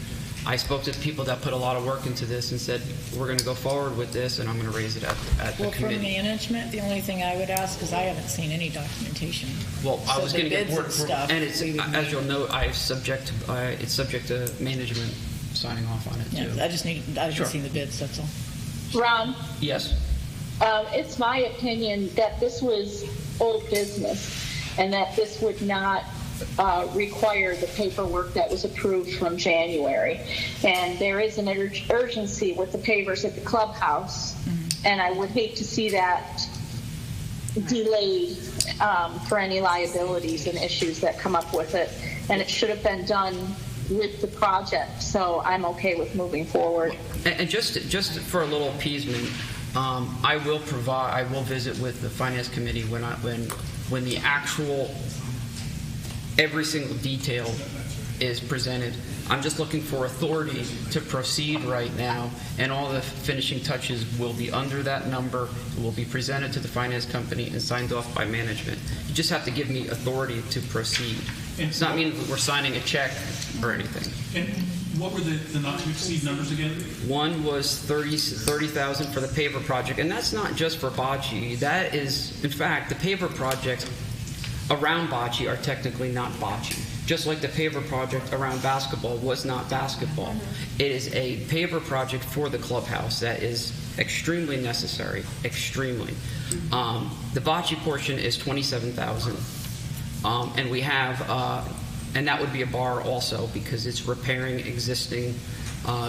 I spoke to the people that put a lot of work into this and said, we're going to go forward with this, and I'm going to raise it at the committee. Well, for management, the only thing I would ask, because I haven't seen any documentation. Well, I was going to get word stuff, and it's, as you'll note, it's subject to management signing off on it too. Yeah, I just seen the bids, that's all. Ron? Yes. It's my opinion that this was old business and that this would not require the paperwork that was approved from January. And there is an urgency with the pavers at the clubhouse, and I would hate to see that delayed for any liabilities and issues that come up with it. And it should have been done with the project, so I'm okay with moving forward. And just for a little appeasement, I will visit with the finance committee when the actual every single detail is presented. I'm just looking for authority to proceed right now, and all the finishing touches will be under that number. It will be presented to the finance company and signed off by management. You just have to give me authority to proceed. It's not meaning we're signing a check or anything. And what were the not to exceed numbers again? One was 30,000 for the paver project, and that's not just for Bocce. That is, in fact, the paver projects around Bocce are technically not Bocce. Just like the paver project around basketball was not basketball. It is a paver project for the clubhouse that is extremely necessary, extremely. The Bocce portion is 27,000, and we have, and that would be a bar also because it's repairing existing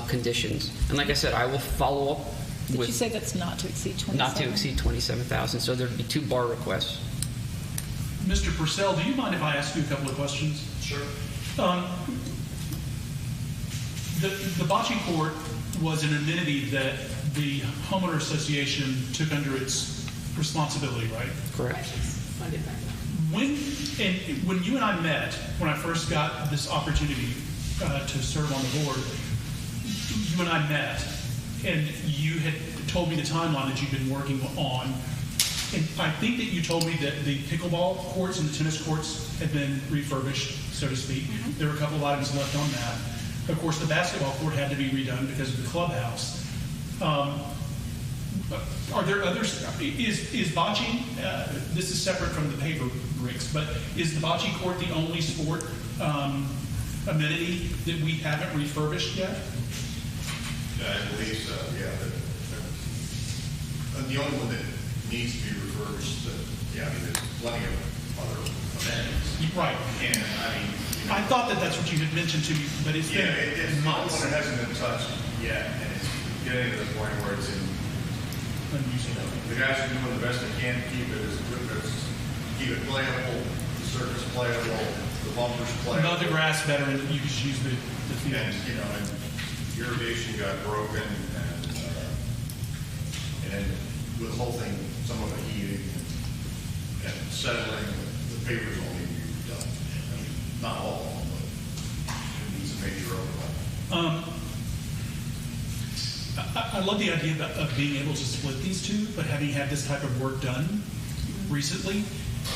conditions. And like I said, I will follow up Did with. you say that's not to exceed 27? Not to exceed 27,000. So there'd be 2 bar requests. Mr. Purcell, do you mind if I ask you a couple of questions? Sure. The Bocce court was an amenity that the homeowner association took under its responsibility, right? Correct. When you and I met, when I first got this opportunity to serve on the board, you and I met, and you had told me the timeline that you've been working on. And I think that you told me that the pickleball courts and the tennis courts had been refurbished, so to speak. There were a couple of items left on that. Of course, the basketball court had to be redone because of the clubhouse. Are there others? Is Bocce, this is separate from the paver bricks, but is the Bocce court the only sport amenity that we haven't refurbished yet? I believe so, yeah. The only one that needs to be refurbished, yeah, I mean, there's plenty of other amenities. Right. And, I mean, I thought that that's what you had mentioned to me, but it's been months. It hasn't been touched yet, and it's getting to the point where it's in. The guys are doing the best they can to keep it keep it playable, the surface playable, the bumpers playable. Know the grass better, and you just use the field. And, and irrigation got broken, and with the whole thing, some of it heating and settling, the papers all need to be done. I mean, not all of them, but it needs a major overhaul. I love the idea of being able to split these two, but having had this type of work done recently,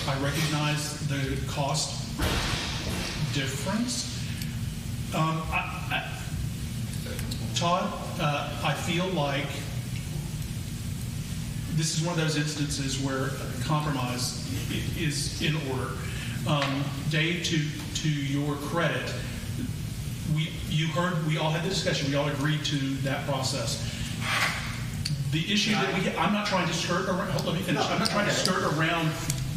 I recognize the cost difference. Todd, I feel like this is one of those instances where compromise is in order. Dave, to your credit, we all had the discussion, we all agreed to that process. The issue that I'm not trying to skirt around, let me finish. I'm not trying to skirt around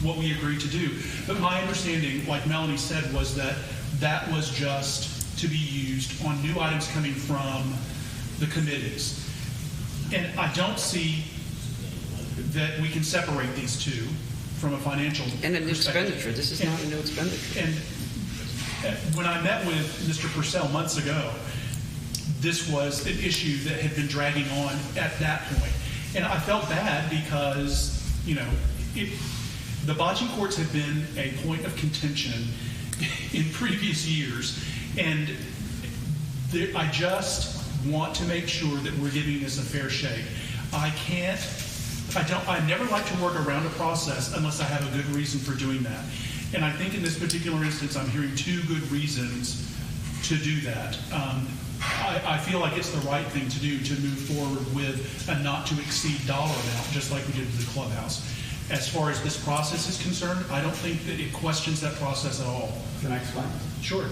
what we agreed to do. But my understanding, like Melanie said, was that that was just to be used on new items coming from the committees. And I don't see that we can separate these two from a financial and a new expenditure. This is not a new expenditure. And when I met with Mr. Purcell months ago, this was an issue that had been dragging on at that point. And I felt bad because, you know, the bocce courts have been a point of contention in previous years. And I just want to make sure that we're giving this a fair shake. I never like to work around a process unless I have a good reason for doing that. And I think in this particular instance, I'm hearing two good reasons to do that. I feel like it's the right thing to do to move forward with a not to exceed dollar amount, just like we did with the clubhouse. As far as this process is concerned, I don't think that it questions that process at all. Can I explain? Sure.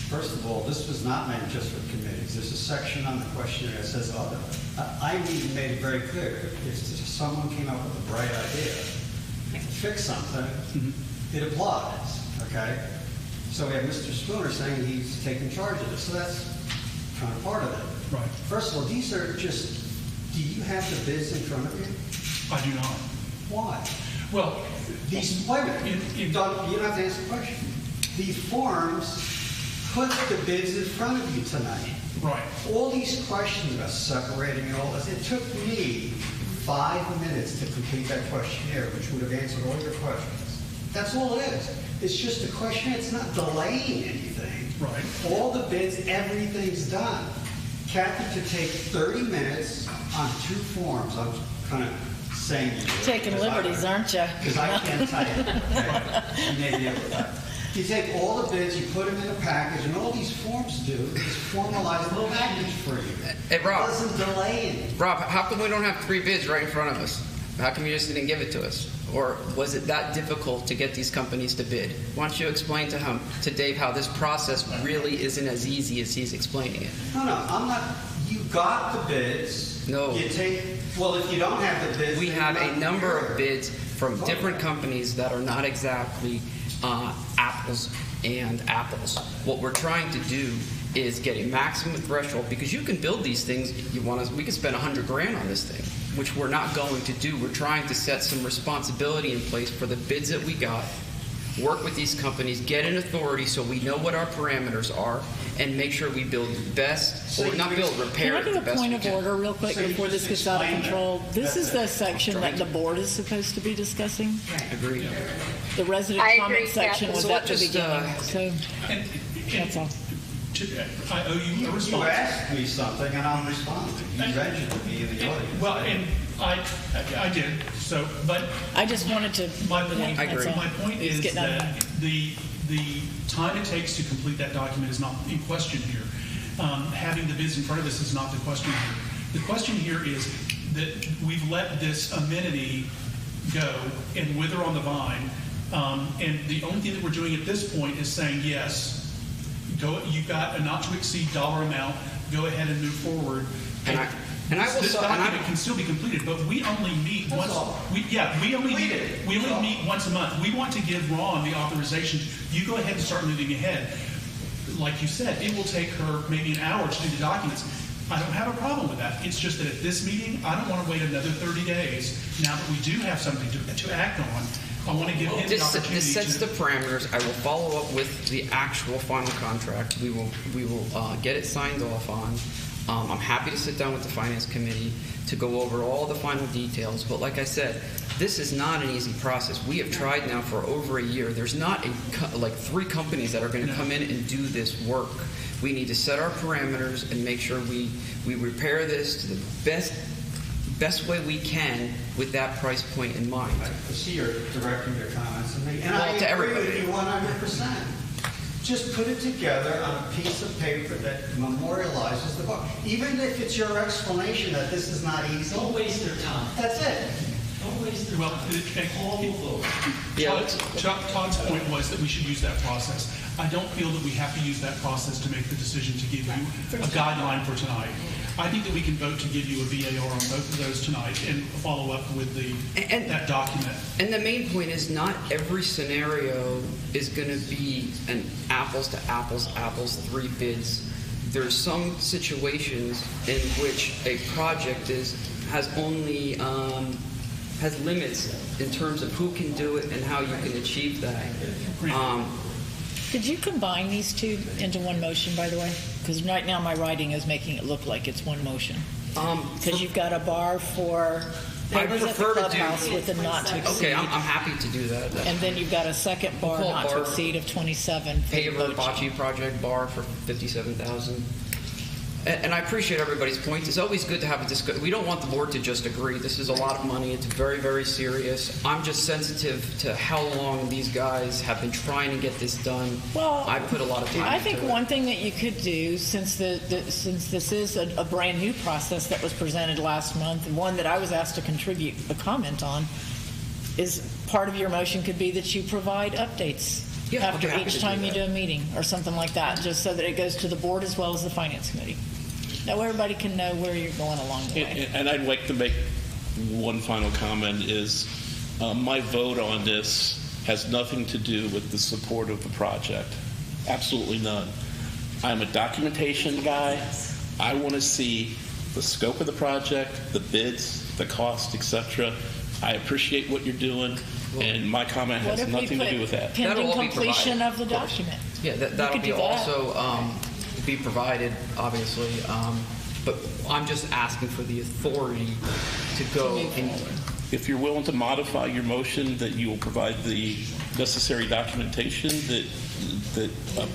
First of all, this was not meant just for committees. There's a section on the questionnaire that says other. I even made it very clear. If someone came up with a bright idea to fix something, it applies, okay? So we have Mr. Spooner saying he's taking charge of this. So that's kind of part of it. Right. First of all, these are just, do you have the bids in front of you? I do not. Why? Well, these, wait a minute, you don't have to answer the question. These forms put the bids in front of you tonight. Right. All these questions about separating and all this, it took me 5 minutes to complete that questionnaire, which would have answered all your questions. That's all it is. It's just a questionnaire. It's not delaying anything. Right. All the bids, everything's done. Kathy, to take 30 minutes on 2 forms, I'm kind of saying you. Taking liberties, aren't you? Because I can't type it. Okay? You may be able to type. You take all the bids, you put them in a package, and all these forms do is formalize a little package for you. Hey, Rob. It doesn't delay anything. Rob, how come we don't have 3 bids right in front of us? How come you just didn't give it to us? Or was it that difficult to get these companies to bid? Why don't you explain to Dave how this process really isn't as easy as he's explaining it? No, I'm not. You got the bids. No. You take. Well, if you don't have the bids, we have a number of bids from different companies that are not exactly apples and apples. What we're trying to do is get a maximum threshold, because you can build these things. We can spend $100 grand on this thing, which we're not going to do. We're trying to set some responsibility in place for the bids that we got, work with these companies, get an authority so we know what our parameters are, and make sure we build the best, or not build, repair it the Can I give a best point we of can. order real quick before this gets out of control? This is the section that the board is supposed to be discussing. Agreed. The resident I comment agree, section was So at the just, beginning. So that's all. I owe you a response. You asked me something, and I'm responding. You registered me in the audience. Well, and I did. So, but I just wanted to. My point. That's all. My point It's is getting out of that the time it takes to complete that document is not in question here. Having the bids in front of us is not the question here. The question here is that we've let this amenity go and wither on the vine, and the only thing that we're doing at this point is saying, yes, go. You've got a not to exceed dollar amount. Go ahead and move forward. This document can still be completed, but we only meet once. We only meet once a month. We want to give Ron the authorization. You go ahead and start moving ahead. Like you said, it will take her maybe an hour to do the documents. I don't have a problem with that. It's just that at this meeting, I don't want to wait another 30 days. Now that we do have something to act on, I want to give him the opportunity. This sets the parameters. I will follow up with the actual final contract. We will get it signed off on. I'm happy to sit down with the finance committee to go over all the final details. But like I said, this is not an easy process. We have tried now for over a year. There's not like 3 companies that are going to come in and do this work. We need to set our parameters and make sure we repair this to the best way we can with that price point in mind. I see you're directing your comments to me, and Well, I to agree everybody. with you 100%. Just put it together on a piece of paper that memorializes the book. Even if it's your explanation that this is not easy. Don't waste their time. That's it. Don't waste their Well, time. Todd's point was that we should use that process. I don't feel that we have to use that process to make the decision to give you a guideline for tonight. I think that we can vote to give you a VAR on both of those tonight and follow up with that document. And the main point is not every scenario is going to be an apples to apples, 3 bids. There's some situations in which a project has only has limits in terms of who can do it and how you can achieve that. Could you combine these two into one motion, by the way? Because right now my writing is making it look like it's one motion. Because you've got a bar for Pavers at the Clubhouse with a not to exceed. Okay, I'm happy to do that. And then you've got a second bar We'll call not bar to exceed of 27 for the Paver Bocce project bar for $57,000. And I appreciate everybody's points. It's always good to have a discussion. We don't want the board to just agree. This is a lot of money. It's very, very serious. I'm just sensitive to how long these guys have been trying to get this done. Well, I put a lot of time I into think it. one thing that you could do, since this is a brand new process that was presented last month, and one that I was asked to contribute a comment on, is part of your motion could be that you provide updates after happy to each do time you that. do a meeting or something like that, just so that it goes to the board as well as the finance committee. Now everybody can know where you're going along the way. And I'd like to make one final comment is my vote on this has nothing to do with the support of the project. Absolutely none. I'm a documentation guy. I want to see the scope of the project, the bids, the cost, etc. I appreciate what you're doing, and my comment has nothing to do with that. Pending completion of the document. Yeah, that'll could be do that. also be provided, obviously. But I'm just asking for the authority to go. If you're willing to modify your motion, that you will provide the necessary documentation that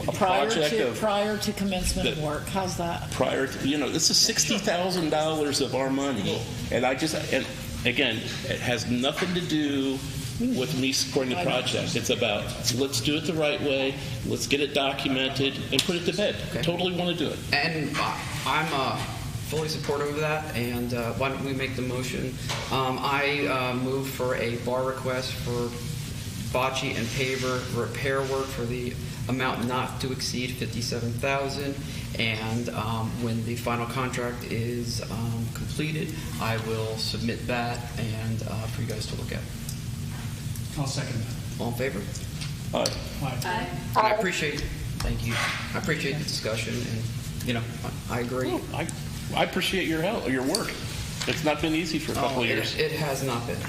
a project of prior to commencement of work. How's that? prior to, this is $60,000 of our money, and and again, it has nothing to do with me supporting the project. It's about, let's do it the right way, let's get it documented, and put it to bed. I totally want to do it. And I'm fully supportive of that, and why don't we make the motion? I move for a bar request for Bocce and Paver repair work for the amount not to exceed $57,000, and when the final contract is completed, I will submit that and for you guys to look at. I'll second that. All in favor? Aye. Aye. And I appreciate, thank you. I appreciate the discussion, and I agree. I appreciate your help, your work. It's not been easy for a couple of years. It has not been.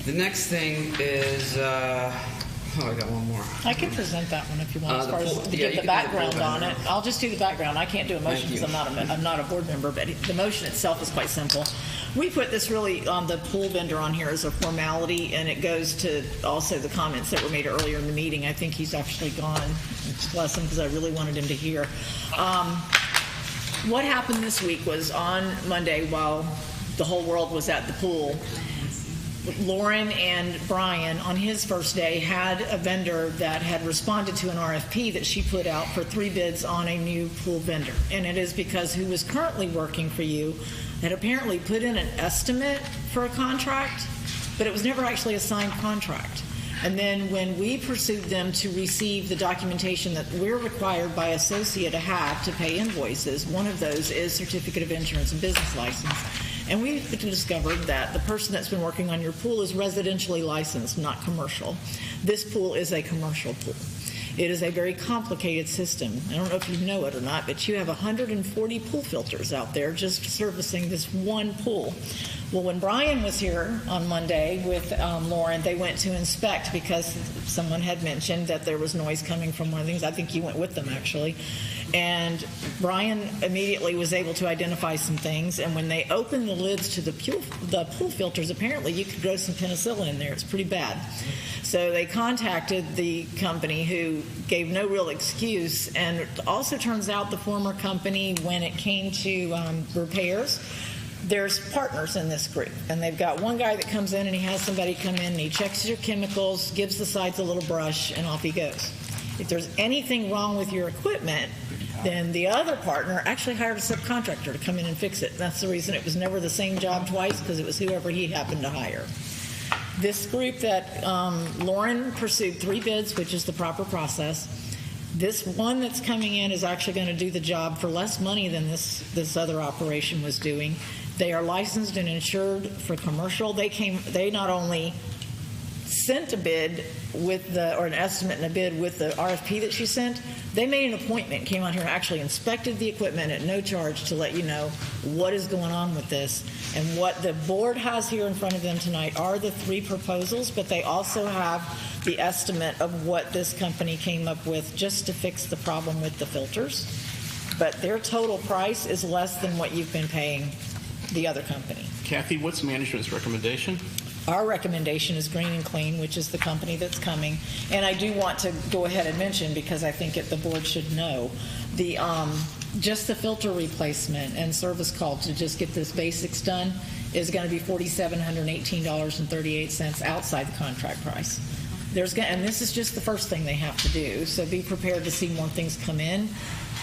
The next thing is, I got one more. I can present that one if you want, as far as to you give can the do background the on it. I'll just do the background. I can't do a motion Thank because I'm not a board member, but the motion itself is quite simple. We put this really on the pool vendor on here as a formality, and it goes to also the comments that were made earlier in the meeting. I think he's actually gone. Bless him, because I really wanted him to hear. What happened this week was on Monday, while the whole world was at the pool, Lauren and Brian, on his first day, had a vendor that had responded to an RFP that she put out for 3 bids on a new pool vendor. And it is because who was currently working for you had apparently put in an estimate for a contract, but it was never actually a signed contract. And then when we pursued them to receive the documentation that we're required by Associate to have to pay invoices, one of those is certificate of insurance and business license. And we discovered that the person that's been working on your pool is residentially licensed, not commercial. This pool is a commercial pool. It is a very complicated system. I don't know if you know it or not, but you have 140 pool filters out there just servicing this one pool. Well, when Brian was here on Monday with Lauren, they went to inspect because someone had mentioned that there was noise coming from one of the things. I think you went with them, actually. And Brian immediately was able to identify some things. And when they opened the lids to the pool filters, apparently you could grow some penicillin in there. It's pretty bad. So they contacted the company, who gave no real excuse. And it also turns out the former company, when it came to repairs, there's partners in this group, and they've got one guy that comes in and he has somebody come in and he checks your chemicals, gives the sides a little brush, and off he goes. If there's anything wrong with your equipment, then the other partner actually hired a subcontractor to come in and fix it. That's the reason it was never the same job twice, because it was whoever he happened to hire. This group that Lauren pursued 3 bids, which is the proper process. This one that's coming in is actually going to do the job for less money than this other operation was doing. They are licensed and insured for commercial. They not only sent a bid with or an estimate and a bid with the RFP that she sent, they made an appointment, came out here, actually inspected the equipment at no charge to let you know what is going on with this. And what the board has here in front of them tonight are the 3 proposals, but they also have the estimate of what this company came up with just to fix the problem with the filters. But their total price is less than what you've been paying the other company. Kathy, what's management's recommendation? Our recommendation is Green and Clean, which is the company that's coming. And I do want to go ahead and mention, because I think the board should know, the just the filter replacement and service call to just get this basics done is going to be $4,718.38 outside the contract price. And this is just the first thing they have to do, so be prepared to see more things come in.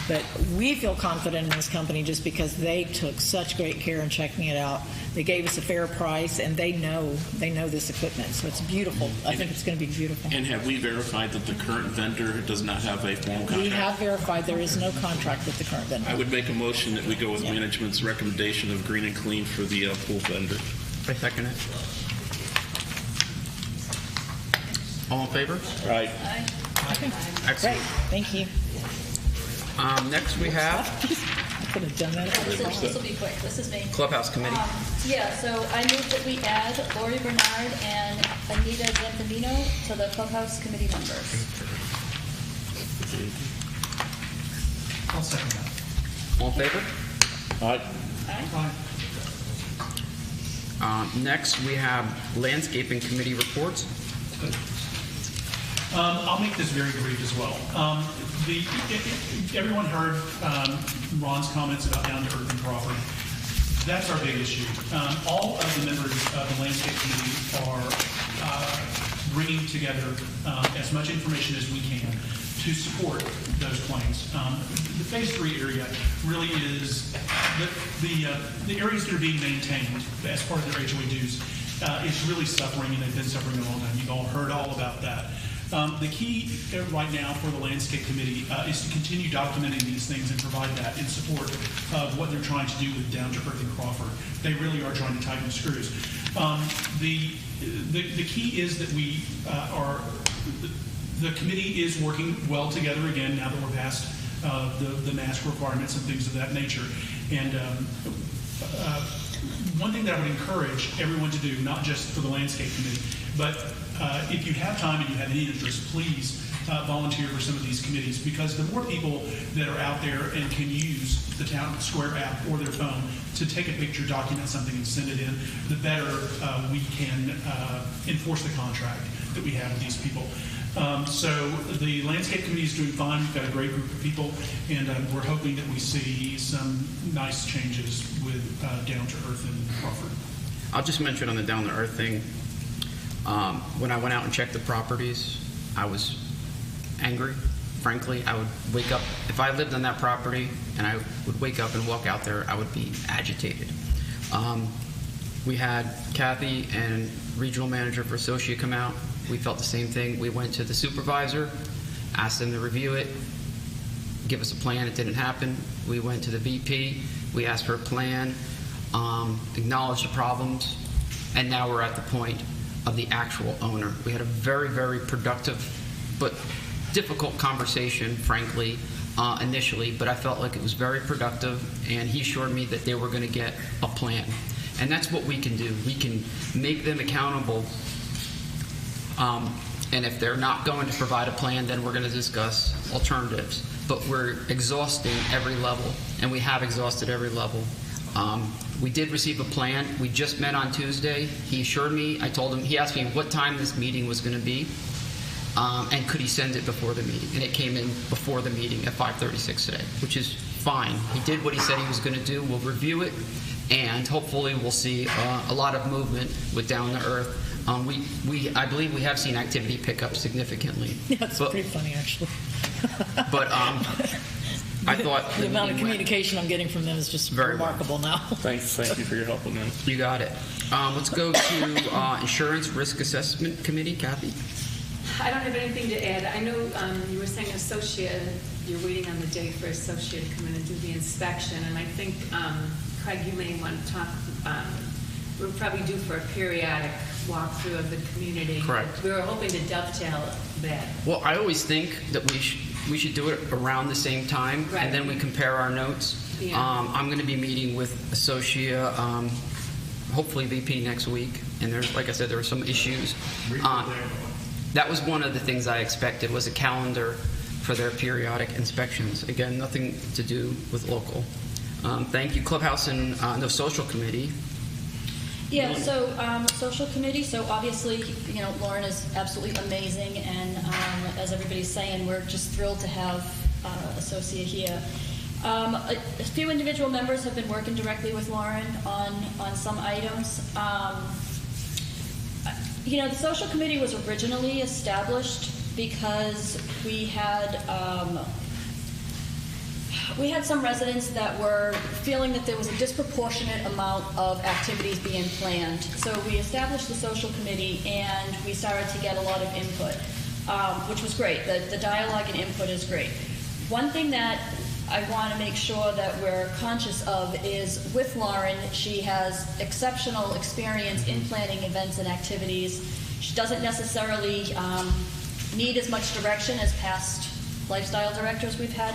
But we feel confident in this company just because they took such great care in checking it out. They gave us a fair price, and they know this equipment, so it's beautiful. I think it's going to be beautiful. And have we verified that the current vendor does not have a formal contract? We have verified there is no contract with the current vendor. I would make a motion that we go with management's recommendation of Green and Clean for the pool vendor. I second it. All in favor? Aye. Okay. Excellent. Great. Thank you. Next we have I could have done that. This will be quick. This is me. Clubhouse Committee. So I move that we add Laurie Bernard and Anita Zanfarfino to the Clubhouse Committee members. I'll second that. All in favor? Aye. Aye. Next we have Landscaping Committee reports. I'll make this very brief as well. Everyone heard Ron's comments about down to earth and Crawford. That's our big issue. All of the members of the Landscape Committee are bringing together as much information as we can to support those claims. The Phase 3 area really is the areas that are being maintained as part of their HOA dues is really suffering, and they've been suffering a long time. You've all heard all about that. The key right now for the Landscape Committee is to continue documenting these things and provide that in support of what they're trying to do with Down to Earth and Crawford. They really are trying to tighten the screws. The key is that the committee is working well together again now that we're past the mask requirements and things of that nature. And one thing that I would encourage everyone to do, not just for the Landscape Committee, but if you have time and you have any interest, please volunteer for some of these committees, because the more people that are out there and can use the Town Square app or their phone to take a picture, document something, and send it in, the better we can enforce the contract that we have with these people. So the Landscape Committee is doing fine. We've got a great group of people, and we're hoping that we see some nice changes with Down to Earth and Crawford. I'll just mention on the Down to Earth thing, when I went out and checked the properties, I was angry. Frankly, I would wake up, if I lived on that property and I would wake up and walk out there, I would be agitated. We had Kathy and Regional Manager for Associate come out. We felt the same thing. We went to the supervisor, asked them to review it, give us a plan. It didn't happen. We went to the VP. We asked for a plan, acknowledged the problems, and now we're at the point of the actual owner. We had a very, very productive but difficult conversation, frankly, initially, but I felt like it was very productive, and he assured me that they were going to get a plan. And that's what we can do. We can make them accountable, and if they're not going to provide a plan, then we're going to discuss alternatives. But we're exhausting every level, and we have exhausted every level. We did receive a plan. We just met on Tuesday. He assured me, I told him, he asked me what time this meeting was going to be, and could he send it before the meeting. And it came in before the meeting at 5:36 today, which is fine. He did what he said he was going to do. We'll review it, and hopefully we'll see a lot of movement with Down to Earth. I believe we have seen activity pick up significantly. Yeah, it's pretty funny, actually. But I thought the amount of communication I'm getting from them is just remarkable now. Thank you for your help on that. You got it. Let's go to Insurance Risk Assessment Committee. Kathy? I don't have anything to add. I know you were saying associate, you're waiting on the day for associate to come in and do the inspection, and I think, Craig, you may want to talk, we're probably due for a periodic walkthrough of the community. Correct. We were hoping to dovetail that. Well, I always think that we should do it around the same time, Right. and then we compare our notes. Yeah. I'm going to be meeting with Associa, hopefully VP next week, and there's, like I said, there were some issues. That was one of the things I expected, was a calendar for their periodic inspections. Again, nothing to do with local. Thank you, Clubhouse and the Social Committee. Yeah, so social committee, so obviously, Lauren is absolutely amazing, and as everybody's saying, we're just thrilled to have Associa here. A few individual members have been working directly with Lauren on some items. The social committee was originally established because we had some residents that were feeling that there was a disproportionate amount of activities being planned. So we established the social committee, and we started to get a lot of input, which was great. The dialogue and input is great. One thing that I want to make sure that we're conscious of is, with Lauren, she has exceptional experience in planning events and activities. She doesn't necessarily need as much direction as past lifestyle directors we've had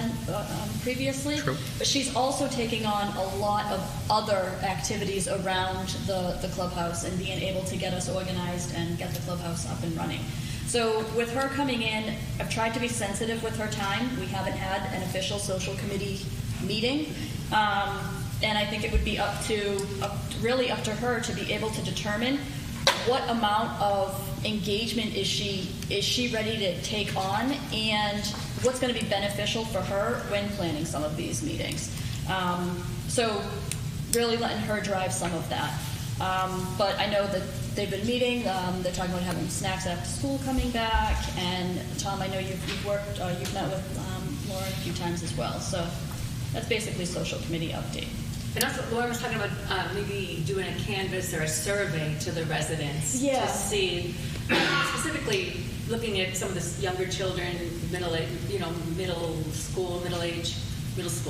previously. True. But she's also taking on a lot of other activities around the clubhouse and being able to get us organized and get the clubhouse up and running. So with her coming in, I've tried to be sensitive with her time. We haven't had an official social committee meeting. And I think it would be really up to her to be able to determine what amount of engagement is she ready to take on, and what's going to be beneficial for her when planning some of these meetings. So really letting her drive some of that. But I know that they've been meeting. They're talking about having snacks after school coming back. And Tom, I know you've met with Lauren a few times as well. So that's basically social committee update. And also, Lauren was talking about maybe doing a canvas or a survey to the residents to see, specifically looking at some of the younger children, middle school,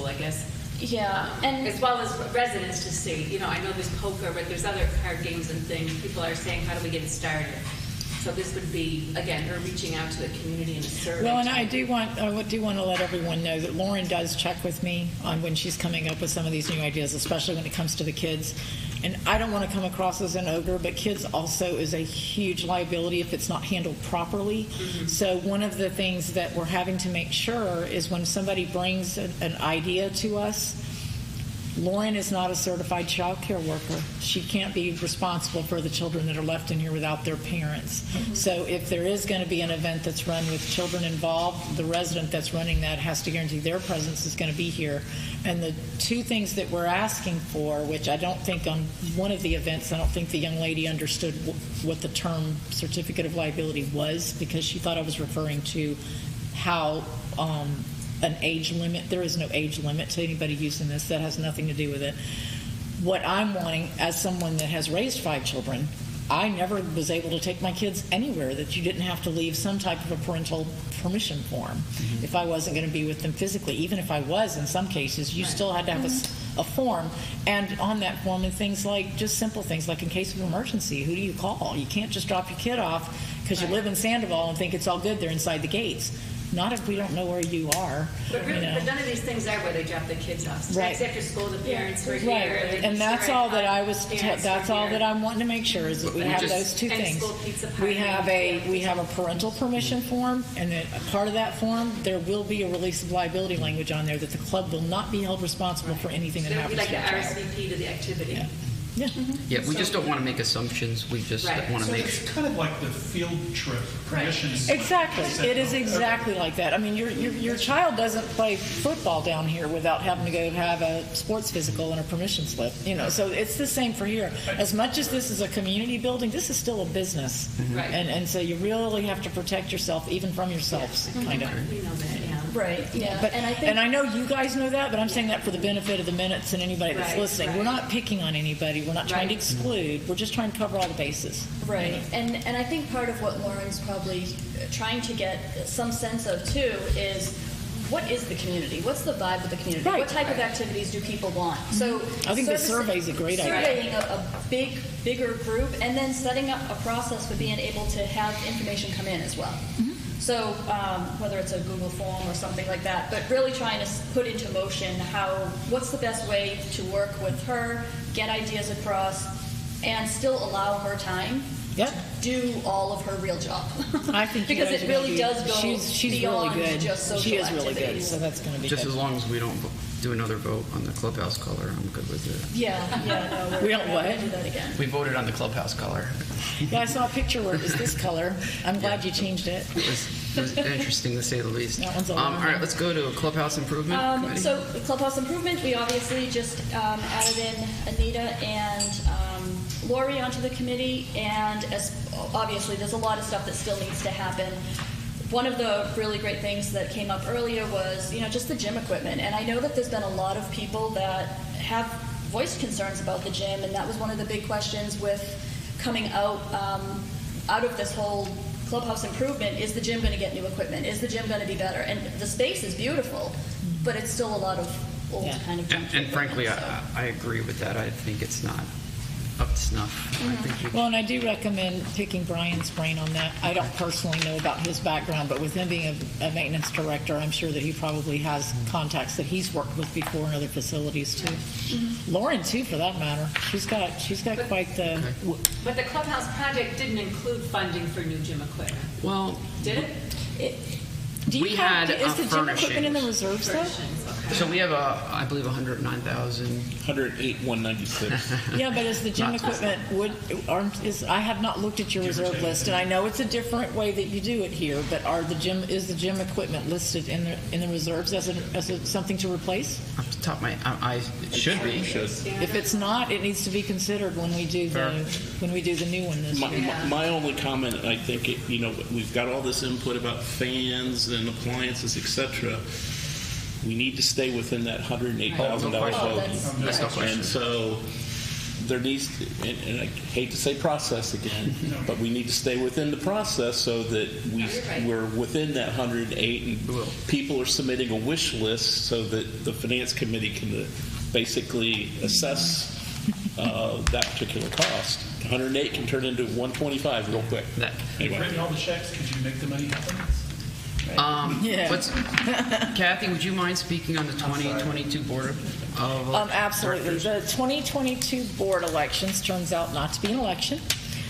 I guess. Yeah, and as well as residents to see. I know there's poker, but there's other card games and things. People are saying, how do we get it started? So this would be, again, her reaching out to the community in a survey. Well, and I do want to let everyone know that Lauren does check with me on when she's coming up with some of these new ideas, especially when it comes to the kids. And I don't want to come across as an ogre, but kids also is a huge liability if it's not handled properly. Mm-hmm. So one of the things that we're having to make sure is when somebody brings an idea to us, Lauren is not a certified child care worker. She can't be responsible for the children that are left in here without their parents. Mm-hmm. So if there is going to be an event that's run with children involved, the resident that's running that has to guarantee their presence is going to be here. And the two things that we're asking for, which I don't think on one of the events, I don't think the young lady understood what the term certificate of liability was, because she thought I was referring to how an age limit. There is no age limit to anybody using this. That has nothing to do with it. What I'm wanting, as someone that has raised 5 children, I never was able to take my kids anywhere that you didn't have to leave some type of a parental permission form. Mm-hmm. If I wasn't going to be with them physically. Even if I was, in some cases, you still had to have a form. And on that form, and things like, just simple things like, in case of emergency, who do you call? You can't just drop your kid off because you live in Sandoval and think it's all good. They're inside the gates. Not if we don't know where you are. But really, but none of these things are where they drop the kids off. Right. After school, the parents were here. Right. And that's all that I was. That's all that I'm wanting to make sure is that we have those two things. We have a parental permission form, and then part of that form there will be a release of liability language on there that the club will not be held responsible for anything that happens to a child. It would be like the RSVP to the activity. Yeah. Yeah. Yeah, we just don't want to make assumptions. We just want to So make. it's kind of like the field trip permissions. Exactly. It is Okay. exactly like that. I mean, your child doesn't play football down here without having to go have a sports physical and a permission slip. So it's the same for here. As much as this is a community building, this is still a business. Right. And so you really have to protect yourself, even from yourselves, kind of. We know that, yeah. Right, yeah. But, and I think I know you guys know that, but I'm saying that for the benefit of the minutes and anybody that's Right, listening. right. We're not picking on anybody. We're not trying to exclude. We're just trying to cover all the bases. Right, and I think part of what Lauren's probably trying to get some sense of too is what is the community? What's the vibe of the community? Right. What type of activities do people want? So I think the survey is a great idea. Surveying a bigger group, and then setting up a process for being able to have information come in as well. So whether it's a Google form or something like that, but really trying to put into motion what's the best way to work with her, get ideas across, and still allow her time to do all of her real job. I think because it really does go she's beyond really good. just social She is really good, activities. so that's going to be Just good. as long as we don't do another vote on the clubhouse color, I'm good with it. No, We don't we're not what? gonna do that again. We voted on the clubhouse color. Yeah, I saw a picture where it was this color. I'm glad you changed it. It was interesting to say the least. That one's a All long right, one. let's go to clubhouse improvement committee. So the Clubhouse Improvement, we obviously just added in Anita and Laurie onto the committee, and obviously there's a lot of stuff that still needs to happen. One of the really great things that came up earlier was, just the gym equipment. And I know that there's been a lot of people that have voiced concerns about the gym, and that was one of the big questions with coming out of this whole Clubhouse Improvement. Is the gym going to get new equipment? Is the gym going to be better? And the space is beautiful, but it's still a lot of old kind of junk. And frankly, I agree with that. I think it's not up to snuff. I think Well, and I do recommend picking Brian's brain on that. I don't personally know about his background, but with him being a maintenance director, I'm sure that he probably has contacts that he's worked with before in other facilities too. Lauren too, for that matter. She's got quite the. But the clubhouse project didn't include funding for new gym equipment. Well, did it? Do you we have, had is the gym equipment in the furnishings. reserves though? So we have I believe 109,000. 108,196. Yeah, but is the gym Not equipment I have not looked at your reserve list, and I know it's a different way that you do it here, but is the gym equipment listed in the reserves as something to replace? Off the top of my, it should be. If it's not, it needs to be considered when we do the new one this year. My only comment, I think, we've got all this input about fans and appliances, etc. We need to stay within that $108,000 vote. That's no question. And so there needs, and I hate to say process again, but we need to stay within the process so that we're within that 108, and people are submitting a wish list so that the finance committee can basically assess that particular cost. 108 can turn into 125 real quick. You've written all the checks. Could you make the money happen? Kathy, would you mind speaking on the 2022 board of Absolutely. The 2022 board elections turns out not to be an election.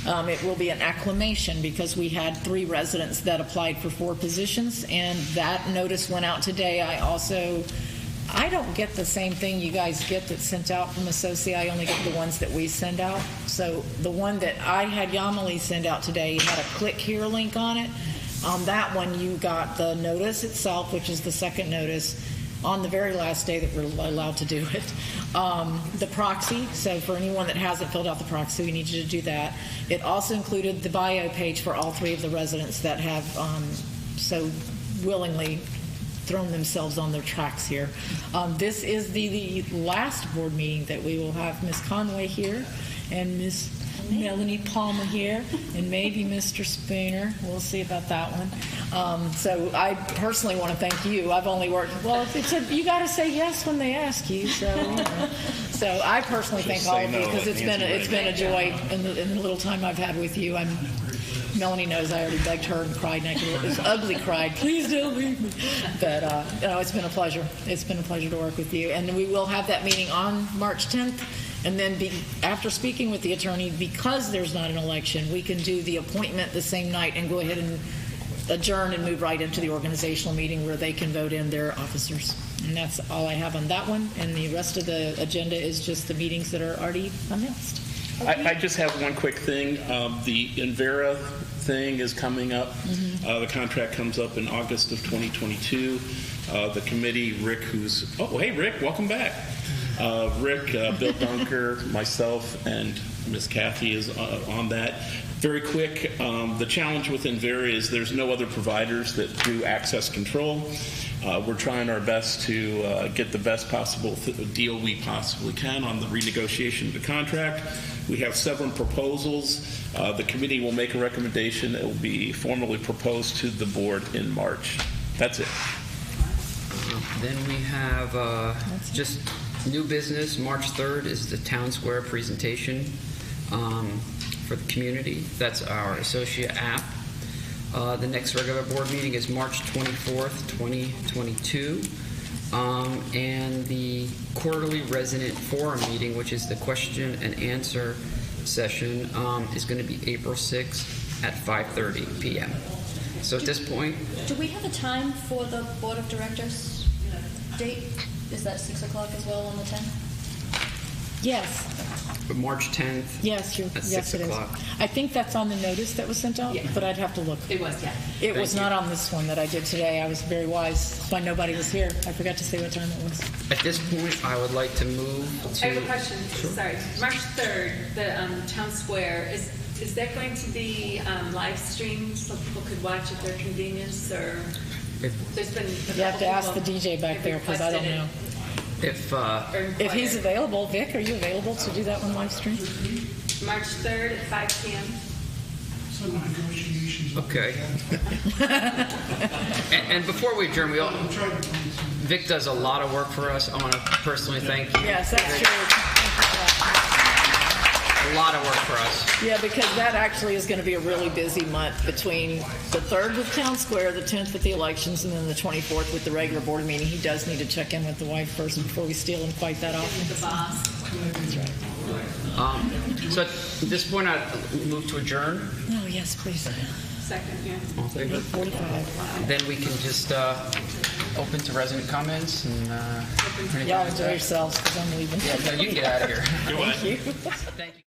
It will be an acclamation because we had 3 residents that applied for 4 positions, and that notice went out today. I don't get the same thing you guys get that's sent out from Associate. I only get the ones that we send out. So the one that I had Yamali send out today had a click here link on it. On that one, you got the notice itself, which is the second notice, on the very last day that we're allowed to do it. The proxy, so for anyone that hasn't filled out the proxy, we need you to do that. It also included the bio page for all 3 of the residents that have so willingly thrown themselves on their tracks here. This is the last board meeting that we will have Ms. Conway here and Ms. Melanie Palmer here, and maybe Mr. Spooner. We'll see about that one. So I personally want to thank you. I've only worked, you got to say yes when they ask you. So I personally thank all of you because it's been a joy in the little time I've had with you. Melanie knows I already begged her and cried, and it was ugly cried. Please don't leave me. But it's been a pleasure. It's been a pleasure to work with you, and we will have that meeting on March 10th. And then after speaking with the attorney, because there's not an election, we can do the appointment the same night and go ahead and adjourn and move right into the organizational meeting where they can vote in their officers. And that's all I have on that one, and the rest of the agenda is just the meetings that are already announced. I just have one quick thing. The Envera thing is coming up. The contract comes up in August of 2022. The committee, Rick, hey Rick, welcome back. Rick, Bill Dunker, myself, and Miss Kathy is on that. Very quick, the challenge with Envera is there's no other providers that do access control. We're trying our best to get the best possible deal we possibly can on the renegotiation of the contract. We have several proposals. The committee will make a recommendation. It will be formally proposed to the board in March. That's it. Then we have just new business. March 3rd is the Town Square presentation for the community. That's our associate app. The next regular board meeting is March 24th, 2022. And the quarterly resident forum meeting, which is the question and answer session, is going to be April 6th at 5:30 p.m. So at this point... Do we have a time for the Board of Directors date? Is that 6 o'clock as well on the 10th? Yes. March 10th. Yes, at yes, 6 it is. o'clock. I think that's on the notice that was sent out, but I'd have to look. It was, yeah. It was not on this one that I did today. I was very wise. Why nobody was here. I forgot to say what time it was. At this point, I would like to move to... I have a question. Sure. Sorry. March 3rd, the Town Square, is that going to be live streamed so people could watch at their convenience, or there's been... You have to ask the DJ back there because I don't know. If he's available, Vic, are you available to do that one live stream? March 3rd at 5 p.m. So negotiations. Okay. and before we adjourn, Vic does a lot of work for us. I want to personally thank you. Yes, that's true. A lot of work for us. Yeah, because that actually is going to be a really busy month between the 3rd with Town Square, the 10th with the elections, and then the 24th with the regular board meeting. He does need to check in with the wife first before we steal and fight that off. The boss. That's right. So at this point, I'd move to adjourn. Oh, yes, please. Second, yeah. All in favor? 8:45. Then we can just open to resident comments and... Y'all enjoy yourselves because I'm leaving. Yeah, no, you can get out of here. Thank you. Thank you.